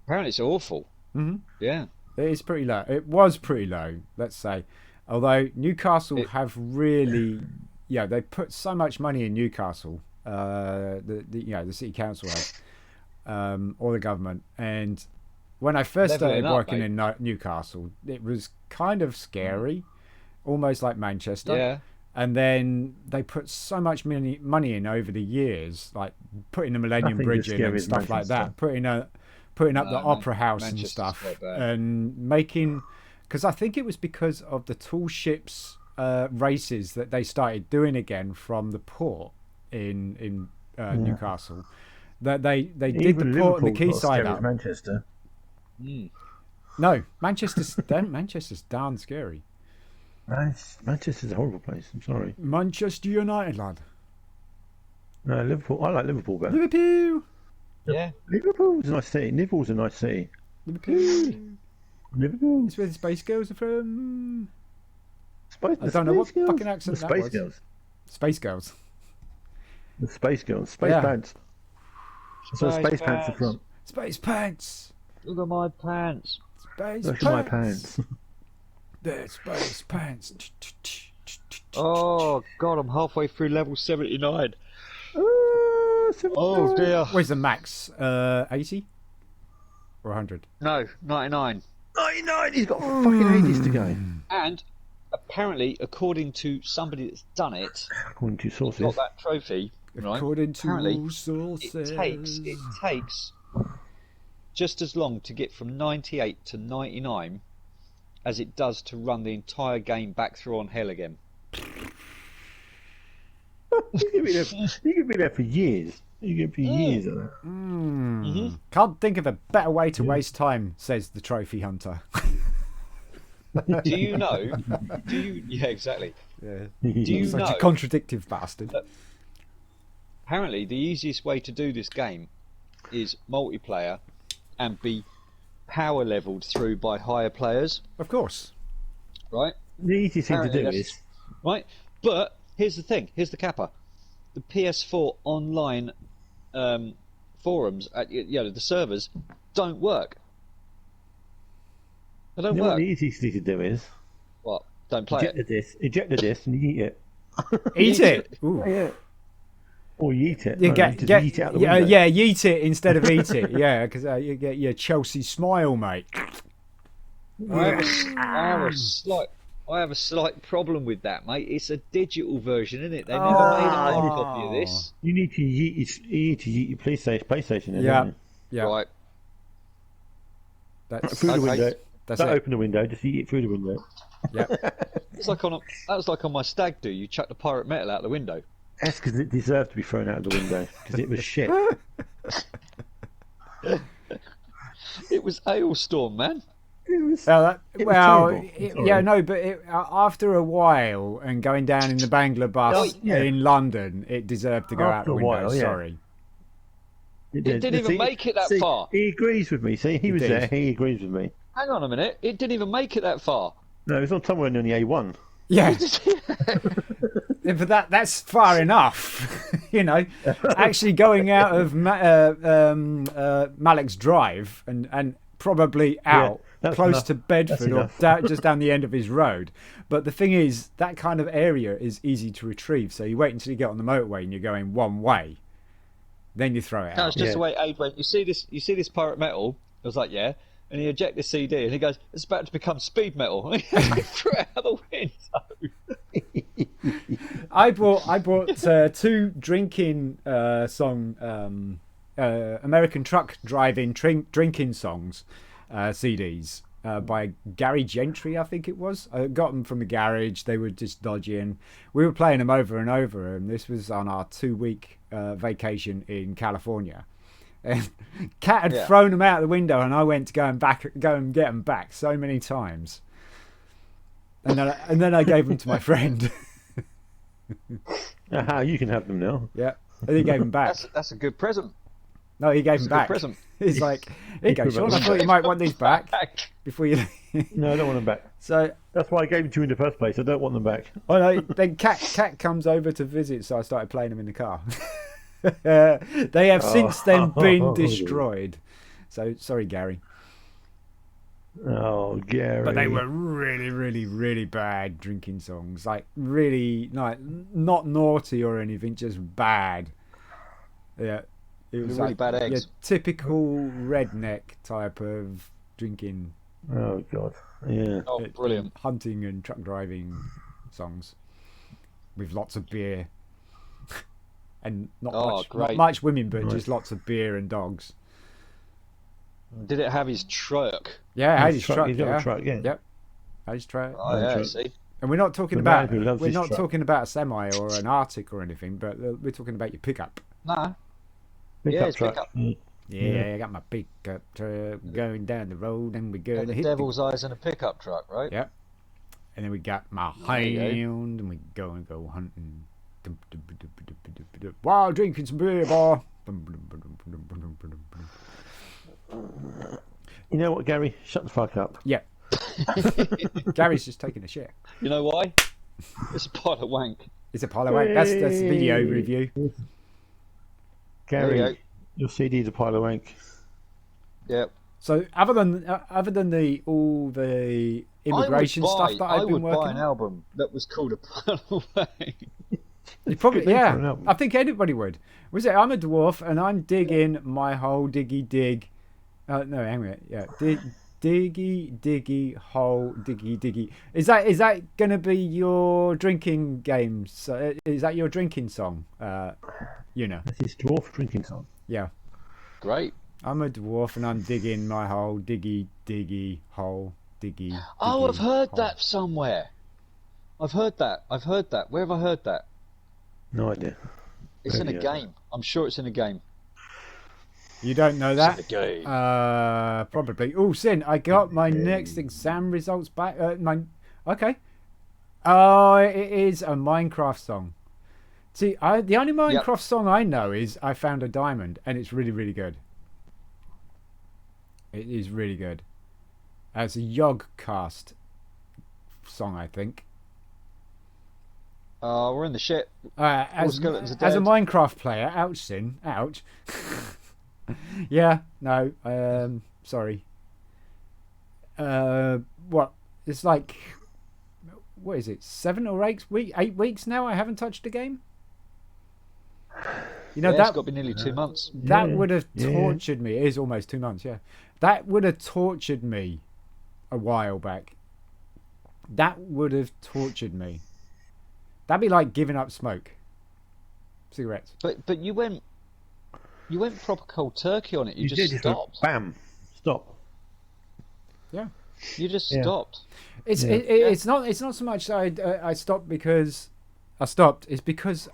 A: Apparently, it's awful.
C: Hmm.
A: Yeah.
C: It is pretty low. It was pretty low, let's say. Although Newcastle have really, they put so much money in Newcastle. The city council has, or the government. And when I first
A: Leveling
C: started
A: up,
C: working
A: mate.
C: in Newcastle, it was kind of scary, almost like Manchester.
A: Yeah.
C: And then they put so much money in over the years, like putting the Millennium
B: Nothing
C: Bridge
B: as
C: in
B: scary
C: and
B: as
C: stuff like that,
B: Manchester.
C: putting up the
A: No,
C: Opera House and
A: Manchester's
C: stuff,
A: quite bad.
C: and making, because I think it was because of the tall ships races that they started doing again from the port in Newcastle, that they did
B: Even
C: the port and the
B: Liverpool's not
C: quayside
B: as scary as
C: up.
B: Manchester.
C: No, Manchester's darn scary.
B: Manchester's a horrible place. I'm sorry.
C: Manchester United, lad.
B: No, Liverpool. I like Liverpool better.
C: Liverpool.
A: Yeah.
B: Liverpool's a nice city. Liverpool's a nice city.
C: Liverpool.
B: Liverpool.
C: It's where the Space Girls are from.
B: Space,
C: I don't know what
B: Girls.
C: fucking accent
B: the
C: that
B: Space
C: was.
B: Girls.
C: Space Girls.
B: The Space Girls. Space
C: Yeah.
B: Pants. That's what
A: Space
B: Space Pants are
A: Pants.
B: from.
C: Space Pants.
A: Look at my pants.
C: Space
B: Look
C: Pants.
B: at my pants.
C: They're Space Pants.
A: Oh God, I'm halfway through level 79.
B: Oh
A: Oh dear.
C: Where's the max? 80 or 100?
A: No, 99.
B: 99. He's got fucking ages to go.
A: And apparently, according to somebody that's done it,
B: According to
A: got
B: sources.
A: that trophy. Right?
C: According to
A: Apparently,
C: sources.
A: it takes just as long to get from 98 to 99 as it does to run the entire game back through on hell again.
B: You could be there for years. You could be years of that.
C: Can't think of a better way to waste time, says the trophy hunter.
A: Do you know? Yeah, exactly.
C: Yeah.
A: Do you
C: Such
A: know?
C: a contradictive bastard.
A: Apparently, the easiest way to do this game is multiplayer and be power leveled through by higher players,
C: Of course.
A: right?
B: The easiest thing to
A: Apparently
B: do
A: that's-
B: is
A: Right? But here's the thing. Here's the capper. The PS4 online forums, the servers, don't work. They don't
B: you know what
A: work.
B: the easiest thing to do is
A: What? Don't play it.
B: eject the disc and you eat it.
C: Eat it. Ooh.
B: Yeah. Or you eat it.
C: You
B: No,
C: get,
B: just
C: get,
B: eat it out the
C: yeah,
B: window.
C: yeah, yeet it instead of eat it. Yeah, because you get your Chelsea smile, mate.
A: I have a slight problem with that, mate. It's a digital version, isn't it? They never made a hard copy of this.
B: You need to yeet your PlayStation. Then,
C: Yeah.
B: don't you?
C: Yeah,
A: Right.
C: that's
B: Through the
A: Okay.
B: window.
C: that's
B: Don't
C: it.
B: open the window. Just eat it through the window.
C: Yeah.
A: It's like that was like on my stag do. You chuck the pirate metal out the window.
B: That's because it deserved to be thrown out of the window because it was shit.
A: It was Hailstorm, man.
B: It was.
C: Well,
B: It was terrible.
C: yeah, no, but after a while and going down in the Bangla bus
B: yeah.
C: in London, it deserved to go out
B: After
C: the
B: a
C: window.
B: while, yeah.
C: Sorry.
B: It
A: didn't even make it that far.
B: He agrees with me. See, he was
C: did.
B: there. He agrees with me.
A: Hang on a minute. It didn't even make it that far.
B: No, it was on somewhere on the A1.
C: Yeah. Yeah, but that's far enough, you know. Actually, going out of Malik's Drive and probably out
B: that's
C: close
B: enough.
C: to Bedford
B: That's
C: or
B: enough.
C: just down the end of his road. But the thing is, that kind of area is easy to retrieve. So you wait until you get on the motorway and you're going one way, then you throw it
A: No,
C: out.
A: it's just
B: Yeah.
A: the way Aid went. You see this pirate metal? I was like, yeah. And he ejected the CD and he goes, it's about to become speed metal. And he threw it out the window.
C: I bought two drinking American truck driving drinking songs CDs by Gary Gentry, I think it was. I got them from the garage. They were just dodgy, we were playing them over and over. And this was on our 2-week vacation in California. And Kat had thrown them out the window, and I went to go and get them back so many times. And then I gave them to my friend.
B: Aha, you can have them now.
C: Yeah, and he gave them back.
A: That's a good present.
C: No, he gave them back.
A: Present.
C: He's like, here you go, Sean. I thought you might want these back before you.
B: No, I don't want them back.
C: So
B: that's why I gave them to you in the first place. I don't want them back.
C: Oh no! Then Cat comes over to visit, so I started playing them in the car. They have since then been destroyed. So sorry, Gary.
B: Oh, Gary.
C: But they were really, really, really bad drinking songs. Like really, like not naughty or anything, just bad. Yeah. It was
A: really
C: like
A: bad eggs.
C: Typical redneck type of drinking.
B: Oh God, yeah.
A: Oh, brilliant!
C: Hunting and truck driving songs with lots of beer and not much women, but just lots of beer and dogs.
A: Did it have his truck?
C: Yeah, it had his truck.
B: He's got a truck, yeah.
C: Yep, had his truck.
A: Oh yeah, see.
C: And we're not talking about talking about a semi or an Arctic or anything, but we're talking about your pickup.
A: Nah.
B: Pickup truck.
C: Yeah, I got my pickup truck going down the road, and we're going to hit
A: devil's eyes in a pickup truck, right?
C: Yep. And then we got my hound, and we go hunting while drinking some beer, boy.
B: You know what, Gary? Shut the fuck up.
C: Yeah. Gary's just taking a shit.
A: You know why? It's a pile of wank.
C: It's a pile of wank. That's the video review.
B: Gary, your CD's a pile of wank.
A: Yep.
C: So other than all the immigration stuff that I've been working on,
A: I would buy an album that was called A Pile of Wank.
C: You probably, yeah. I think anybody would. Was it? I'm a dwarf and I'm digging my hole, diggy dig. No, hang on a minute. Yeah, diggy hole, diggy. Is that going to be your drinking games? Is that your drinking song?
B: That's his dwarf drinking song.
C: Yeah.
A: Great.
C: I'm a dwarf and I'm digging my hole, diggy hole, diggy.
A: Oh, I've heard
C: hole.
A: that somewhere. I've heard that. Where have I heard that?
B: No idea.
A: It's in a game. I'm sure it's in a game.
C: You don't know that?
A: It's in a game.
C: Probably. Oh, Sin, I got my next exam results back. Okay. Oh, it is a Minecraft song. See, the only Minecraft song I know is I Found a Diamond, and it's really, really good. It is really good. It's a Yogcast song, I think.
A: We're in the shit.
C: As a Minecraft player, ouch, Sin, ouch. Yeah, no, sorry. What? It's like, what is it? 8 weeks now. I haven't touched a game. You know
A: it's got to be nearly 2 months.
C: That would have tortured me. It is almost 2 months. Yeah, that would have tortured me a while back. That would have tortured me. That'd be like giving up smoke, cigarettes.
A: But you went proper cold turkey on it. You just stopped.
B: Bam, stop.
C: Yeah,
A: you just stopped.
C: It's not so much that I stopped because I stopped. It's because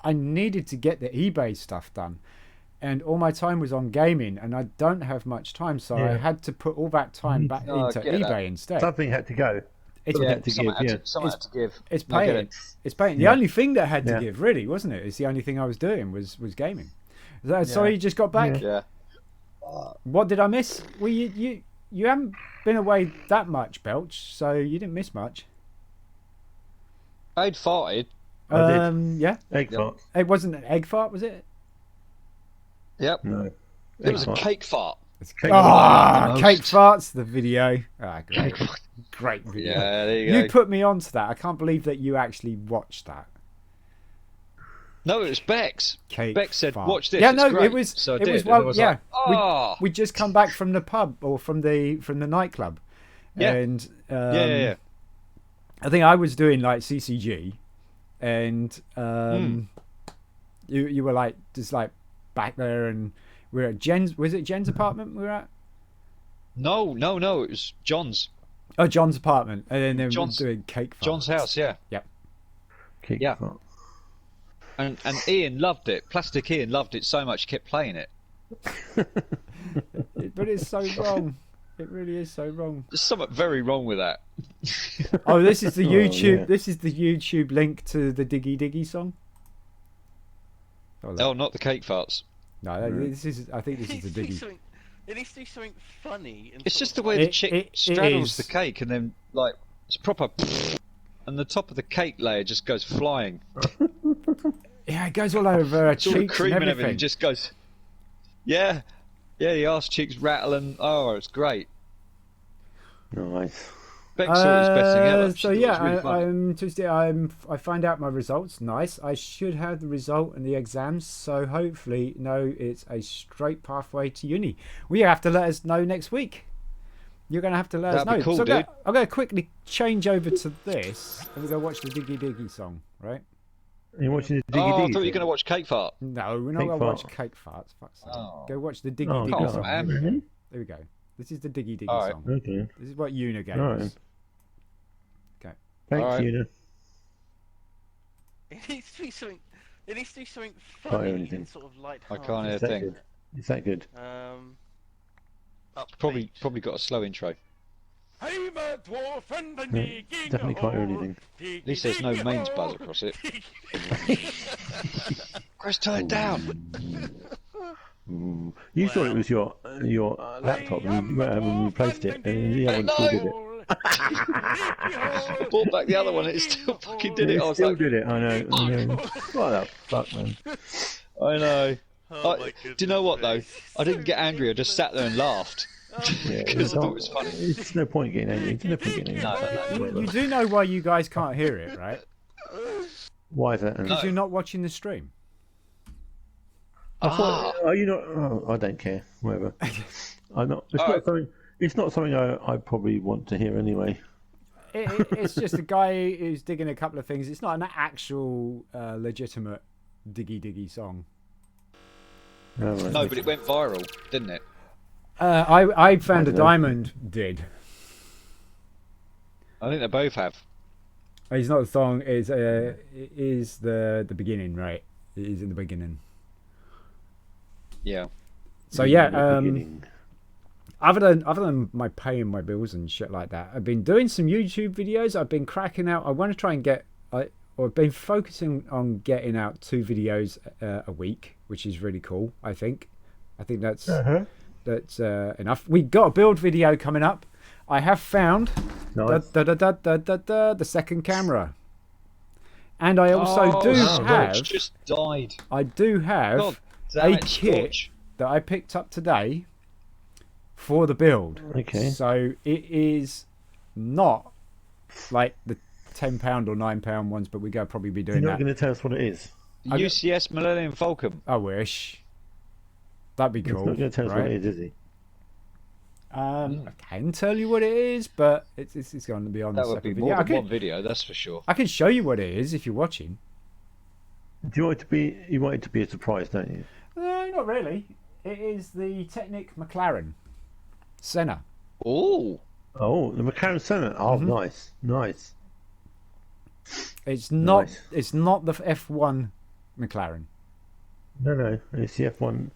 C: I needed to get the eBay stuff done, and all my time was on gaming, and I don't have much time, so I had to put all that time back into eBay instead.
B: Something had to go.
A: Something had to give.
C: It's paying. It's paying. The only thing that had to give, really, wasn't it? It's the only thing I was doing was gaming. Sorry, you just got back.
A: Yeah.
C: What did I miss? Well, you haven't been away that much, Belch, so you didn't miss much.
A: I'd farted.
C: Yeah.
B: Egg fart.
C: It wasn't an egg fart, was it?
A: Yep.
B: No.
A: It was a cake fart.
B: Cake
C: farts, the video. Great video.
A: Yeah, there you go.
C: You put me onto that. I can't believe that you actually watched that.
A: No, it was Bex. Bex said, "Watch this."
C: Yeah, no,
A: it's great.
C: it was.
A: So
C: it was.
A: Well,
C: yeah,
A: like,
C: we just come back from the pub or from the nightclub, and I think I was doing like CCG, and you were like just like back there, and we were at Jen's. Was it Jen's apartment we were at?
A: No. It was John's.
C: Oh, John's apartment, and then we were doing cake farts.
A: John's house, yeah.
C: Yep.
B: Cake fart.
A: And Ian loved it. Plastic Ian loved it so much he kept playing it.
C: But it's so wrong. It really is so wrong.
A: There's something very wrong with that.
C: Oh, this is the YouTube. Yeah. This is the YouTube link to the Diggy Diggy song.
A: Oh, not the cake farts.
C: No, this is. I think this is the diggy.
F: It needs to do something funny.
A: It's just the way the chick straddles the cake and then like it's proper, and the top of the cake layer just goes flying.
C: Yeah, it goes all over her cheeks
A: All the cream
C: and
A: and
C: everything.
A: everything just goes. Yeah, the arse cheeks rattle and it's great.
B: Nice.
A: Bex thought it was the best thing ever.
C: So yeah, I'm Tuesday. I find out my results. Nice. I should have the result in the exams. So hopefully, it's a straight pathway to uni. Well, you have to let us know next week. You're going to have to let us know.
A: That'd be cool,
C: so
A: dude.
C: I'm going to quickly change over to this, and we're going to watch the Diggy Diggy song, right?
B: Are you watching the Diggy
A: I
B: Diggy?
A: thought you were going to watch Cake Fart.
C: No, we're not
B: Cake
C: going to watch
B: Fart.
C: Cake Farts. Fuck's sake.
A: Oh.
C: Go watch the Diggy
B: Oh,
C: Diggy
B: God.
C: song.
A: man.
B: Really?
C: There we go. This is the Diggy Diggy
A: All right.
C: song.
B: Okay.
C: This is what Una gave
B: All
C: us.
B: right.
C: Okay.
B: Thanks,
A: All right.
B: Una.
F: It needs to be something. It needs to do something
B: Can't hear
F: funny
B: anything.
F: and sort of light.
A: I can't hear a
B: Is that
A: thing.
B: good? Is that good?
A: Probably got a slow intro.
B: Definitely can't hear anything.
A: At least there's no mains buzz across it. Chris, turn it down.
B: Ooh. You thought it was your laptop and you went home and replaced it, and the other one still did it.
A: I brought back the other one and it still fucking did it. I
B: It
A: was
B: still
A: like,
B: did it. I know. What the fuck, man?
A: I know.
F: Oh my
A: Do you know what though? I didn't get angry. I just sat there and laughed
B: Yeah,
A: because I thought it was funny.
B: There's no point getting angry. There's no point getting angry.
C: You do know why you guys can't hear it, right?
B: Why is that?
C: Because you're not watching the stream.
B: I thought, are you not? Oh, I don't care. Whatever. I'm not. It's not something. It's not something I probably want to hear anyway.
C: It's just a guy who's digging a couple of things. It's not an actual legitimate diggy diggy song.
B: Oh, right.
A: No, but it went viral, didn't it?
C: I found a
B: don't know.
C: diamond did.
A: I think they both have.
C: It's not the song. It is the beginning, right? It is in the beginning.
A: Yeah.
C: So yeah,
B: Beginning.
C: other than my paying my bills and shit like that, I've been doing some YouTube videos. I've been cracking out. I want to try and I've been focusing on getting out 2 videos a week, which is really cool. I think that's enough. We got a build video coming up. I have found
B: Nice.
C: the second camera, and I also
A: Scorch just died.
C: I do have
A: God damn
C: a
A: it,
C: kit
A: Scorch.
C: that I picked up today for the build.
B: Okay.
C: So it is not like the £10 or £9 ones, but we're going to probably be
B: You're
C: doing
B: not
C: that.
B: going to tell us what it is.
A: The UCS Millennium Falcon.
C: I wish. That'd be
B: He's
C: cool.
B: not going to tell us what
C: right?
B: it is he?
C: I can tell you what it is, but it's going to be on
A: That
C: the
A: would
C: second
A: be
C: video.
A: more than one video, that's for sure.
C: I can show you what it is if you're watching.
B: Do you want it to be? You want it to be a surprise, don't you?
C: Not really. It is the Technic Mclaren Senna.
A: Oh,
B: Oh, the Mclaren Senna. Oh, nice.
C: It's not.
B: Nice.
C: It's not the F1 McLaren.
B: No, it's the F1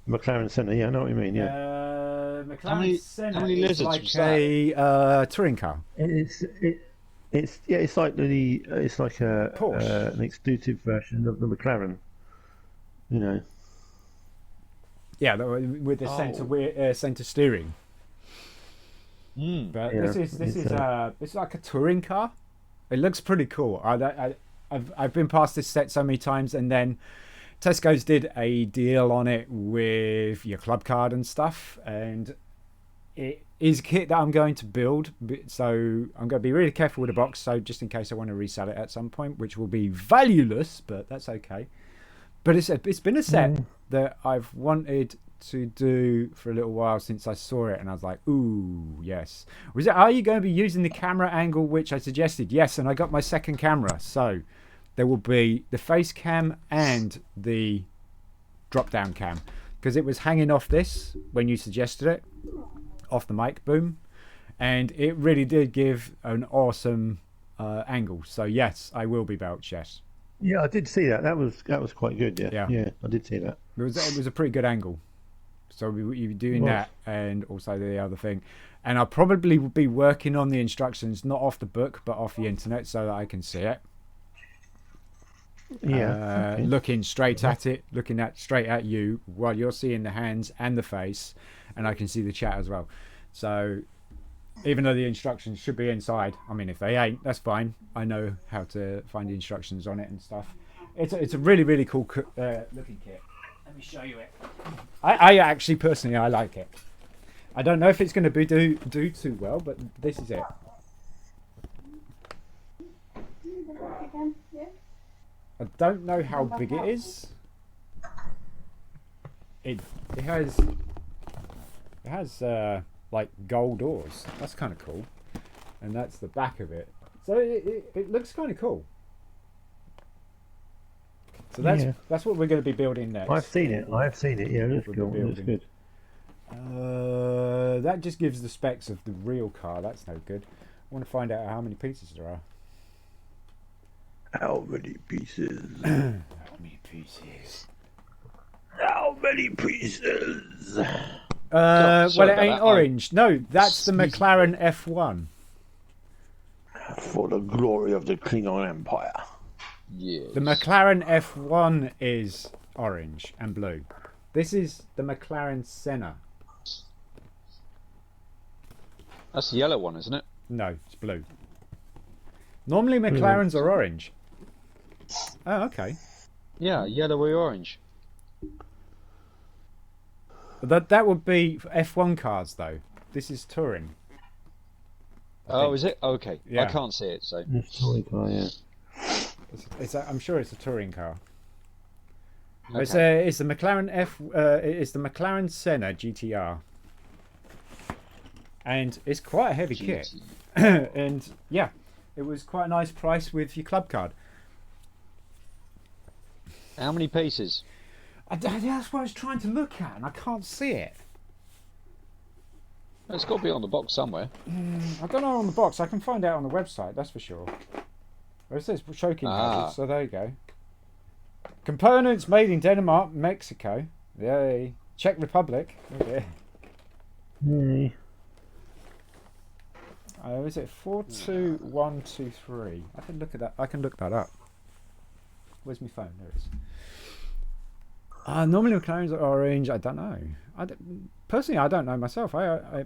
B: McLaren Senna. Yeah, I know what you mean. Yeah,
C: McLaren Senna
A: how many
C: is
A: lizards
C: like
A: was that?
C: a touring car.
B: it's like a
C: Porsche.
B: an exclusive version of the McLaren. You know.
C: Yeah, with the center steering. But
B: Yeah,
C: this is
B: it's,
C: it's like a touring car. It looks pretty cool. I've been past this set so many times, and then Tesco's did a deal on it with your club card and stuff, and it is a kit that I'm going to build. So I'm going to be really careful with the box, so just in case I want to resell it at some point, which will be valueless, but that's okay. But it's been a set that I've wanted to do for a little while since I saw it, and I was like, ooh, yes. Are you going to be using the camera angle which I suggested? Yes, and I got my second camera, so there will be the face cam and the drop down cam, because it was hanging off this when you suggested it, off the mic boom, and it really did give an awesome angle. So yes, I will be belch, yes.
B: Yeah, I did see that. That was quite good. Yeah, I did see that.
C: It was a pretty good angle. So you're doing that, and also the other thing. And I'll probably be working on the instructions, not off the book, but off the internet, so that I can see it.
B: Yeah.
C: looking straight at it, straight at you, while you're seeing the hands and the face, and I can see the chat as well. So even though the instructions should be inside, I mean, if they ain't, that's fine. I know how to find the instructions on it and stuff. It's a really, really cool looking kit. Let me show you it. I actually, personally, I like it. I don't know if it's going to do too well, but this is it. I don't know how big it is. It has like gold doors. That's kind of cool, and that's the back of it. So it looks kind of cool. So that's what we're going to be building next.
B: I've seen it. Yeah, it looks cool. It looks good.
C: That just gives the specs of the real car. That's no good. I want to find out how many pieces there are.
B: How many pieces?
C: How many pieces?
B: How many pieces?
C: Well, it ain't orange. No, that's the Mclaren F1.
B: For the glory of the Klingon Empire.
A: Yes.
C: The McLaren F1 is orange and blue. This is the McLaren Senna.
A: That's the yellow one, isn't it?
C: No, it's blue. Normally McLarens are orange. Oh, okay.
A: Yeah, yellow or orange.
C: That would be F1 cars, though. This is touring.
A: Oh, is it? Okay.
C: Yeah.
A: I can't see it, so.
B: It's toy car, yeah.
C: I'm sure it's a touring car.
A: Okay.
C: It's the McLaren it's the McLaren Senna GTR, and it's quite a heavy kit. And yeah, it was quite a nice price with your club card.
A: How many pieces?
C: That's what I was trying to look at, and I can't see it.
A: It's got to be on the box somewhere.
C: I don't know on the box. I can find out on the website. That's for sure. It says choking hazards, so there you go. Components made in Denmark, Mexico, yay, Czech Republic. Okay.
B: Yay.
C: Is it 42123? I can look at that. I can look that up. Where's my phone? There it is. Normally McLarens are orange. I don't know. Personally, I don't know myself. I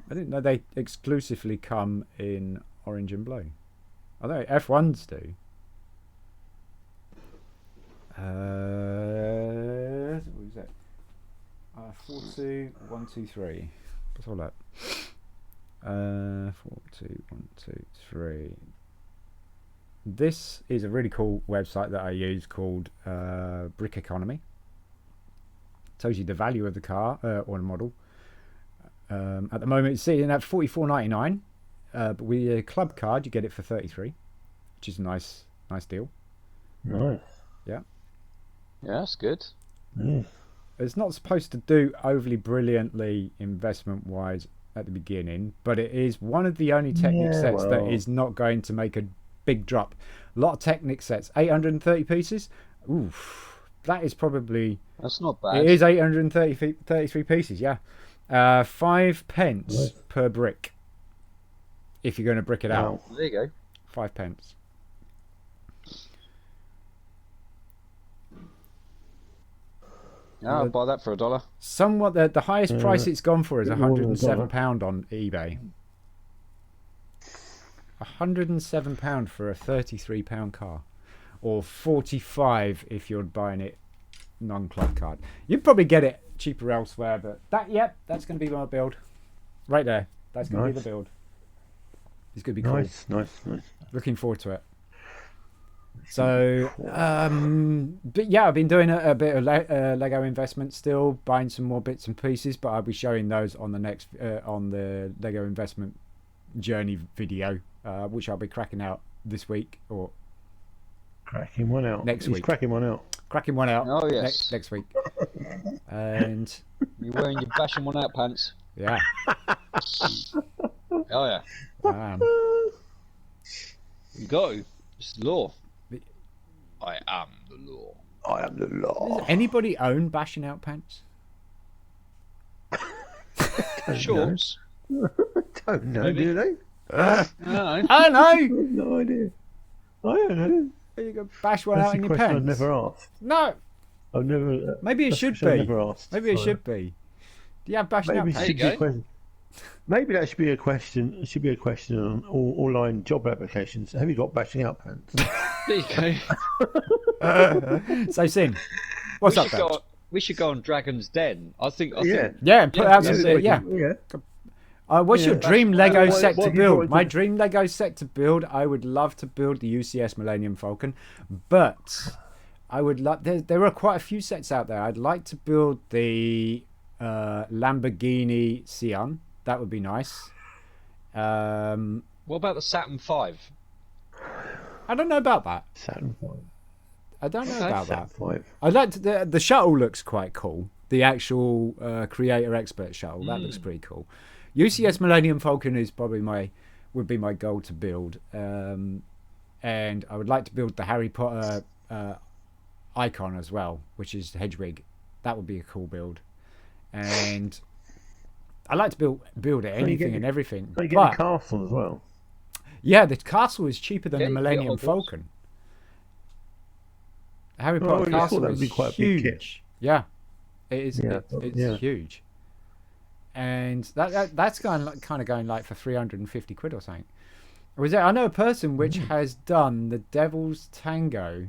C: didn't know they exclusively come in orange and blue. I know F1s do. What was that? 42123. What's all that? 42123. This is a really cool website that I use called Brick Economy. Tells you the value of the car or the model. At the moment, it's sitting at $44.99. But with your club card, you get it for $33, which is a nice deal.
B: Nice.
C: Yeah.
A: Yeah, that's good.
B: Yes.
C: It's not supposed to do overly brilliantly investment-wise at the beginning, but it is one of the only Technic sets that is not going to make a big drop. A lot of Technic sets, 830 pieces. Oof, that is probably...
A: That's not bad.
C: It is 833 pieces, yeah. 5 pence per brick. If you're going to brick it out.
A: There you go.
C: 5 pence.
A: Yeah, I'll buy that for $1.
C: Somewhat the highest price it's gone for is £107 on eBay. £107 for a £33 car, or 45 if you're buying it non-club card. You'd probably get it cheaper elsewhere, but that's going to be my build right there. That's going to be the build. It's going to be cool.
B: Nice.
C: Looking forward to it. So, but yeah, I've been doing a bit of Lego investment still, buying some more bits and pieces, but I'll be showing those on the next on the Lego investment journey video, which I'll be cracking out this week or
B: cracking one out
C: next week.
B: Cracking one out.
A: Oh yes,
C: next week. And
A: you're wearing your bashing one out pants.
C: Yeah.
A: Oh yeah. You go. It's the law. I am the law.
B: I am the law.
C: Does anybody own bashing out pants?
A: Shorts?
B: Don't know, do they?
A: No.
C: I know.
B: No idea. I don't know.
C: You can bash one
B: That's
C: out
B: a
C: in your
B: question
C: pants.
B: I've never asked.
C: No,
B: I've never.
C: maybe it
B: that's a
C: should
B: question I've
C: be.
B: never asked.
C: Maybe it
B: Sorry.
C: should be. Do you have bashing out
B: Maybe it
C: pants?
B: should be a question. Maybe that should be a question. It should be a question on all online job applications. Have you got bashing out pants?
A: There you go.
C: So, Sin, what's up, Dad?
A: We should go on Dragon's Den. I think.
C: Yeah, and put out some. Yeah. What's your dream Lego set to build? My dream Lego set to build. I would love to build the UCS Millennium Falcon, but I would love. There are quite a few sets out there. I'd like to build the Lamborghini Sian. That would be nice.
A: What about the Saturn V?
C: I don't know about that.
B: Saturn V.
C: I don't know about
B: Saturn
C: that.
B: V.
C: I like the shuttle looks quite cool. The actual creator expert shuttle that looks pretty cool. UCS Millennium Falcon is probably would be my goal to build, and I would like to build the Harry Potter icon as well, which is Hedwig. That would be a cool build, and I like to build anything and everything.
B: So you get the castle as well.
C: Yeah, the castle is cheaper than the Millennium Falcon. Harry Potter castle is huge. Yeah, it is.
B: Yeah,
C: it's huge, and that's kind of going like for 350 quid or something. I know a person which has done the Devil's Tango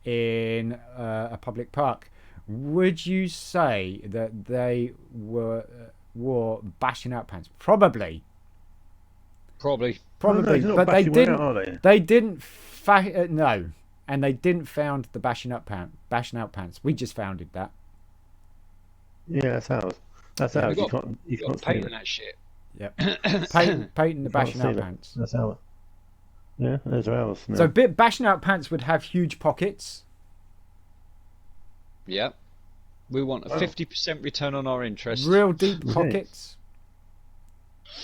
C: in a public park. Would you say that they wore bashing out pants? Probably,
B: no,
C: but they didn't.
B: Are they?
C: They didn't. No, and they didn't found the bashing out pants. We just founded that.
B: Yeah, that's ours. That's ours. You can't
A: patent that shit.
C: Yep. Patent the bashing out pants.
B: That's ours. Yeah, those are ours. No.
C: So bashing out pants would have huge pockets.
A: Yeah. We want a 50% return on our interest.
C: Real deep pockets.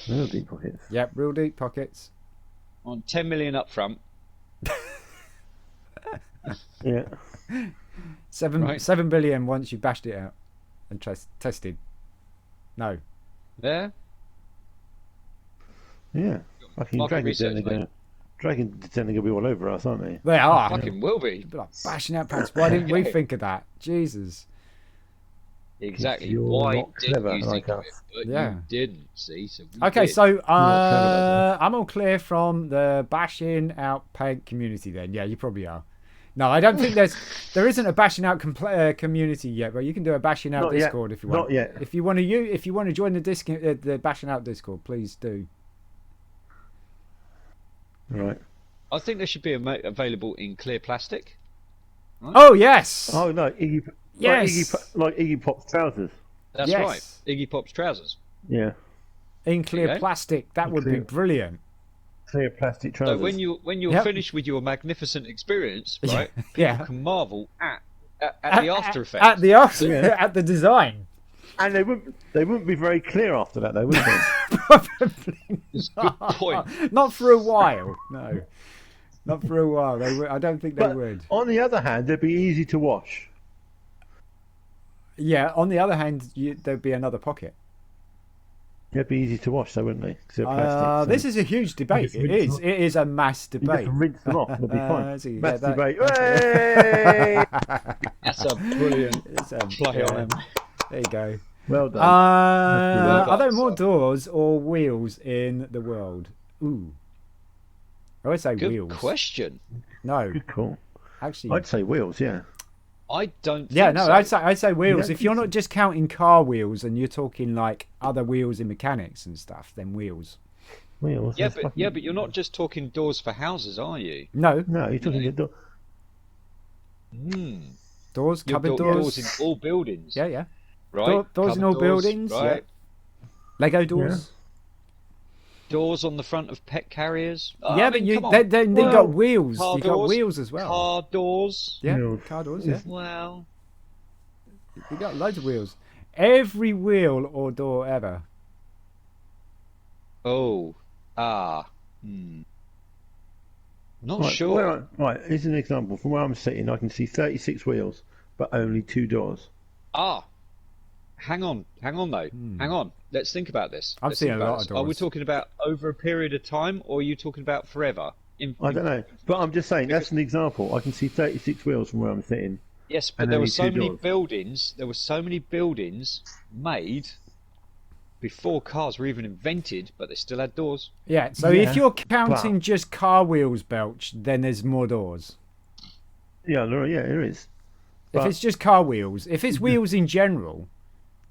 B: Real deep pockets.
C: Yep, real deep pockets.
A: On 10 million up front.
B: Yeah.
C: 7 billion once you bashed it out and tested. No.
A: There.
B: Yeah. Fucking Dragon's Den will be all over us, aren't they?
C: They are.
A: Fucking will be.
C: Like bashing out pants. Why didn't we think of that? Jesus.
A: Exactly.
B: You're
A: Why
B: not
A: didn't
B: clever
A: you
B: like
A: think of
B: us.
A: it? But
C: Yeah.
A: you didn't, see? So
C: Okay,
A: did.
C: so I'm all clear from the bashing out pant community then. Yeah, you probably are. No, I don't think there isn't a bashing out community yet, but you can do a bashing out
B: Not
C: Discord
B: yet.
C: if you want.
B: Not yet.
C: If you want to join the bashing out Discord, please do.
B: Right.
A: I think they should be available in clear plastic. Right?
C: Oh yes.
B: Oh no,
C: Yes.
B: Like Iggy Pop's trousers.
A: That's
C: yes.
A: right. Iggy Pop's trousers.
B: Yeah.
C: In clear
A: Okay.
C: plastic, that would be
B: Clear.
C: brilliant.
B: Clear plastic
A: So
B: trousers.
A: when you're
C: Yep.
A: finished with your magnificent experience, right?
C: Yeah.
A: People can marvel at the after effects.
C: At the after,
B: Yeah.
C: at the design.
B: And they wouldn't be very clear after that, though, would they?
C: Probably
A: It's a good point.
C: not for a while. No, not for a while. They would. I don't think they
B: But
C: would.
B: on the other hand, they'd be easy to wash.
C: Yeah. On the other hand, there'd be another pocket.
B: They'd be easy to wash, though, wouldn't they? 'Cause they're plastic.
C: This is a huge debate.
B: You
C: It
B: just
C: is.
B: rinse
C: It is a mass
B: You
C: debate.
B: just rinse them off, and they'll be fine.
C: so you
B: Mass
C: get that-
B: debate. Hey!
A: That's a brilliant
C: It's a,
A: play on.
C: there you go.
B: Well done.
C: Are there
A: done,
C: more
A: sir.
C: doors or wheels in the world? Ooh. I would say
A: Good
C: wheels.
A: question.
C: No,
B: Good call.
C: actually.
B: I'd say wheels, yeah.
A: I don't.
C: Yeah,
A: think
C: no,
A: so.
C: I'd say wheels.
B: don't
C: If you're
B: think
C: not just counting car wheels and you're talking like other wheels in mechanics and stuff, then wheels.
B: Wheels.
A: Yeah,
B: that's
A: but
B: fucking-
A: you're not just talking doors for houses, are you?
C: No,
B: No, you're talking
A: Yeah.
B: the door.
C: doors,
A: You're
C: cupboard
A: building
C: doors.
A: in all buildings.
C: Yeah, yeah.
A: Right.
C: Doors in
A: Cupboard
C: all buildings, yeah.
A: Right.
C: Lego doors.
A: Doors on the front of pet carriers.
C: Yeah,
A: I
C: but
A: mean, come on.
C: then you
B: Well,
C: got wheels.
A: car
C: You got
A: doors,
C: wheels as well.
A: Car doors.
C: Yeah,
B: Wheels.
C: car doors. Yeah,
A: Well,
C: you got loads of wheels. Every wheel or door ever.
A: oh, not
B: Right,
A: sure.
B: right, here's an example. From where I'm sitting, I can see 36 wheels, but only 2 doors.
A: Hang on though. Hang on. Let's think about this.
C: I've
A: Let's
C: seen
A: think
C: a
A: about
C: lot
A: this.
C: of
A: Are we
C: doors.
A: talking about over a period of time, or are you talking about forever?
B: I don't know, but I'm just saying that's an example. I can see 36 wheels from where I'm sitting.
A: Yes, but there were so many buildings. There were so many buildings made before cars were even invented, but they still had doors.
C: Yeah. So if you're counting just car wheels, Belch, then there's more doors.
B: Yeah, there is.
C: If it's just car wheels, if it's wheels in general,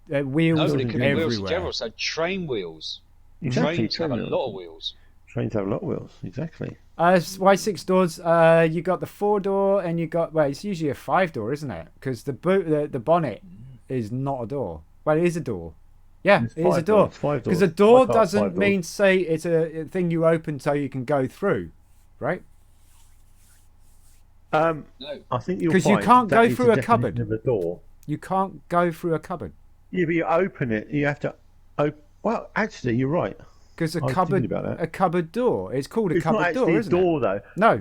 C: wheels
A: no, but it could be
C: everywhere.
A: wheels in general. So train wheels.
B: Exactly,
A: Trains have a lot of wheels.
B: Trains have a lot of wheels. Exactly.
C: Why 6 doors? You got the 4-door, and you got it's usually a 5-door, isn't it? Because the bonnet is not a door. Well, it is a door. Yeah, it is a door. Because a door doesn't mean say it's a thing you open so you can go through, right?
B: No. I think
C: because you can't go through a cupboard.
B: Of a door.
C: You can't go through a cupboard.
B: Yeah, but you open it. You have to. Well, actually, you're right.
C: Because a cupboard door. It's called a cupboard door, isn't it?
B: It's not actually a door, though.
C: No.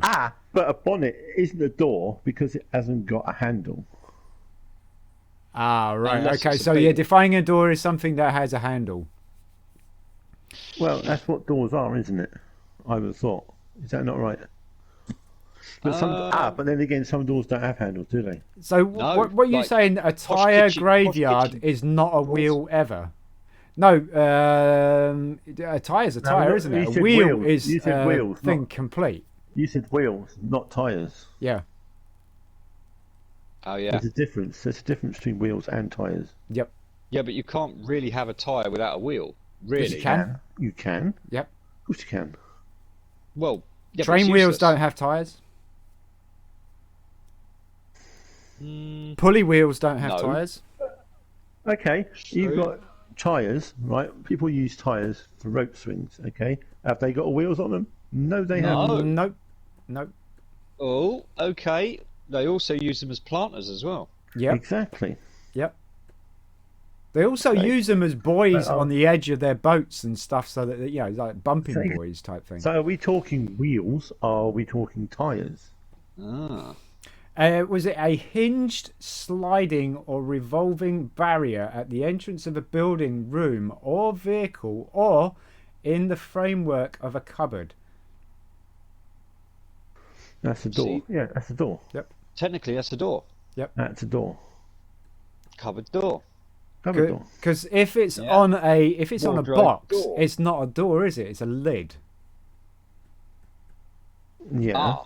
B: But a bonnet isn't a door because it hasn't got a handle.
C: Ah, right. Okay, so you're defining a door as something that has a handle.
B: Well, that's what doors are, isn't it? I would have thought. Is that not right? But but then again, some doors don't have handles, do they?
C: So what are you saying? A tyre graveyard is not a wheel ever? No, a tyre's a tyre, isn't it? A wheel is a thing complete.
B: You said wheels, not tyres.
C: Yeah.
A: Oh, yeah.
B: There's a difference. There's a difference between wheels and tyres.
C: Yep.
A: Yeah, but you can't really have a tyre without a wheel. Really?
C: Yes, you can.
B: You can.
C: Yep.
B: Of course you can.
A: Well, yeah,
C: train wheels don't have tyres. Pulley wheels don't have tyres.
B: Okay, you've got tyres, right? People use tyres for rope swings, okay? Have they got wheels on them? No, they haven't.
C: Nope.
A: Oh, okay. They also use them as planters as well.
C: Yep.
B: Exactly.
C: Yep. They also use them as buoys on the edge of their boats and stuff, so that like bumping buoys type thing.
B: So, are we talking wheels? Or are we talking tyres?
C: Was it a hinged, sliding, or revolving barrier at the entrance of a building, room, or vehicle, or in the framework of a cupboard?
B: That's a door. Yeah, that's a door.
C: Yep.
A: Technically, that's a door.
C: Yep.
B: That's a door.
A: Cupboard door.
B: Cupboard door.
C: Because if it's on a box,
A: door.
C: it's not a door, is it? It's a lid.
B: Yeah.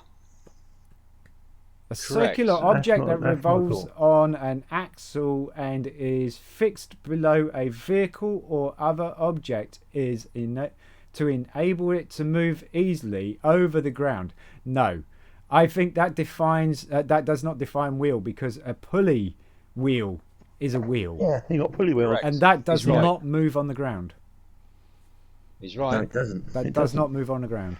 C: A circular object that revolves on an axle and is fixed below a vehicle or other object is to enable it to move easily over the ground. No, I think that defines that does not define wheel, because a pulley wheel is a wheel.
B: Yeah, you got pulley wheels,
C: and that does not move on the ground.
A: He's right.
B: No, it doesn't.
C: That does not move on the ground.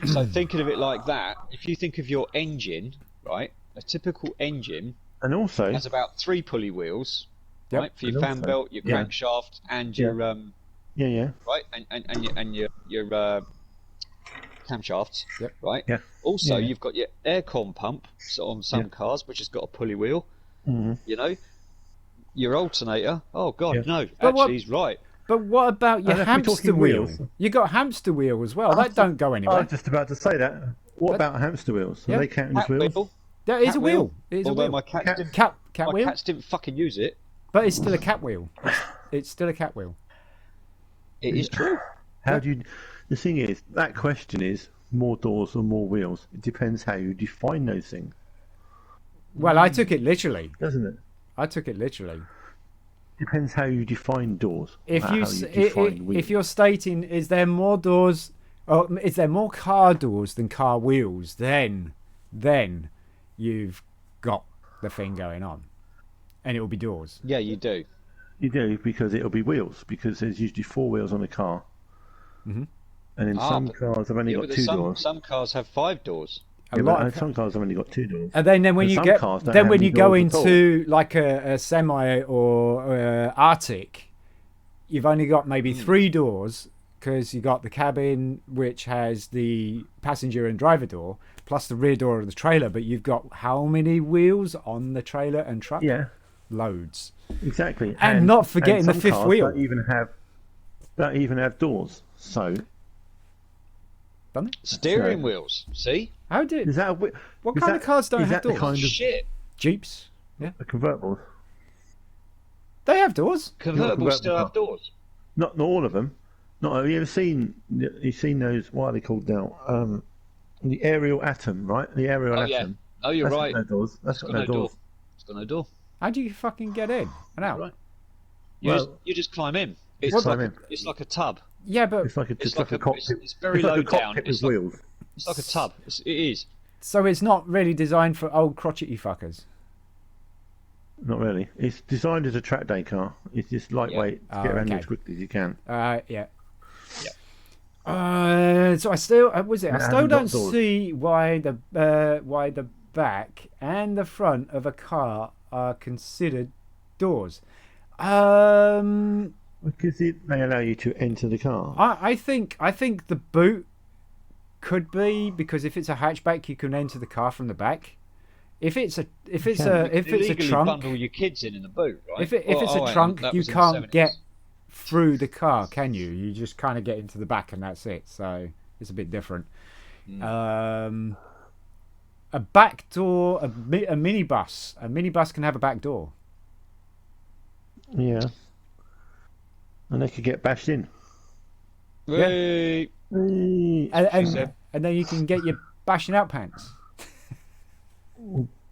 A: So thinking of it like that, if you think of your engine, right, a typical engine,
B: and also
A: has about 3 pulley wheels, right, for your fan belt, your crankshaft, and your right, and your camshafts, right.
B: Yeah.
A: Also, you've got your aircon pump on some cars, which has got a pulley wheel.
B: Mm-hmm.
A: You know, your alternator. Oh God, no! Actually, he's right.
C: But what about your hamster wheel? You got hamster wheel as well. That don't go anywhere.
B: I was just about to say that. What about hamster wheels? Are they counting as wheels?
C: That is a wheel. It is a wheel.
A: My cats didn't fucking use it.
C: But it's still a cat wheel. It's still a cat wheel.
A: It is true.
B: How do you? The thing is, that question is more doors or more wheels. It depends how you define those things.
C: Well, I took it literally.
B: Doesn't it?
C: I took it literally.
B: Depends how you define doors.
C: If you're stating, is there more doors, or is there more car doors than car wheels, then you've got the thing going on, and it will be doors.
A: Yeah, you do.
B: You do, because it'll be wheels, because there's usually 4 wheels on a car.
C: Mm-hmm.
B: And in some cars, I've only got 2 doors.
A: Some cars have 5 doors.
B: Some cars have only got 2 doors.
C: And then when you go into like a semi or Arctic, you've only got maybe 3 doors, because you got the cabin, which has the passenger and driver door, plus the rear door of the trailer. But you've got how many wheels on the trailer and truck?
B: Yeah,
C: loads.
B: Exactly.
C: And not forgetting the 5th wheel.
B: Don't even have doors. So
C: don't they?
A: Steering wheels. See?
C: How did?
B: Is that
C: What kind of cars don't have doors?
B: Kind of
A: Shit.
C: Jeeps. Yeah.
B: a convertibles?
C: They have doors.
A: Convertibles still have doors.
B: Not all of them. Not. Have you ever seen? You've seen those? What are they called now? The aerial atom, right? The aerial atom.
A: Yeah. Oh, you're right.
B: Got no doors. That's got no doors.
A: It's got no door.
C: How do you fucking get in and out?
A: Right. You just climb in. It's like a tub.
C: Yeah, but
B: It's like a cockpit.
A: It's very
B: it's like
A: low
B: a cockpit
A: down.
B: with wheels.
A: It's like a tub. It is.
C: so it's not really designed for old crotchety fuckers.
B: Not really. It's designed as a track day car. It's just lightweight to get around as quickly as you can.
C: Yeah. So I still don't see why the back and the front of a car are considered doors.
B: Because they allow you to enter the car.
C: I think the boot could be, because if it's a hatchback, you can enter the car from the back. If it's a trunk,
A: bundle your kids in the boot, right?
C: If it's a trunk, you can't get through the car, can you? You just kind of get into the back and that's it. So it's a bit different. A back door, a minibus. A minibus can have a back door.
B: Yeah. And they could get bashed in.
A: Hey.
C: And then you can get your bashing out pants.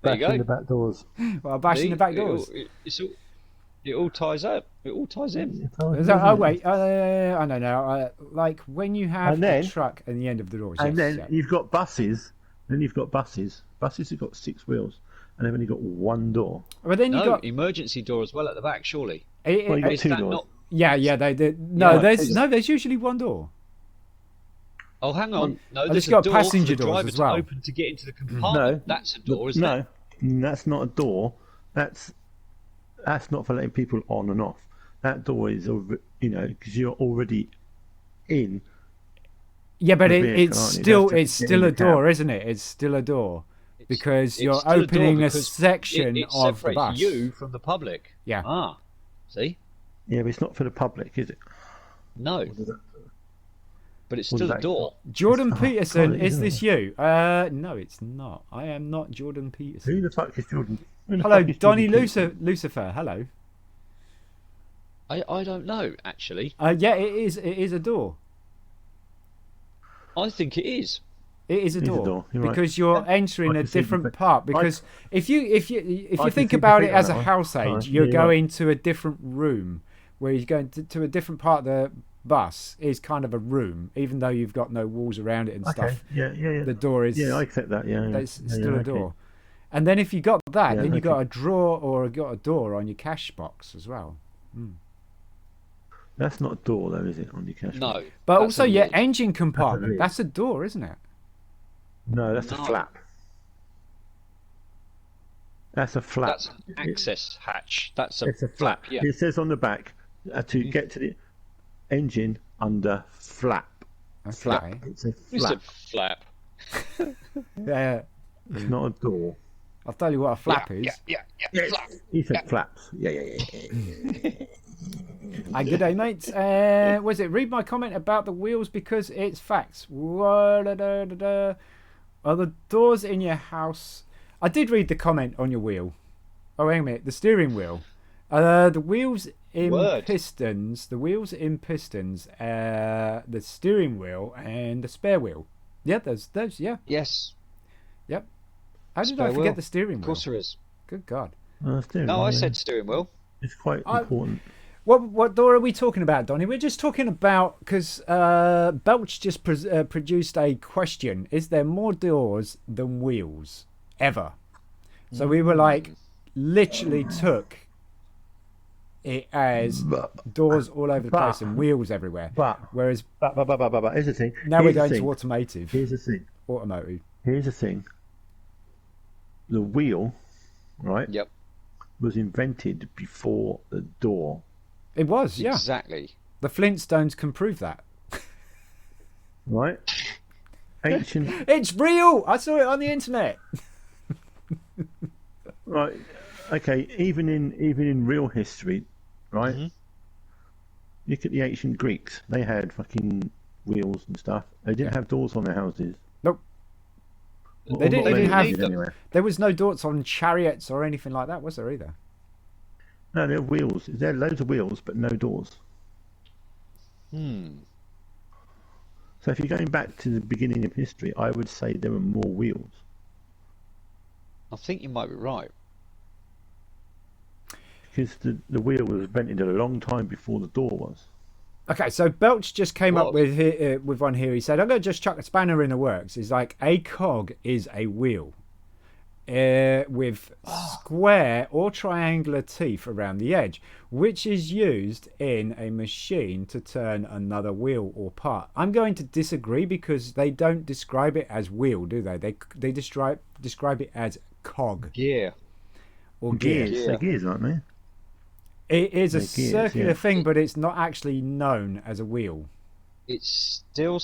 A: There you go.
B: The back doors.
C: Well, bashing the back doors.
A: It all ties up. It all ties in.
C: Oh wait, I don't know. Like when you have a truck and the end of the doors.
B: And then you've got buses. Buses have got 6 wheels, and they've only got 1 door.
C: But then you got
A: emergency door as well at the back, surely.
B: Well, you got 2 doors.
C: Yeah. There's usually 1 door.
A: Oh, hang on. No,
C: there's
A: got
C: passenger
A: for the
C: doors
A: driver
C: as well.
A: to open to get into the compartment.
B: No,
A: that's a door, isn't it?
B: No, that's not a door. That's not for letting people on and off. That door is, because you're already in.
C: Yeah, but it's still a door, isn't it? It's still a door because you're opening a section of the bus.
A: It separates you from the public.
C: Yeah.
A: Ah, see?
B: Yeah, but it's not for the public, is it?
A: No. But it's still a door.
C: Jordan Peterson, is this you? No, it's not. I am not Jordan Peterson.
B: Who the fuck is Jordan?
C: Hello, Donnie Lucifer. Hello.
A: I don't know, actually.
C: Yeah, it is a door.
A: I think it is.
C: It is a door, because
B: right.
C: you're entering a different part. Because if you think about it as a house age, you're going to a different room, where you're going to a different part of the bus is kind of a room, even though you've got no walls around it and stuff.
B: Yeah.
C: The door is.
B: Yeah, I accept that. Yeah,
C: it's still a door. And then if you got that, then you got a drawer or got a door on your cash box as well.
B: That's not a door, though, is it, on your cash box?
A: No.
C: But also your engine compartment. That's a door, isn't it?
B: No, that's a flap. That's a flap.
A: That's an access hatch. It's
B: a flap.
A: Yeah.
B: It says on the back to get to the engine under flap.
C: Flap.
B: It's a
A: You
B: flap.
A: said flap.
C: Yeah.
B: It's not a door.
C: I'll tell you what a flap is.
A: Yeah. Flap.
B: He said flaps. Yeah.
C: Good day, mates. Was it read my comment about the wheels because it's facts? Are the doors in your house? I did read the comment on your wheel. Oh, wait a minute. The steering wheel. The wheels in pistons. The wheels in pistons. The steering wheel and the spare wheel. Yeah, there's. Yeah.
A: Yes.
C: Yep. How did I forget the steering wheel?
A: Of course there is.
C: Good God.
A: I said steering wheel.
B: It's quite important.
C: What door are we talking about, Donnie? We're just talking about, because Belch just produced a question. Is there more doors than wheels? Ever? So we were like, literally took it as doors all over the place and wheels everywhere. Whereas,
B: here's the thing.
C: Now we're going to automotive.
B: Here's the thing.
C: Automotive.
B: Here's the thing. The wheel, right?
A: Yep.
B: Was invented before the door.
C: It was, yeah.
A: Exactly.
C: The Flintstones can prove that.
B: Right? Ancient.
C: It's real! I saw it on the internet.
B: Right. Okay, even in real history, right? Look at the ancient Greeks. They had fucking wheels and stuff. They didn't have doors on their houses.
C: Nope.
B: Or
C: They
B: not
C: didn't even
B: many
C: have
B: did anyway.
C: There was no doors on chariots or anything like that, was there either?
B: No, they're wheels. There are loads of wheels, but no doors. So if you're going back to the beginning of history, I would say there were more wheels.
A: I think you might be right.
B: Because the wheel was invented a long time before the door was.
C: Okay, so Belch just came up with one here. He said, I'm going to just chuck a spanner in the works. It's like a cog is a wheel with square or triangular teeth around the edge, which is used in a machine to turn another wheel or part. I'm going to disagree because they don't describe it as wheel, do they? They describe it as cog.
A: Gear.
C: Or gears.
B: Gears. They're gears, aren't they?
C: It is a
B: Gears,
C: circular
B: yeah.
C: thing, but it's not actually known as a wheel.
A: It's still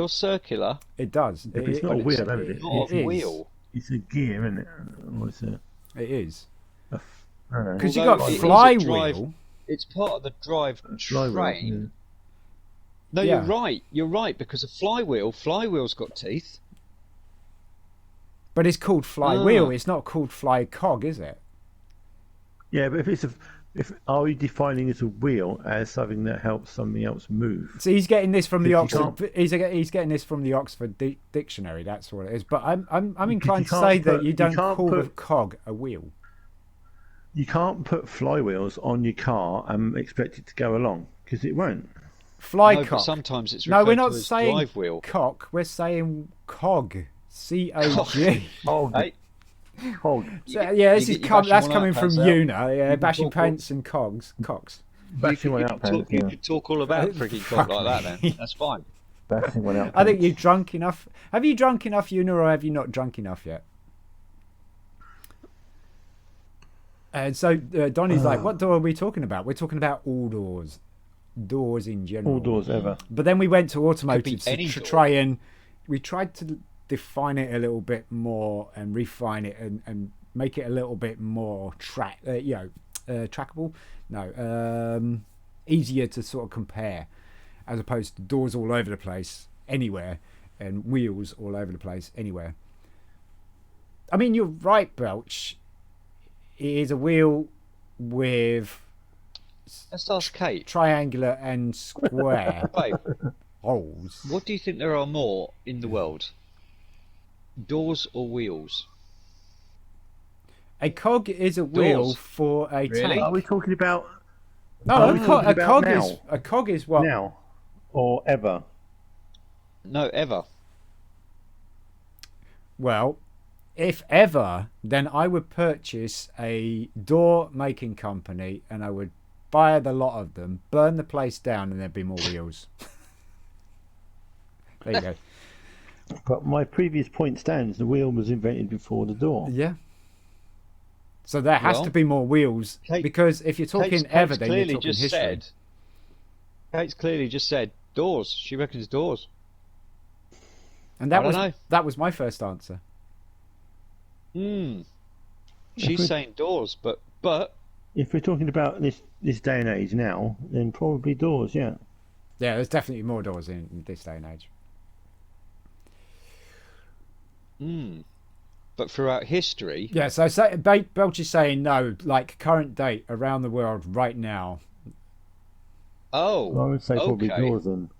A: circular.
C: It does.
B: But it's not a wheel, is it?
A: It's not a wheel.
B: It's a gear, isn't it? Or it's a,
C: It is.
B: I don't know.
C: Because you've
A: Although
C: got
A: it is a
C: flywheel.
A: It's part of the drive
B: Flywheel,
A: train. No,
C: Yeah.
A: you're right. You're right, because a flywheel's got teeth.
C: But it's called flywheel. It's not called fly cog, is it?
B: Yeah, but are we defining it as a wheel as something that helps something else move?
C: So he's getting this from the
B: If you
C: Oxford. He's getting this from the Oxford Dictionary. That's what it is. But I'm inclined to
B: can't
C: say that
B: put-
C: you
B: you
C: don't
B: can't
C: call the
B: put-
C: cog a wheel.
B: You can't put flywheels on your car and expect it to go along because it won't.
C: Fly
A: No, but
C: cock.
A: sometimes it's
C: No,
A: referred
C: we're not
A: to as
C: saying
A: drive wheel.
C: cock. We're saying cog. C-O-G.
A: Hey,
B: Cog.
C: So, yeah, this
A: you
C: is
A: get your
C: that's
A: bashing
C: coming
A: one
C: from
A: out, pals,
C: Una. Yeah,
B: can
C: bashing
B: talk-
C: pants and cocks.
B: Bashing one out, pants.
A: you
B: Yeah.
A: could talk all about freaking cock like that then. That's fine.
B: Bashing one out.
C: I think
B: pants.
C: you've drunk enough. Have you drunk enough, Una, or have you not drunk enough yet? And so Donnie's like, what door are we talking about? We're talking about all doors. Doors in general.
B: All doors ever.
C: But then we went to automotive
A: any
C: to
A: door.
C: try and we tried to define it a little bit more and refine it and make it a little bit more trackable. No, easier to sort of compare, as opposed to doors all over the place anywhere and wheels all over the place anywhere. I mean, you're right, Belch. It is a wheel with
A: Let's ask Kate.
C: triangular and square
A: Babe,
C: holes.
A: what do you think there are more in the world? Doors or wheels?
C: A cog is a wheel
A: Doors.
C: for a
A: Really?
C: tank.
B: Are we talking about
C: No,
B: are we
C: a
B: talking about
C: cog is what?
B: now or ever?
A: No, ever.
C: Well, if ever, then I would purchase a door making company and I would buy the lot of them, burn the place down, and there'd be more wheels. There you go.
B: But my previous point stands. The wheel was invented before the door.
C: Yeah. So there has
A: Well,
C: to be more wheels
A: Kate-
C: because if you're talking
A: Kate's
C: ever, then you're
A: clearly
C: talking
A: just
C: history.
A: said. Kate's clearly just said doors. She reckons doors.
C: And
A: I
C: that
A: don't
C: was
A: know.
C: that was my first answer.
A: Hmm.
B: If
A: She's
B: we-
A: saying doors, but
B: If we're talking about this day and age now, then probably doors. Yeah.
C: Yeah, there's definitely more doors in this day and age.
A: but throughout history,
C: Yeah, so Belch is saying no, like current date around the world right now.
A: oh,
B: I would say probably
A: okay.
B: doors then.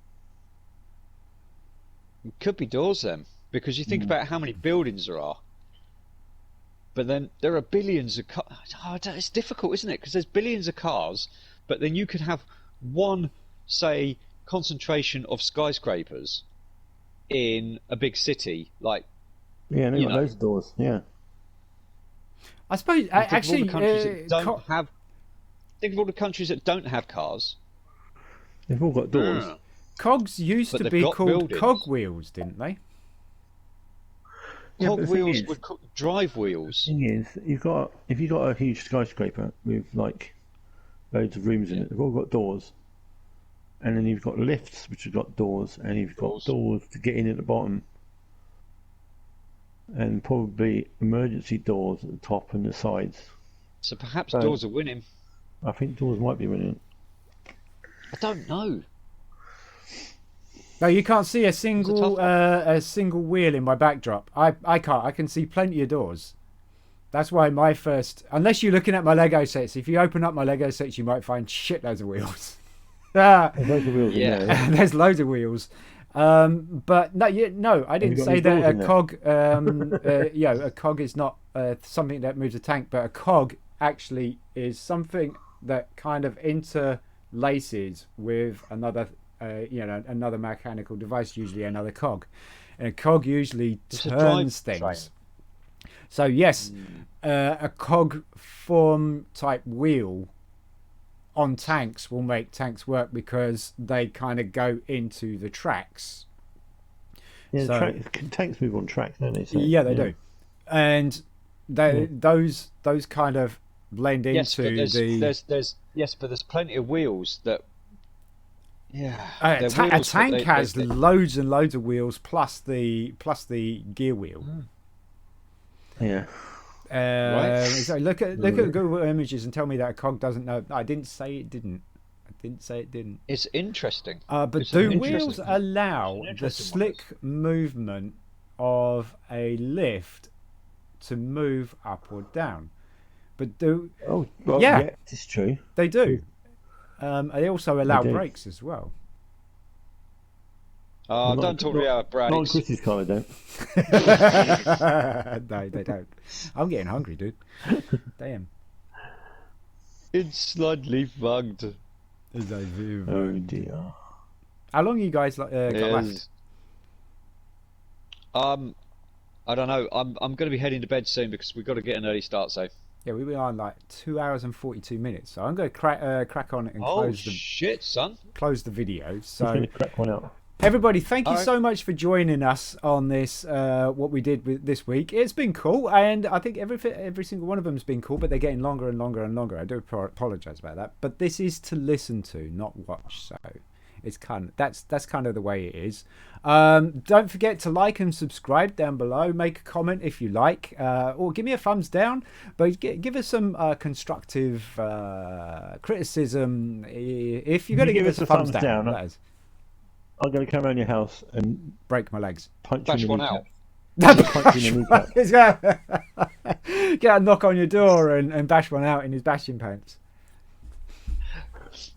A: It could be doors then, because you think about how many buildings there are. But then there are billions of cars. Oh, it's difficult, isn't it? Because there's billions of cars, but then you could have one, say, concentration of skyscrapers in a big city, like.
B: Yeah, and they've
A: You
B: got
A: know.
B: loads of doors. Yeah.
C: I suppose
A: Think of all the
C: actually
A: countries that don't
C: co-
A: have. Think of all the countries that don't have cars.
B: They've all got doors.
A: Ah.
C: cogs used
A: But
C: to
A: they've
C: be
A: got
C: called
A: buildings.
C: cog wheels, didn't they?
B: Yeah, but
A: Cog
B: the thing
A: wheels
B: is-
A: would drive wheels.
B: Thing is, if you've got a huge skyscraper with like loads of rooms in it, they've all got doors, and then you've got lifts which have got doors, and you've got doors to get in at the bottom, and probably emergency doors at the top and the sides.
A: So perhaps
B: So-
A: doors are winning.
B: I think doors might be winning.
A: I don't know.
C: No, you can't see a single wheel in my backdrop. I can't. I can see plenty of doors. That's why my first, unless you're looking at my Lego sets, if you open up my Lego sets, you might find shitloads of wheels.
B: There's loads of wheels in there.
C: There's loads of wheels. But no, I didn't say that a cog, a cog is not something that moves a tank, but a cog actually is something that kind of interlaces with another, another mechanical device, usually another cog, and a cog usually turns things. Train. So yes, a cog form type wheel on tanks will make tanks work because they kind of go into the tracks.
B: Yeah, so, tanks move on tracks, don't they? So,
C: yeah, they do, and those kind of blend into
A: but there's plenty of wheels that. Yeah,
C: a tank has loads and loads of wheels plus the gear wheel.
B: Yeah.
A: Right.
C: So look at Google Images and tell me that a cog doesn't know. I didn't say it didn't.
A: It's interesting.
C: But do wheels allow the slick movement of a lift to move up or down? But
B: yeah, it's true.
C: They do. They also allow brakes as well.
A: Don't talk about brakes.
B: Not Chris's car, they don't.
C: No, they don't. I'm getting hungry, dude. Damn.
A: It's slightly bugged.
B: Oh dear.
C: How long you guys got left?
A: I don't know. I'm going to be heading to bed soon because we've got to get an early start. So
C: yeah, we've been on like 2 hours and 42 minutes. So I'm going to crack on and close close the video. So
B: I'm going to crack one out.
C: Everybody, thank you so much for joining us on this, what we did this week. It's been cool, and I think every single one of them has been cool, but they're getting longer and longer and longer. I do apologise about that, but this is to listen to, not watch, so it's that's kind of the way it is. Don't forget to like and subscribe down below. Make a comment if you like, or give me a thumbs down, but give us some constructive criticism if you're going to give us a thumbs down. That is.
B: I'm going to come around your house and
C: break my legs.
A: Bash one out.
C: Get a knock on your door and bash one out in his bashing pants.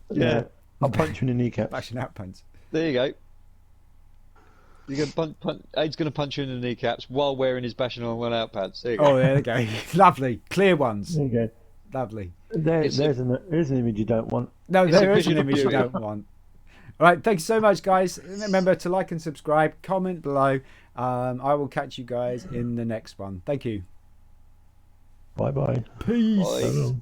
B: Yeah. I'll punch you in the kneecap.
C: Bashing out pants.
A: There you go. You're going to Aid's going to punch you in the kneecaps while wearing his bashing on one out pants. There you go.
C: Oh, there you go. Lovely. Clear ones.
B: There you go.
C: Lovely.
B: There's an image you don't want.
C: No, there is an image you don't want. All right, thanks so much, guys. Remember to like and subscribe, comment below. I will catch you guys in the next one. Thank you.
B: Bye-bye.
C: Peace.
A: Bye.